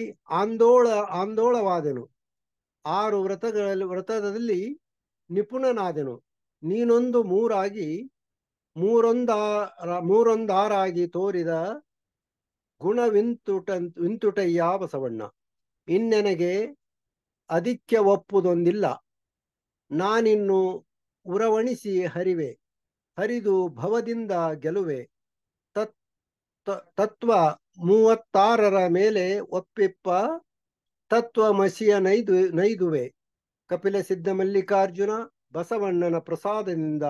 ಆಂದೋಳವಾದೆನು. 6 ವ್ರತದಲ್ಲಿ ನಿಪುಣನಾದೆನು. ನೀನೊಂದು ಮೂರೊಂದಾರಾಗಿ ತೋರಿದ ಗುಣವಿಂತುಟಯ್ಯ ಬಸವಣ್ಣ. ಇನ್ನೆನಗೆ ಅದಿಕ್ಕೆ ಒಪ್ಪುದೊಂದಿಲ್ಲ, ನಾನಿನ್ನು ಉರವಣಿಸಿ ಹರಿದು ಭವದಿಂದ ಗೆಲುವೆ. ತತ್ವ 36ರ ಮೇಲೆ ಒಪ್ಪಿಪ್ಪ ತತ್ವಮಸಿಯ ನೈದುವೆ. ಕಪಿಲ ಸಿದ್ಧ ಮಲ್ಲಿಕಾರ್ಜುನ ಬಸವಣ್ಣನ ಪ್ರಸಾದದಿಂದ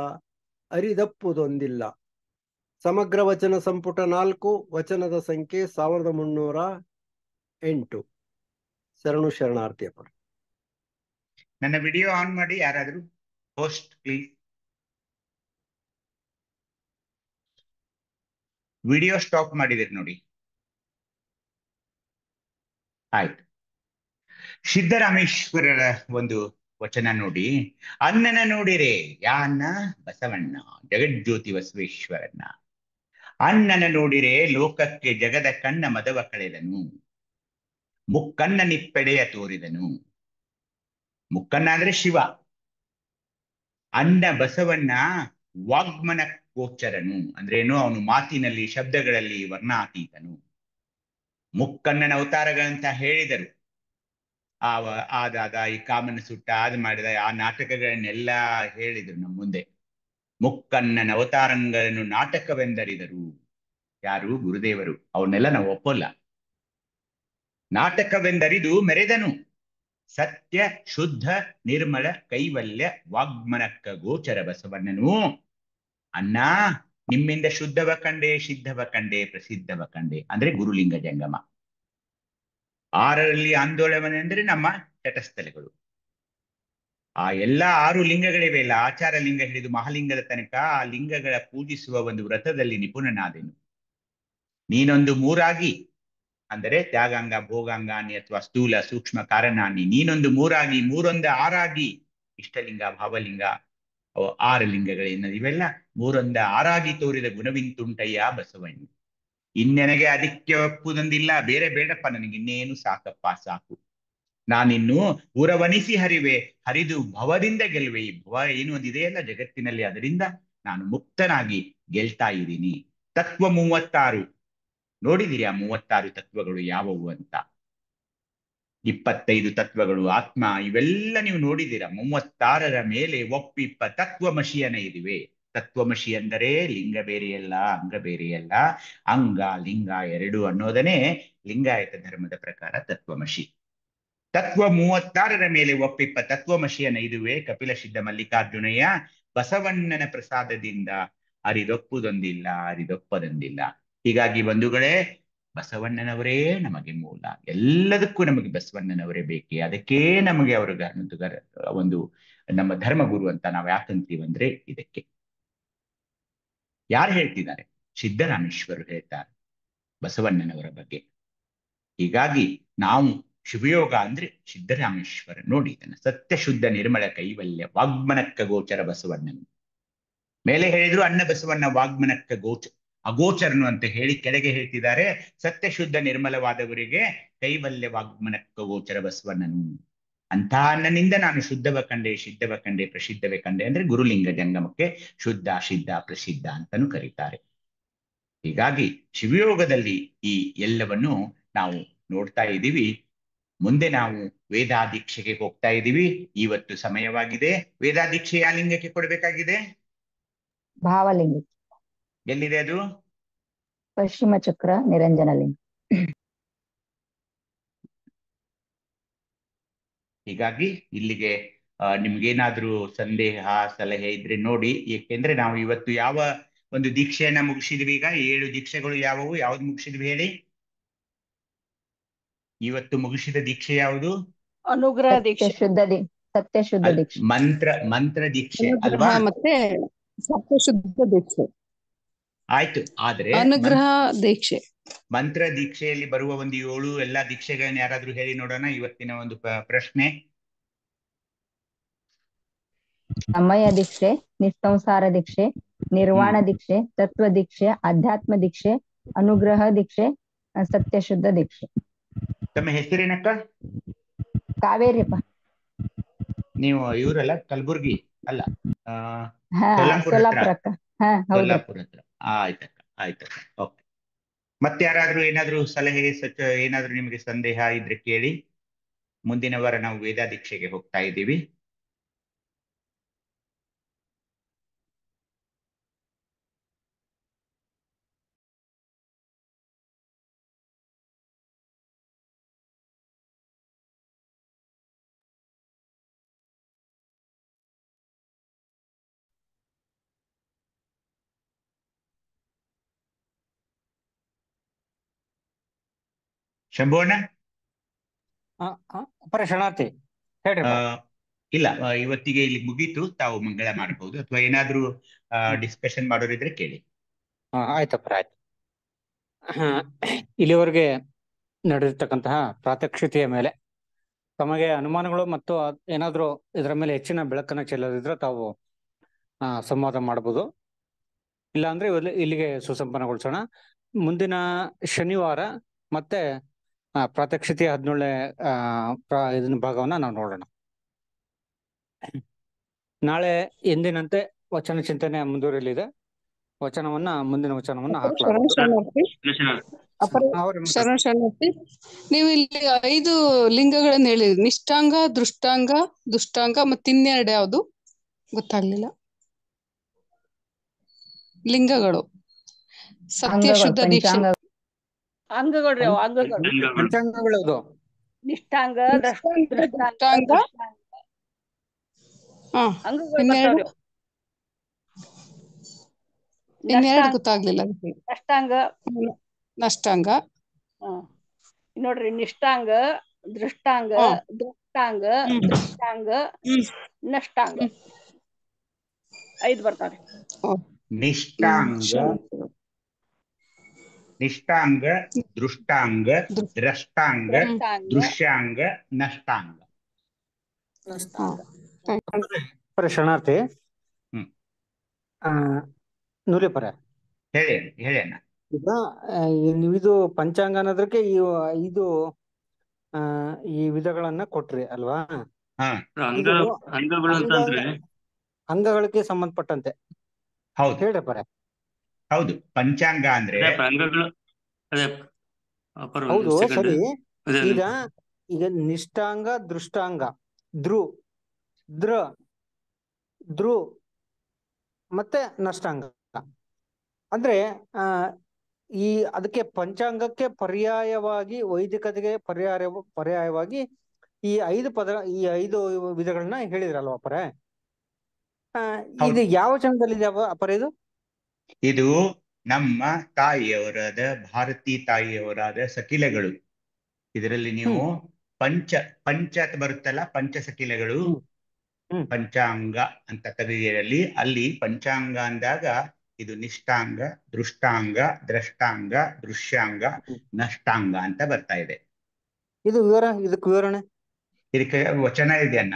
ಅರಿದಪ್ಪುದೊಂದಿಲ್ಲ. ಸಮಗ್ರ ವಚನ ಸಂಪುಟ 4, ವಚನದ ಸಂಖ್ಯೆ 1308. ಶರಣು ಶರಣಾರ್ಥಿಯಪ್ಪ. ನನ್ನ ವಿಡಿಯೋ ಆನ್ ಮಾಡಿ ಯಾರಾದ್ರೂ. Host please. ವಿಡಿಯೋ ಸ್ಟಾಪ್ ಮಾಡಿದಿರಿ ನೋಡಿ. ಆಯ್ತು. ಸಿದ್ದರಾಮೇಶ್ವರರ ಒಂದು ವಚನ ನೋಡಿ. ಅನ್ನನ ನೋಡಿರೆ, ಯಾ ಅನ್ನ? ಬಸವಣ್ಣ, ಜಗಜ್ಯೋತಿ ಬಸವೇಶ್ವರನ್ನ. ಅಣ್ಣನ ನೋಡಿರೆ ಲೋಕಕ್ಕೆ ಜಗದ ಕಣ್ಣ ಮದವ ಕಳೆದನು, ಮುಕ್ಕಣ್ಣ ನಿಪ್ಪೆಡೆಯ ತೋರಿದನು. ಮುಕ್ಕಣ್ಣ ಅಂದ್ರೆ ಶಿವ. ಅಣ್ಣ ಬಸವಣ್ಣ ವಾಗ್ಮನ ಗೋಚರನು ಅಂದ್ರೇನು? ಅವನು ಮಾತಿನಲ್ಲಿ, ಶಬ್ದಗಳಲ್ಲಿ ವರ್ಣಾತೀತನು. ಮುಕ್ಕಣ್ಣನ ಅವತಾರಗಳಂತ ಹೇಳಿದರು. ಆದಾಗ ಈ ಕಾಮನ ಸುಟ್ಟ, ಅದು ಮಾಡಿದ, ಆ ನಾಟಕಗಳನ್ನೆಲ್ಲ ಹೇಳಿದರು ನಮ್ಮ ಮುಂದೆ. ಮುಕ್ಕಣ್ಣನ ಅವತಾರಗಳನ್ನು ನಾಟಕವೆಂದರಿದರು. ಯಾರು? ಗುರುದೇವರು. ಅವನ್ನೆಲ್ಲ ನಾವು ಒಪ್ಪಲ್ಲ. ನಾಟಕವೆಂದರಿದು ಮೆರೆದನು. ಸತ್ಯ ಶುದ್ಧ ನಿರ್ಮಲ ಕೈವಲ್ಯ ವಾಗ್ಮನಕ್ಕ ಗೋಚರ ಬಸವಣ್ಣನು. ಅಣ್ಣ ನಿಮ್ಮಿಂದ ಶುದ್ಧವ ಕಂಡೆ, ಸಿದ್ಧವ ಕಂಡೆ, ಪ್ರಸಿದ್ಧವ ಕಂಡೆ. ಅಂದ್ರೆ ಗುರುಲಿಂಗ ಜಂಗಮ. 6ರಲ್ಲಿ ಆಂದೋಲನವೆಂದರೆ ನಮ್ಮ ತಟಸ್ಥಲೆಗಳು. ಆ ಎಲ್ಲ 6 ಲಿಂಗಗಳಿವೆ ಇಲ್ಲ, ಆಚಾರ ಲಿಂಗ ಹಿಡಿದು ಮಹಾಲಿಂಗದ ತನಕ ಆ ಲಿಂಗಗಳ ಪೂಜಿಸುವ ಒಂದು ವ್ರತದಲ್ಲಿ ನಿಪುಣನಾದೆನು. ನೀನೊಂದು 3 ಅಂದರೆ ತ್ಯಾಗಾಂಗ, ಭೋಗಾಂಗಾನಿ ಅಥವಾ ಸ್ಥೂಲ ಸೂಕ್ಷ್ಮ ಕಾರಣಾನಿ. ನೀನೊಂದು 3 ಮೂರೊಂದು 6 ಇಷ್ಟಲಿಂಗ, ಭಾವಲಿಂಗ, 6 ಲಿಂಗಗಳೇನ ಇವೆಲ್ಲ 3 6 ತೋರಿದ ಗುಣವಿಂತುಂಟಯ್ಯ ಬಸವಣ್ಣ. ಇನ್ನೆನಗೆ ಅದಕ್ಕೆ ಒಪ್ಪುದೊಂದಿಲ್ಲ, ಬೇರೆ ಬೇಡಪ್ಪ, ನನಗೆ ಇನ್ನೇನು ಸಾಕಪ್ಪ, ಸಾಕು. ನಾನಿನ್ನು ಉರವಣಿಸಿ ಹರಿದು ಭವದಿಂದ ಗೆಲುವೆ. ಈ ಭವ ಏನು ಒಂದಿದೆಯಲ್ಲ ಜಗತ್ತಿನಲ್ಲಿ, ಅದರಿಂದ ನಾನು ಮುಕ್ತನಾಗಿ ಗೆಲ್ತಾ ಇದ್ದೀನಿ. ತತ್ವ 36 ನೋಡಿದಿರಿ. ಆ 36 ತತ್ವಗಳು ಯಾವುವು ಅಂತ? 25 ತತ್ವಗಳು, ಆತ್ಮ, ಇವೆಲ್ಲ ನೀವು ನೋಡಿದ್ದೀರಾ. 36ರ ಮೇಲೆ ಒಪ್ಪಿಪ್ಪ ತತ್ವಮಶಿಯನ ಇದಿವೆ. ತತ್ವಮಶಿ ಅಂದರೆ ಲಿಂಗ ಬೇರೆಯಲ್ಲ, ಅಂಗ ಬೇರೆಯಲ್ಲ. ಅಂಗ ಲಿಂಗ 2 ಅನ್ನೋದನ್ನೇ ಲಿಂಗಾಯತ ಧರ್ಮದ ಪ್ರಕಾರ ತತ್ವಮಶಿ. ತತ್ವ 36ರ ಮೇಲೆ ಒಪ್ಪಿಪ್ಪ ತತ್ವಮಶಿಯನ ಇದುವೆ. ಕಪಿಲ ಸಿದ್ಧ ಮಲ್ಲಿಕಾರ್ಜುನಯ್ಯ ಬಸವಣ್ಣನ ಪ್ರಸಾದದಿಂದ ಅರಿದೊಪ್ಪುದೊಂದಿಲ್ಲ, ಅರಿದೊಪ್ಪದೊಂದಿಲ್ಲ. ಹೀಗಾಗಿ ಬಂಧುಗಳೇ, ಬಸವಣ್ಣನವರೇ ನಮಗೆ ಮೂಲ. ಎಲ್ಲದಕ್ಕೂ ನಮಗೆ ಬಸವಣ್ಣನವರೇ ಬೇಕೇ. ಅದಕ್ಕೇ ನಮಗೆ ಅವ್ರಿಗೆ ಒಂದು ನಮ್ಮ ಧರ್ಮಗುರು ಅಂತ ನಾವು ಯಾಕಂತೀವಂದ್ರೆ ಇದಕ್ಕೆ. ಯಾರು ಹೇಳ್ತಿದ್ದಾರೆ? ಸಿದ್ದರಾಮೇಶ್ವರರು ಹೇಳ್ತಾರೆ ಬಸವಣ್ಣನವರ ಬಗ್ಗೆ. ಹೀಗಾಗಿ ನಾವು ಶಿವಯೋಗ ಅಂದ್ರೆ ಸಿದ್ದರಾಮೇಶ್ವರ. ನೋಡಿ ಇದನ್ನ, ಸತ್ಯ ಶುದ್ಧ ನಿರ್ಮಲ ಕೈವಲ್ಯ ವಾಗ್ಮನಕ್ಕ ಗೋಚರ ಬಸವಣ್ಣನು. ಮೇಲೆ ಹೇಳಿದ್ರು ಅನ್ನ ಬಸವಣ್ಣ ವಾಗ್ಮನಕ್ಕ ಅಗೋಚರನು ಅಂತ ಹೇಳಿ ಕೆಳಗೆ ಹೇಳ್ತಿದ್ದಾರೆ, ಸತ್ಯ ಶುದ್ಧ ನಿರ್ಮಲವಾದವರಿಗೆ ಕೈವಲ್ಯ ವಾಗ್ಮನಕ್ಕ ಗೋಚರ ಬಸವಣ್ಣನು. ಅಂತ ಅನ್ನನಿಂದ ನಾನು ಶುದ್ಧವ ಕಂಡೆ, ಸಿದ್ಧವ ಕಂಡೆ, ಪ್ರಸಿದ್ಧವೇ ಕಂಡೆ ಅಂದ್ರೆ ಗುರುಲಿಂಗ ಜಂಗಮಕ್ಕೆ ಶುದ್ಧ, ಸಿದ್ಧ, ಪ್ರಸಿದ್ಧ ಅಂತಾನು ಕರೀತಾರೆ. ಹೀಗಾಗಿ ಶಿವಯೋಗದಲ್ಲಿ ಈ ಎಲ್ಲವನ್ನು ನಾವು ನೋಡ್ತಾ ಇದ್ದೀವಿ. ಮುಂದೆ ನಾವು ವೇದಾದೀಕ್ಷೆಗೆ ಹೋಗ್ತಾ ಇದ್ದೀವಿ. ಇವತ್ತು ಸಮಯವಾಗಿದೆ. ವೇದಾದೀಕ್ಷೆ ಯಾವ ಲಿಂಗಕ್ಕೆ ಕೊಡಬೇಕಾಗಿದೆ? ಭಾವಲಿಂಗ. ಎಲ್ಲಿದೆ ಅದು? ಪಶ್ಚಿಮ ಚಕ್ರ ನಿರಂಜನ ಲಿಂಗ. ಹೀಗಾಗಿ ಇಲ್ಲಿಗೆ ನಿಮ್ಗೇನಾದ್ರೂ ಸಂದೇಹ ಸಲಹೆ ಇದ್ರೆ ನೋಡಿ. ಏಕೆಂದ್ರೆ ನಾವು ಇವತ್ತು ಯಾವ ಒಂದು ದೀಕ್ಷೆಯನ್ನ ಮುಗಿಸಿದ್ವಿ? ಈಗ 7 ದೀಕ್ಷೆಗಳು ಯಾವುವು? ಯಾವ್ದು ಮುಗಿಸಿದ್ವಿ ಹೇಳಿ? ಇವತ್ತು ಮುಗಿಸಿದ ದೀಕ್ಷೆ ಯಾವುದು? ಅನುಗ್ರಹ ದೀಕ್ಷೆ. ಸತ್ಯ ಶುದ್ಧ ದೀಕ್ಷೆ. ಮಂತ್ರ ದೀಕ್ಷೆ ಅಲ್ವಾ? ಮತ್ತೆ ಸತ್ಯ ಶುದ್ಧ ದೀಕ್ಷೆ ಆಯ್ತು. ಆದ್ರೆ ಅನುಗ್ರಹ ದೀಕ್ಷೆ, ಮಂತ್ರ ದೀಕ್ಷೆಯಲ್ಲಿ ಬರುವ ಒಂದು 7 ಎಲ್ಲಾ ದೀಕ್ಷೆಗಳನ್ನ ಯಾರಾದ್ರೂ ಹೇಳಿ ನೋಡೋಣ. ಇವತ್ತಿನ ಒಂದು ಪ್ರಶ್ನೆ. ಸಮಯ ದೀಕ್ಷೆ, ನಿಸ್ಸಂಸಾರ ದೀಕ್ಷೆ, ನಿರ್ವಾಣ ದೀಕ್ಷೆ, ತತ್ವ ದೀಕ್ಷೆ, ಅಧ್ಯಾತ್ಮ ದೀಕ್ಷೆ, ಅನುಗ್ರಹ ದೀಕ್ಷೆ, ಸತ್ಯ ಶುದ್ಧ ದೀಕ್ಷೆ. ತಮ್ಮ ಹೆಸರೇನಕ್ಕ? ಕಾವೇರಿಪ್ಪ. ನೀವು ಇವರಲ್ಲ, ಕಲಬುರ್ಗಿ ಅಲ್ಲ, ಸೋಲಾಪುರ ಅಕ್ಕ. ಸೋಲಾಪುರ ಹತ್ರ. ಆಯ್ತಕ್ಕ, ಆಯ್ತಕ್ಕ. ಓಕೆ. ಮತ್ತೆ ಯಾರಾದ್ರೂ ಏನಾದ್ರೂ ಸಲಹೆ ಏನಾದ್ರೂ ನಿಮಗೆ ಸಂದೇಹ ಇದ್ರೆ ಕೇಳಿ. ಮುಂದಿನ ವಾರ ನಾವು ವೇದಾದೀಕ್ಷೆಗೆ ಹೋಗ್ತಾ ಇದ್ದೀವಿ. ಶಂಭೋಣ ಶರಣಾರ್ಥಿ ಹೇಳ್ರಿ. ಇಲ್ಲ, ಇವತ್ತಿಗೆ ಇಲ್ಲಿ ಮುಗೀತು. ತಾವು ಮಂಗಳ ಮಾಡಬಹುದು, ಅಥವಾ ಏನಾದ್ರೂ ಡಿಸ್ಕಷನ್ ಮಾಡೋರಿದ್ರೆ ಕೇಳಿ. ಆಯ್ತಪ್ಪ, ಆಯ್ತು. ಇಲ್ಲಿವರೆಗೆ ನಡೆದಿರ್ತಕ್ಕಂತಹ ಪ್ರಾತ್ಯಕ್ಷಿತೆಯ ಮೇಲೆ ತಮಗೆ ಅನುಮಾನಗಳು ಮತ್ತು ಏನಾದ್ರೂ ಇದರ ಮೇಲೆ ಹೆಚ್ಚಿನ ಬೆಳಕನ್ನು ಚೆಲ್ಲದಿದ್ರೆ ತಾವು ಸಂವಾದ ಮಾಡಬಹುದು. ಇಲ್ಲ ಅಂದ್ರೆ ಇಲ್ಲಿಗೆ ಸುಸಂಪನ್ನಗೊಳಿಸೋಣ. ಮುಂದಿನ ಶನಿವಾರ ಮತ್ತೆ ಪ್ರಾತ್ಯಕ್ಷಿತೆಯ 17ನೇ ಇದನ್ನ ಭಾಗವನ್ನ ನಾವು ನೋಡೋಣ. ನಾಳೆ ಎಂದಿನಂತೆ ವಚನ ಚಿಂತನೆ ಮುಂದುವರಿಯಲಿದೆ. ಮುಂದಿನ ವಚನವನ್ನ ಶರಣಾರ್ಥಿ. ನೀವು ಇಲ್ಲಿ 5 ಲಿಂಗಗಳನ್ನ ಹೇಳಿದ್ರಿ, ನಿಷ್ಠಾಂಗ, ದೃಷ್ಟಾಂಗ, ದುಷ್ಟಾಂಗ, ಮತ್ತೆ ಇನ್ನೆರಡು ಯಾವುದು ಗೊತ್ತಾಗ್ಲಿಲ್ಲ. ಲಿಂಗಗಳು ಸತ್ಯ ಶುದ್ಧ ದೀಕ್ಷೆ ಅಂಗಗಳು ಪಂಚಾಂಗಗಳು ನಿಷ್ಠಾಂಗ, ದೃಷ್ಟಾಂಗ, ಇನ್ನೆರಡು ಗೊತ್ತಾಗ್ಲಿಲ್ಲ. ನಷ್ಟಾಂಗ ನೋಡ್ರಿ, ನಿಷ್ಠಾಂಗ, ದೃಷ್ಟಾಂಗ, ದೃಷ್ಟಾಂಗ, ದೃಷ್ಟಾಂಗ, ನಷ್ಟಾಂಗ 5 ಬರ್ತಾವೆ. ನಿಷ್ಠಾಂಗ, ದೃಷ್ಟಾಂಗ, ದ್ರಷ್ಟಾಂಗ, ದೃಶ್ಯಾಂಗ, ನಷ್ಟಾಂಗ. ಶರಣಾರ್ಥಿ ನೂಲಿಪರ ಹೇಳಣ್ಣ. ಈಗ ನೀವಿದು ಪಂಚಾಂಗ ಅನ್ನೋದಕ್ಕೆ ಈ ವಿಧಗಳನ್ನ ಕೊಟ್ರಿ ಅಲ್ವಾ? ಅಂಗಗಳಿಗೆ ಸಂಬಂಧಪಟ್ಟಂತೆ ಹೇಳ್ರಪ್ಪ. ಹೌದು, ಪಂಚಾಂಗ ಅಂದ್ರೆ ಹೌದು, ಸರಿ. ಈಗ ನಿಷ್ಠಾಂಗ, ದೃಷ್ಟಾಂಗ, ದೃ ಮತ್ತೆ ನಷ್ಟಾಂಗ ಅಂದ್ರೆ ಅದಕ್ಕೆ ಪಂಚಾಂಗಕ್ಕೆ ಪರ್ಯಾಯವಾಗಿ, ವೈದಿಕತೆಗೆ ಪರ್ಯಾಯವಾಗಿ ಈ 5 ವಿಧಗಳನ್ನ ಹೇಳಿದ್ರಲ್ವ ಅಪ್ಪರೇ? ಇದು ಯಾವ ಚಂದದಲ್ಲಿ ಅಪ್ಪರ? ಇದು ನಮ್ಮ ತಾಯಿಯವರಾದ ಭಾರತೀ ತಾಯಿಯವರಾದ ಸಕಿಲಗಳು. ಇದರಲ್ಲಿ ನೀವು ಪಂಚ ಬರುತ್ತಲ್ಲ, ಪಂಚ ಸಕಿಲಗಳು, ಪಂಚಾಂಗ ಅಂತ ಕರೀರಲ್ಲಿ. ಅಲ್ಲಿ ಪಂಚಾಂಗ ಅಂದಾಗ ಇದು ನಿಷ್ಠಾಂಗ, ದೃಷ್ಟಾಂಗ, ದ್ರಷ್ಟಾಂಗ, ದೃಶ್ಯಾಂಗ, ನಷ್ಟಾಂಗ ಅಂತ ಬರ್ತಾ ಇದೆ. ಇದು ಇದಕ್ಕೆ ವಿವರಣೆ ಇದಕ್ಕೆ ವಚನ ಇದೆ ಅಣ್ಣ.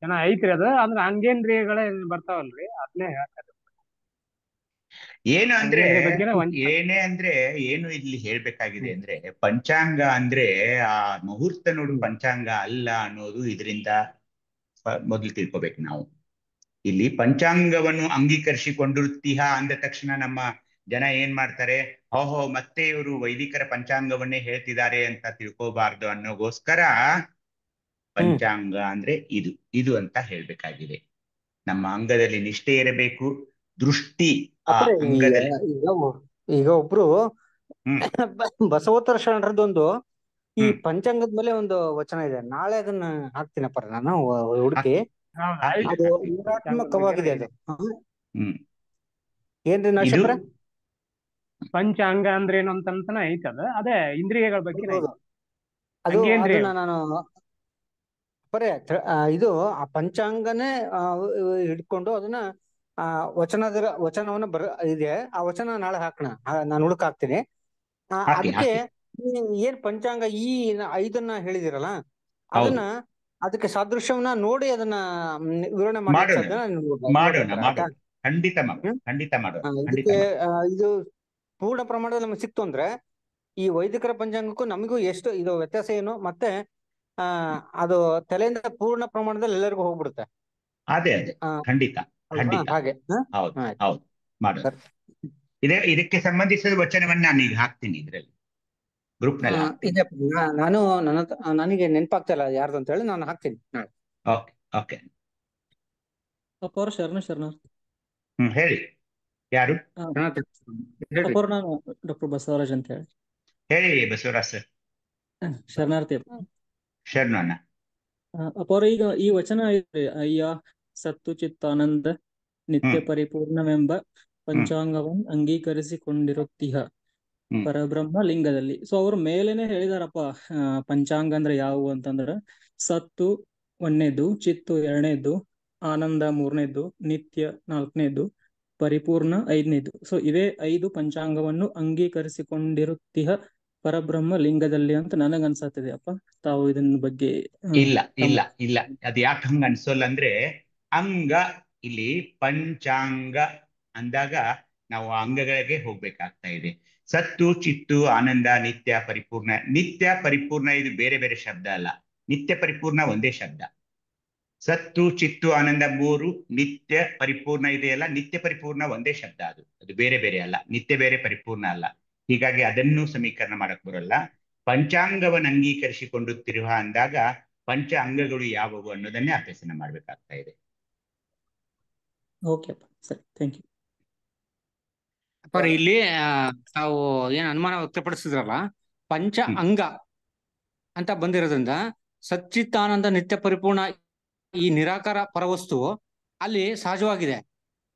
ಜನ ಐತ್ರಿ ಅದು ಅಂದ್ರೆ ಅಂಗೇಂದ್ರಿಯಗಳೇ ಬರ್ತಾವಲ್ರಿ ಅದನ್ನೇ ಹೇಳ್ತಾರೆ. ಏನು ಅಂದ್ರೆ ಏನೇ ಅಂದ್ರೆ ಏನು ಇಲ್ಲಿ ಹೇಳ್ಬೇಕಾಗಿದೆ ಅಂದ್ರೆ ಪಂಚಾಂಗ ಅಂದ್ರೆ ಆ ಮುಹೂರ್ತ ನೋಡು ಪಂಚಾಂಗ ಅಲ್ಲ ಅನ್ನೋದು ಇದರಿಂದ ಮೊದಲು ತಿಳ್ಕೊಬೇಕು ನಾವು. ಇಲ್ಲಿ ಪಂಚಾಂಗವನ್ನು ಅಂಗೀಕರಿಸಿಕೊಂಡಿರ್ತೀಹ ಅಂದ ತಕ್ಷಣ ನಮ್ಮ ಜನ ಏನ್ ಮಾಡ್ತಾರೆ, ಓಹೋ ಮತ್ತೆ ಇವರು ವೈದಿಕರ ಪಂಚಾಂಗವನ್ನೇ ಹೇಳ್ತಿದ್ದಾರೆ ಅಂತ ತಿಳ್ಕೋಬಾರ್ದು ಅನ್ನೋಗೋಸ್ಕರ ಪಂಚಾಂಗ ಅಂದ್ರೆ ಇದು ಅಂತ ಹೇಳ್ಬೇಕಾಗಿದೆ. ನಮ್ಮ ಅಂಗದಲ್ಲಿ ನಿಷ್ಠೆ ಇರಬೇಕು, ದೃಷ್ಟಿ ಆ ಅಂಗದಲ್ಲಿ. ಈಗ ಒಬ್ರು ಬಸವೋತ್ತರ ಶರಣರದೊಂದು ಈ ಪಂಚಾಂಗದ ಮೇಲೆ ಒಂದು ವಚನ ಇದೆ, ನಾಳೆ ಅದನ್ನ ಹಾಕ್ತೀನಪ್ಪ ನಾನು ಹುಡುಕಿ. ಅದು ವಿವರಾತ್ಮಕವಾಗಿದೆ ಅದು. ಏನ್ರಿ ನರಸಿಂಹರ ಪಂಚಾಂಗ ಅಂದ್ರೆ ಏನು ಅಂತಂತಾನ ಐತದ ಅದೇ ಇಂದ್ರಿಯಗಳ ಬಗ್ಗೆ ಅದು ಅದನ್ನ ನಾನು ಬರೇ ಇದು ಆ ಪಂಚಾಂಗನೇ ಹಿಡ್ಕೊಂಡು ಅದನ್ನ ವಚನವನ್ನ ಇದೆ. ಆ ವಚನ ನಾಳೆ ಹಾಕೋಣ, ನಾನು ಹುಡುಕ ಹಾಕ್ತೀನಿ. ಅದಕ್ಕೆ ಏನ್ ಪಂಚಾಂಗ ಈ 5 ಹೇಳಿದಿರಲ್ಲ ಅದನ್ನ ಅದಕ್ಕೆ ಸಾದೃಶ್ಯವನ್ನ ನೋಡಿ ಅದನ್ನ ವಿವರಣೆ ಇದಕ್ಕೆ ಇದು ಪೂರ್ಣ ಪ್ರಮಾಣದಲ್ಲಿ ನಮ್ಗೆ ಸಿಕ್ತು ಅಂದ್ರೆ ಈ ವೈದಿಕರ ಪಂಚಾಂಗಕ್ಕೂ ನಮಗೂ ಎಷ್ಟು ಇದು ವ್ಯತ್ಯಾಸ ಏನು, ಮತ್ತೆ ಅದು ತಲೆಯಿಂದ ಪೂರ್ಣ ಪ್ರಮಾಣದಲ್ಲಿ ಎಲ್ಲರಿಗೂ ಹೋಗ್ಬಿಡುತ್ತೆ. ಅದೇ ಖಂಡಿತ ಹಾಗೆ ಹೌದು ಮಾಡೋದು. ಇದಕ್ಕೆ ಸಂಬಂಧಿಸಿದ ವಚನವನ್ನ ನಾನು ಈಗ ಹಾಕ್ತೀನಿ ಇದ್ರಲ್ಲಿ ಗ್ರೂಪ್ ನಲ್ಲಿ. ನಾನು ನನಗೆ ನೆನಪಾಗ್ತಾ ಇಲ್ಲ ಯಾರ್ದು ಅಂತ ಹೇಳಿ ನಾನು ಹಾಕ್ತೀನಿ. ಓಕೆ ಅಪ್ಪವ್ರ ಶರಣ ಹೇಳಿ ಯಾರು? ಅಪ್ಪವ್ರ ನಾನು ಡಾಕ್ಟರ್ ಬಸವರಾಜ್ ಅಂತ ಹೇಳಿ ಬಸವರಾಜ್ ಸರ್. ಶರಣಾರ್ಥಿ ಶರಣಣ್ಣ. ಅಪ್ಪವ್ರ ಈಗ ಈ ವಚನ ಐತ್ರಿ, ಅಯ್ಯ ಸತ್ತು ಚಿತ್ತಾನಂದ ನಿತ್ಯ ಪರಿಪೂರ್ಣವೆಂಬ ಪಂಚಾಂಗವನ್ನು ಅಂಗೀಕರಿಸಿಕೊಂಡಿರುತ್ತೀಹ ಪರಬ್ರಹ್ಮ ಲಿಂಗದಲ್ಲಿ. ಸೊ ಅವ್ರ ಮೇಲೇನೆ ಹೇಳಿದಾರಪ್ಪ ಪಂಚಾಂಗ ಅಂದ್ರೆ ಯಾವುವು ಅಂತಂದ್ರ ಸತ್ತು 1ನೇದು, ಚಿತ್ತು 2ನೇದು, ಆನಂದ 3ನೇದು, ನಿತ್ಯ 4ನೇದು, ಪರಿಪೂರ್ಣ 5ನೇದು. ಸೊ ಇವೇ 5 ಪಂಚಾಂಗವನ್ನು ಅಂಗೀಕರಿಸಿಕೊಂಡಿರುತ್ತೀಹ ಪರಬ್ರಹ್ಮ ಲಿಂಗದಲ್ಲಿ ಅಂತ ನನಗ ಅನ್ಸತ್ತಿದೆ ಅಪ್ಪ. ತಾವು ಇದನ್ನ ಬಗ್ಗೆ ಇಲ್ಲ ಅದ್ ಯಾಕೆ ಹಂಗ ಅನ್ಸೋಲ್ಲ ಅಂದ್ರೆ ಅಂಗ ಇಲ್ಲಿ ಪಂಚಾಂಗ ಅಂದಾಗ ನಾವು ಅಂಗಗಳಿಗೆ ಹೋಗ್ಬೇಕಾಗ್ತಾ ಇದೆ. ಸತ್ತು, ಚಿತ್ತು, ಆನಂದ, ನಿತ್ಯ, ಪರಿಪೂರ್ಣ. ನಿತ್ಯ ಪರಿಪೂರ್ಣ ಇದು ಬೇರೆ ಬೇರೆ ಶಬ್ದ ಅಲ್ಲ, ನಿತ್ಯ ಪರಿಪೂರ್ಣ ಒಂದೇ ಶಬ್ದ. ಸತ್ತು, ಚಿತ್ತು, ಆನಂದ 3, ನಿತ್ಯ ಪರಿಪೂರ್ಣ ಇದೆಯಲ್ಲ, ನಿತ್ಯ ಪರಿಪೂರ್ಣ ಒಂದೇ ಶಬ್ದ. ಅದು ಬೇರೆ ಬೇರೆ ಅಲ್ಲ, ನಿತ್ಯ ಬೇರೆ ಪರಿಪೂರ್ಣ ಅಲ್ಲ. ಹೀಗಾಗಿ ಅದನ್ನು ಸಮೀಕರಣ ಮಾಡಕ್ ಬರಲ್ಲ. ಪಂಚಾಂಗವನ್ನು ಅಂಗೀಕರಿಸಿಕೊಳ್ಳುತ್ತಿರುವ ಅಂದಾಗ ಪಂಚ ಅಂಗಗಳು ಯಾವುವು ಅನ್ನೋದನ್ನೇ ಅಭ್ಯಾಸನ ಮಾಡ್ಬೇಕಾಗ್ತಾ ಇದೆ. ಓಕೆ ಸರಿ, ಥ್ಯಾಂಕ್ ಯು. ಇಲ್ಲಿ ತಾವು ಏನ್ ಅನುಮಾನ ವ್ಯಕ್ತಪಡಿಸಿದ್ರಲ್ಲ, ಪಂಚ ಅಂಗ ಅಂತ ಬಂದಿರೋದ್ರಿಂದ ಸಚ್ಚಿತ್ತಾನಂದ ನಿತ್ಯ ಪರಿಪೂರ್ಣ ಈ ನಿರಾಕಾರ ಪರವಸ್ತು ಅಲ್ಲಿ ಸಹಜವಾಗಿದೆ.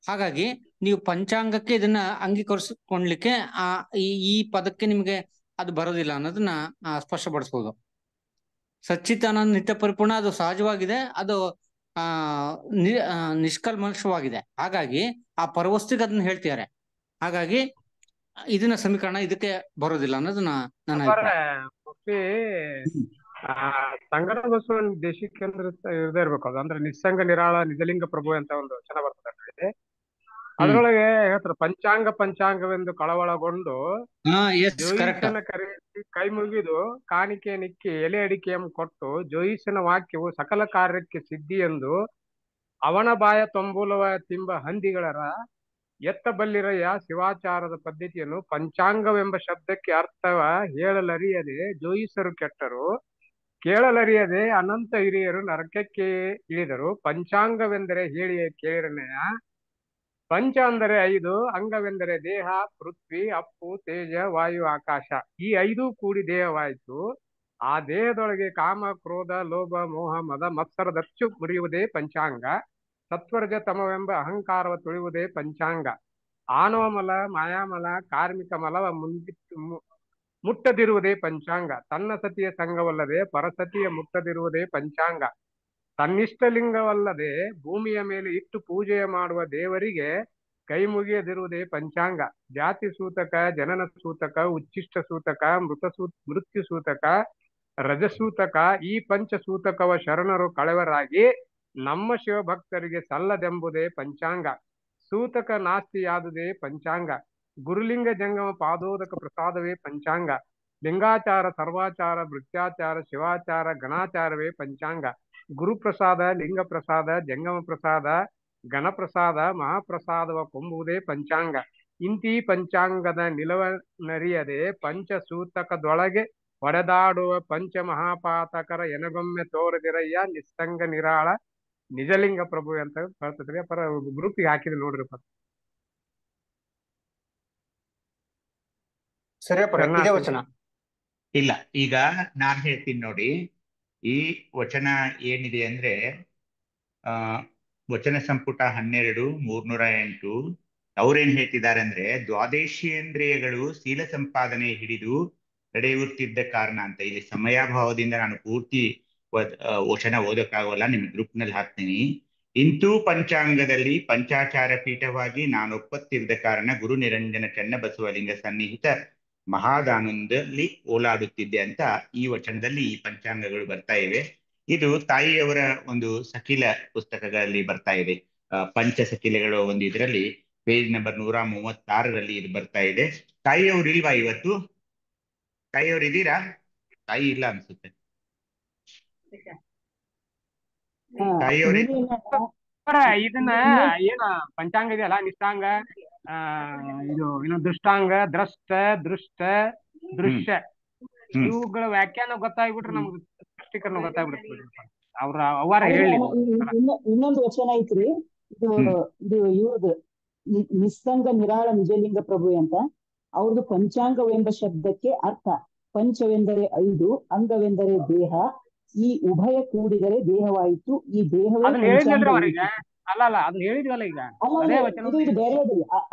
ಹಾಗಾಗಿ ನೀವು ಪಂಚಾಂಗಕ್ಕೆ ಇದನ್ನ ಅಂಗೀಕರಿಸಿಕೊಳ್ಳಲಿಕ್ಕೆ ಈ ಪದಕ್ಕೆ ನಿಮ್ಗೆ ಅದು ಬರೋದಿಲ್ಲ ಅನ್ನೋದನ್ನ ಸ್ಪಷ್ಟಪಡಿಸ್ಬೋದು. ಸಚ್ಚಿತ್ತಾನಂದ ನಿತ್ಯ ಪರಿಪೂರ್ಣ ಅದು ಸಹಜವಾಗಿದೆ, ಅದು ನಿಷ್ಕಲ್ಮಶವಾಗಿದೆ. ಹಾಗಾಗಿ ಆ ಪರವಸ್ತುಗೆ ಅದನ್ನ ಹೇಳ್ತಿದ್ದಾರೆ. ಹಾಗಾಗಿ ಇದನ್ನ ಸಮೀಕರಣ ಇದಕ್ಕೆ ಬರೋದಿಲ್ಲ ಅನ್ನೋದನ್ನ ನನ್ನ ಸಂಗನ ಬಸವನ ದೇಶಕ್ಕೆ ಇರದೇ ಇರ್ಬೇಕು. ಅದು ಅಂದ್ರೆ ನಿಸ್ಸಂಗ ನಿರಾಳ ನಿಜಲಿಂಗ ಪ್ರಭು ಅಂತ ಒಂದು ವಚನ ಬರ್ತದೆ. ಅದ್ರೊಳಗೆ ಹೇಳ್ತಾರೆ, ಪಂಚಾಂಗವೆಂದು ಕಳವಳಗೊಂಡು ಜೋಯಿಸನ ಕರೆಸಿ ಕೈ ಮುಗಿದು ಕಾಣಿಕೆ ನಿಕ್ಕಿ ಎಲೆ ಅಡಿಕೆಯನ್ನು ಕೊಟ್ಟು ಜೋಯಿಸನ ವಾಕ್ಯವು ಸಕಲ ಕಾರ್ಯಕ್ಕೆ ಸಿದ್ಧಿ ಎಂದು ಅವನ ಬಾಯ ತೊಂಬುಲವ ತಿಂಬ ಹಂದಿಗಳರ ಎತ್ತ ಬಲ್ಲಿರಯ್ಯ ಶಿವಾಚಾರದ ಪದ್ಧತಿಯನ್ನು ಪಂಚಾಂಗವೆಂಬ ಶಬ್ದಕ್ಕೆ ಅರ್ಥವ ಹೇಳಲರಿಯದೆ ಜೋಯಿಸರು ಕೆಟ್ಟರು, ಕೇಳಲರಿಯದೆ ಅನಂತ ಹಿರಿಯರು ನರಕಕ್ಕೆ ಇಳಿದರು. ಪಂಚಾಂಗವೆಂದರೆ ಹೇಳಿಯ ಕೇಳಿರನೆಯ. ಪಂಚ ಅಂದರೆ 5, ಅಂಗವೆಂದರೆ ದೇಹ, ಪೃಥ್ವಿ, ಅಪ್ಪು, ತೇಜ, ವಾಯು, ಆಕಾಶ. ಈ 5 ಕೂಡಿ ದೇಹವಾಯಿತು. ಆ ದೇಹದೊಳಗೆ ಕಾಮ, ಕ್ರೋಧ, ಲೋಭ, ಮೋಹ, ಮದ, ಮತ್ಸರದಚ್ಚು ಮುರಿಯುವುದೇ ಪಂಚಾಂಗ. ಸತ್ವರ್ಜ ತಮವೆಂಬ ಅಹಂಕಾರವ ತುಳಿಯುವುದೇ ಪಂಚಾಂಗ. ಆನವಮಲ, ಮಾಯಾಮಲ, ಕಾರ್ಮಿಕ ಮಲವ ಮುಟ್ಟದಿರುವುದೇ ಪಂಚಾಂಗ. ತನ್ನ ಸತಿಯ ಸಂಘವಲ್ಲದೆ ಪರಸತಿಯ ಮುಟ್ಟದಿರುವುದೇ ಪಂಚಾಂಗ. ತನ್ನಿಷ್ಟಲಿಂಗವಲ್ಲದೆ ಭೂಮಿಯ ಮೇಲೆ ಇಟ್ಟು ಪೂಜೆ ಮಾಡುವ ದೇವರಿಗೆ ಕೈ ಮುಗಿಯದಿರುವುದೇ ಪಂಚಾಂಗ. ಜಾತಿ ಸೂತಕ, ಜನನ ಸೂತಕ, ಉಚ್ಚಿಷ್ಟ ಸೂತಕ, ಮೃತ್ಯು ಸೂತಕ, ರಜಸೂತಕ, ಈ ಪಂಚಸೂತಕವ ಶರಣರು ಕಳೆವರಾಗಿ ನಮ್ಮ ಶಿವಭಕ್ತರಿಗೆ ಸಲ್ಲದೆಂಬುದೇ ಪಂಚಾಂಗ. ಸೂತಕ ನಾಸ್ತಿಯಾದುದೇ ಪಂಚಾಂಗ. ಗುರುಲಿಂಗ ಜಂಗಮ ಪಾದೋದಕ ಪ್ರಸಾದವೇ ಪಂಚಾಂಗ. ಲಿಂಗಾಚಾರ, ಸರ್ವಾಚಾರ, ಭೃತ್ಯಾಚಾರ, ಶಿವಾಚಾರ, ಗಣಾಚಾರವೇ ಪಂಚಾಂಗ. ಗುರುಪ್ರಸಾದ, ಲಿಂಗ ಪ್ರಸಾದ, ಜಂಗಮ ಪ್ರಸಾದ, ಗಣಪ್ರಸಾದ, ಮಹಾಪ್ರಸಾದವ ಕೊಂಬುವುದೇ ಪಂಚಾಂಗ. ಇಂತಿ ಪಂಚಾಂಗದ ನಿಲವನರಿಯದೆ ಪಂಚಸೂತಕದೊಳಗೆ ಹೊಡೆದಾಡುವ ಪಂಚ ಮಹಾಪಾತಕರ ಎನಗೊಮ್ಮೆ ತೋರದಿರಯ್ಯ ನಿಸ್ಸಂಗ ನಿರಾಳ ನಿಜಲಿಂಗ ಪ್ರಭು ಅಂತ ಹೇಳ್ತದ್ರಿ. ಪರ ಗ್ರೂಪಿಗೆ ಹಾಕಿದ್ರಿ ನೋಡ್ರಿ. ವಚನ ಇಲ್ಲ, ಈಗ ನಾನ್ ಹೇಳ್ತೀನಿ ನೋಡಿ. ಈ ವಚನ ಏನಿದೆ ಅಂದ್ರೆ ವಚನ ಸಂಪುಟ 12 308 ಅವ್ರೇನ್ ಹೇಳ್ತಿದ್ದಾರೆ ಅಂದ್ರೆ, ದ್ವಾದೇಶೀಯೇಂದ್ರಿಯಗಳು ಶೀಲ ಸಂಪಾದನೆ ಹಿಡಿದು ನಡೆಯುತ್ತಿದ್ದ ಕಾರಣ ಅಂತ. ಇಲ್ಲಿ ಸಮಯಾಭಾವದಿಂದ ನಾನು ಪೂರ್ತಿ ವಚನ ಓದಕ್ಕಾಗೋಲ್ಲ, ನಿಮ್ ಗ್ರೂಪ್ ನಲ್ಲಿ ಹಾಕ್ತೀನಿ. ಇಂತೂ ಪಂಚಾಂಗದಲ್ಲಿ ಪಂಚಾಚಾರ ಪೀಠವಾಗಿ ನಾನೊಪ್ಪತ್ತಿದ್ದ ಕಾರಣ ಗುರು ನಿರಂಜನ ಚನ್ನಬಸವಲಿಂಗ ಸನ್ನಿಹಿತ ಮಹಾದಾನಂದಲ್ಲಿ ಓಲಾಡುತ್ತಿದ್ದೆ ಅಂತ ಈ ವಚನದಲ್ಲಿ ಈ ಪಂಚಾಂಗಗಳು ಬರ್ತಾ ಇವೆ. ಇದು ತಾಯಿಯವರ ಒಂದು ಸಕಿಲ ಪುಸ್ತಕಗಳಲ್ಲಿ ಬರ್ತಾ ಇದೆ. ಪಂಚ ಸಕಿಲೆಗಳು ಒಂದು ಇದರಲ್ಲಿ ಪೇಜ್ ನಂಬರ್ 136ರಲ್ಲಿ ಇದು ಬರ್ತಾ ಇದೆ. ತಾಯಿಯವರು ಇಲ್ವಾ ಇವತ್ತು? ತಾಯಿಯವರು ಇದ್ದೀರಾ? ತಾಯಿ ಇಲ್ಲ ಅನ್ಸುತ್ತೆ. ತಾಯಿಯವ್ರ ಇದನ್ನ ಏನ ಪಂಚಾಂಗ ಇದೆಯಲ್ಲ, ನಿಷ್ಟಾಂಗ, ಇದು ಏನು ದೃಷ್ಟಾಂಗ, ದ್ರಷ್ಟ, ದೃಷ್ಟ, ದೃಶ್ಯ, ಇವುಗಳ ವ್ಯಾಖ್ಯಾನ ಗೊತ್ತಾಗ್ಬಿಟ್ರೆ ನಮ್ಗೆ ಸ್ಪಷ್ಟೀಕರಣ ಗೊತ್ತಾಗ್ಬಿಡುತ್ತೆ. ಅವ್ರ ಅವಾರ ಹೇಳಿ. ಇನ್ನೊಂದು ವಚನ ಐತ್ರಿ, ಇದು ಇವ್ರದ್ದು ನಿಸ್ಸಂಗ ನಿರಾಳ ನಿಜಲಿಂಗ ಪ್ರಭು ಅಂತ. ಅವ್ರದ್ದು ಪಂಚಾಂಗವೆಂಬ ಶಬ್ದಕ್ಕೆ ಅರ್ಥ ಪಂಚವೆಂದರೆ 5, ಅಂಗವೆಂದರೆ ದೇಹ, ಈ ಉಭಯ ಕೂಡಿದರೆ ದೇಹವಾಯಿತು, ಈ ದೇಹವೇ ಅಲ್ಲ ಅದು ಹೇಳಿದ್ವಲ್ಲ ಈಗ. ಇದು ಬೇರೆ.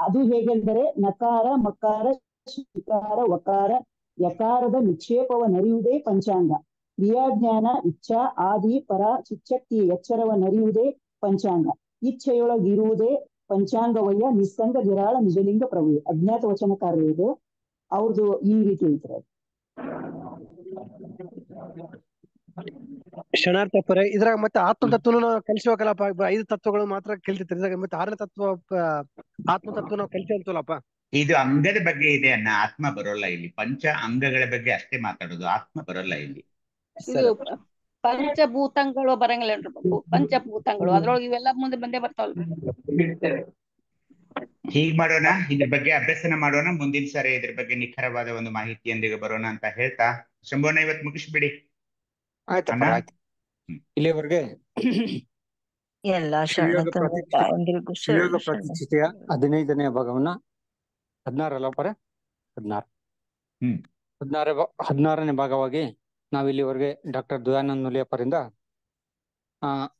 ಅದು ಹೇಗೆಂದರೆ ನಕಾರ, ಮಕಾರ, ಶಿಕಾರ, ವಕಾರ, ಯಕಾರದ ನಿಕ್ಷೇಪವ ನರಿಯುವುದೇ ಪಂಚಾಂಗ. ಕ್ರಿಯಾಜ್ಞಾನ, ಇಚ್ಛಾ, ಆದಿ, ಪರ, ಚಿಚ್ಚಕ್ತಿಯ ಎಚ್ಚರವ ನರಿಯುವುದೇ ಪಂಚಾಂಗ. ಇಚ್ಛೆಯೊಳಗಿರುವುದೇ ಪಂಚಾಂಗವಯ್ಯ ನಿಸ್ಸಂಗ ನಿರಾಳ ನಿಜಲಿಂಗ ಪ್ರಭು. ಅಜ್ಞಾತ ವಚನಕಾರರು ಇದು. ಅವ್ರದ್ದು ಈ ರೀತಿ ಐತ್ರಿ. ಶರಣಾರ್ಥಪರ ಇದ್ರಾಗ ಮತ್ತೆ ಆತ್ಮತತ್ವನು ನಾವು ಕಲಿಸ್ಬೇಕಲ್ಲಪ್ಪ. 5 ತತ್ವಗಳು ಮಾತ್ರ ಕಲಿತಿರ್ತಾರೆ. ಇದ್ರಾಗ ಮತ್ತೆ 6ನೇ ತತ್ವ ಆತ್ಮತತ್ವ ನಾವು ಕಲಿತೇವಂತಲ್ಲಪ್ಪ. ಇದು ಅಂಗದ ಬಗ್ಗೆ ಇದೆ ಅನ್ನ, ಆತ್ಮ ಬರೋಲ್ಲ ಇಲ್ಲಿ. ಪಂಚ ಅಂಗಗಳ ಬಗ್ಗೆ ಅಷ್ಟೇ ಮಾತಾಡೋದು, ಆತ್ಮ ಬರೋಲ್ಲ ಇಲ್ಲಿ. ಇದು ಪಂಚಭೂತಗಳು ಬರಂಗಿಲ್ಲ. ಪಂಚಭೂತಗಳು ಅದ್ರೊಳಗೆ ಇವೆಲ್ಲ ಮುಂದೆ ಬಂದೇ ಬರ್ತಾವಲ್ರಿ. ಹೀಗ್ ಮಾಡೋಣ, ಇದ್ರ ಬಗ್ಗೆ ಅಭ್ಯಸನ ಮಾಡೋಣ. ಮುಂದಿನ ಸಾರಿ ಇದ್ರ ಬಗ್ಗೆ ನಿಖರವಾದ ಒಂದು ಮಾಹಿತಿಯೊಂದಿಗೆ ಬರೋಣ ಅಂತ ಹೇಳ್ತಾ ಶಂಭೋನ ಇವತ್ತು ಮುಗಿಸ್ಬಿಡಿ. ಆಯ್ತಪ್ಪ, ಆಯ್ತು. ಇಲ್ಲಿವರೆಗೆ ಶಿವಯೋಗ ಪ್ರತಿಷ್ಠಿತೆಯ 15ನೇ ಭಾಗವನ್ನ 16ನೇ ಭಾಗವಾಗಿ ನಾವಿಲ್ಲಿವರೆಗೆ ಡಾಕ್ಟರ್ ದಯಾನಂದ ನುಲಿಯಪ್ಪರಿಂದ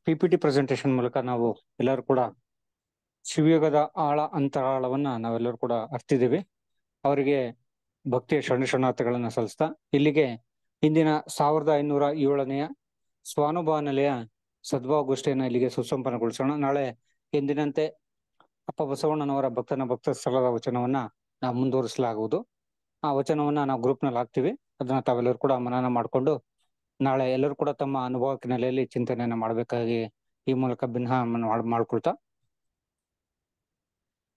PPT ಪ್ರೆಸೆಂಟೇಶನ್ ಮೂಲಕ ನಾವು ಎಲ್ಲರೂ ಕೂಡ ಶಿವಯೋಗದ ಆಳ ಅಂತರಾಳವನ್ನ ನಾವೆಲ್ಲರೂ ಕೂಡ ಅರ್ತಿದ್ದೀವಿ. ಅವರಿಗೆ ಭಕ್ತಿಯ ಶರಣಾರ್ಥಿಗಳನ್ನ ಸಲ್ಲಿಸ್ತಾ ಇಲ್ಲಿಗೆ ಇಂದಿನ 1507ನೆಯ ಸ್ವಾನುಭವ ನೆಲೆಯ ಸದ್ಭಾವ ಗೋಷ್ಠಿಯನ್ನು ಇಲ್ಲಿಗೆ ಸುಸಂಪನ್ನಗೊಳಿಸೋಣ. ನಾಳೆ ಎಂದಿನಂತೆ ಅಪ್ಪ ಬಸವಣ್ಣನವರ ಭಕ್ತ ಸ್ಥಳದ ವಚನವನ್ನ ನಾವು ಮುಂದುವರಿಸಲಾಗುವುದು. ಆ ವಚನವನ್ನ ನಾವು ಗ್ರೂಪ್ ನಲ್ಲಿ ಹಾಕ್ತಿವಿ. ಅದನ್ನ ತಾವೆಲ್ಲರೂ ಕೂಡ ಮನನ ಮಾಡಿಕೊಂಡು ನಾಳೆ ಎಲ್ಲರೂ ಕೂಡ ತಮ್ಮ ಅನುಭವಕ್ಕೆ ನೆಲೆಯಲ್ಲಿ ಚಿಂತನೆಯನ್ನ ಮಾಡಬೇಕಾಗಿ ಈ ಮೂಲಕ ಮಾಡ್ಕೊಳ್ತಾ,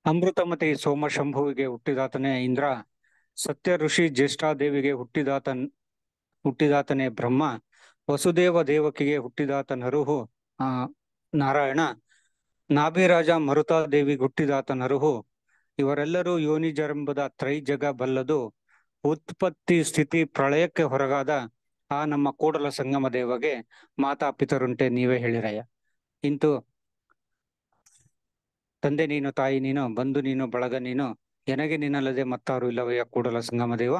ಅಮೃತಮತಿ ಸೋಮ ಶಂಭುವಿಗೆ ಹುಟ್ಟಿದಾತನೇ ಇಂದ್ರ, ಸತ್ಯ ಋಷಿ ಜ್ಯೇಷ್ಠಾದೇವಿಗೆ ಹುಟ್ಟಿದಾತನೇ ಬ್ರಹ್ಮ, ವಸುದೇವ ದೇವಕಿಗೆ ಹುಟ್ಟಿದಾತ ನರುಹು ನಾರಾಯಣ, ನಾಭಿರಾಜ ಮರುತಾದೇವಿಗೆ ಹುಟ್ಟಿದಾತ ನರುಹು, ಇವರೆಲ್ಲರೂ ಯೋನಿ ಜರಂಬದ ತ್ರೈಜಗ ಬಲ್ಲದು, ಉತ್ಪತ್ತಿ ಸ್ಥಿತಿ ಪ್ರಳಯಕ್ಕೆ ಹೊರಗಾದ ಆ ನಮ್ಮ ಕೂಡಲ ಸಂಗಮ ದೇವಗೆ ಮಾತಾ ಪಿತರುಂಟೆ ನೀವೇ ಹೇಳಿರಯ್ಯ. ಇಂತು ತಂದೆ ನೀನು, ತಾಯಿ ನೀನು, ಬಂಧು ನೀನು, ಬಳಗ ನೀನು, ಎನಗೆ ನಿನ್ನಲ್ಲದೆ ಮತ್ತಾರು ಇಲ್ಲವಯ್ಯ ಕೂಡಲ ಸಂಗಮ ದೇವ.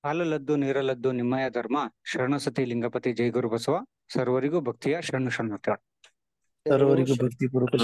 ಹಾಲಲದ್ದು ನೀರಲದ್ದು ನಿಮ್ಮಯ ಧರ್ಮ, ಶರಣಸತಿ ಲಿಂಗಪತಿ ಜೈ ಗುರು ಬಸವ. ಸರ್ವರಿಗೂ ಭಕ್ತಿಯ ಶರಣಾರ್ಥಿಗಳು. ಸರ್ವರಿಗೂ ಭಕ್ತಿ ಪೂರ್ವಕ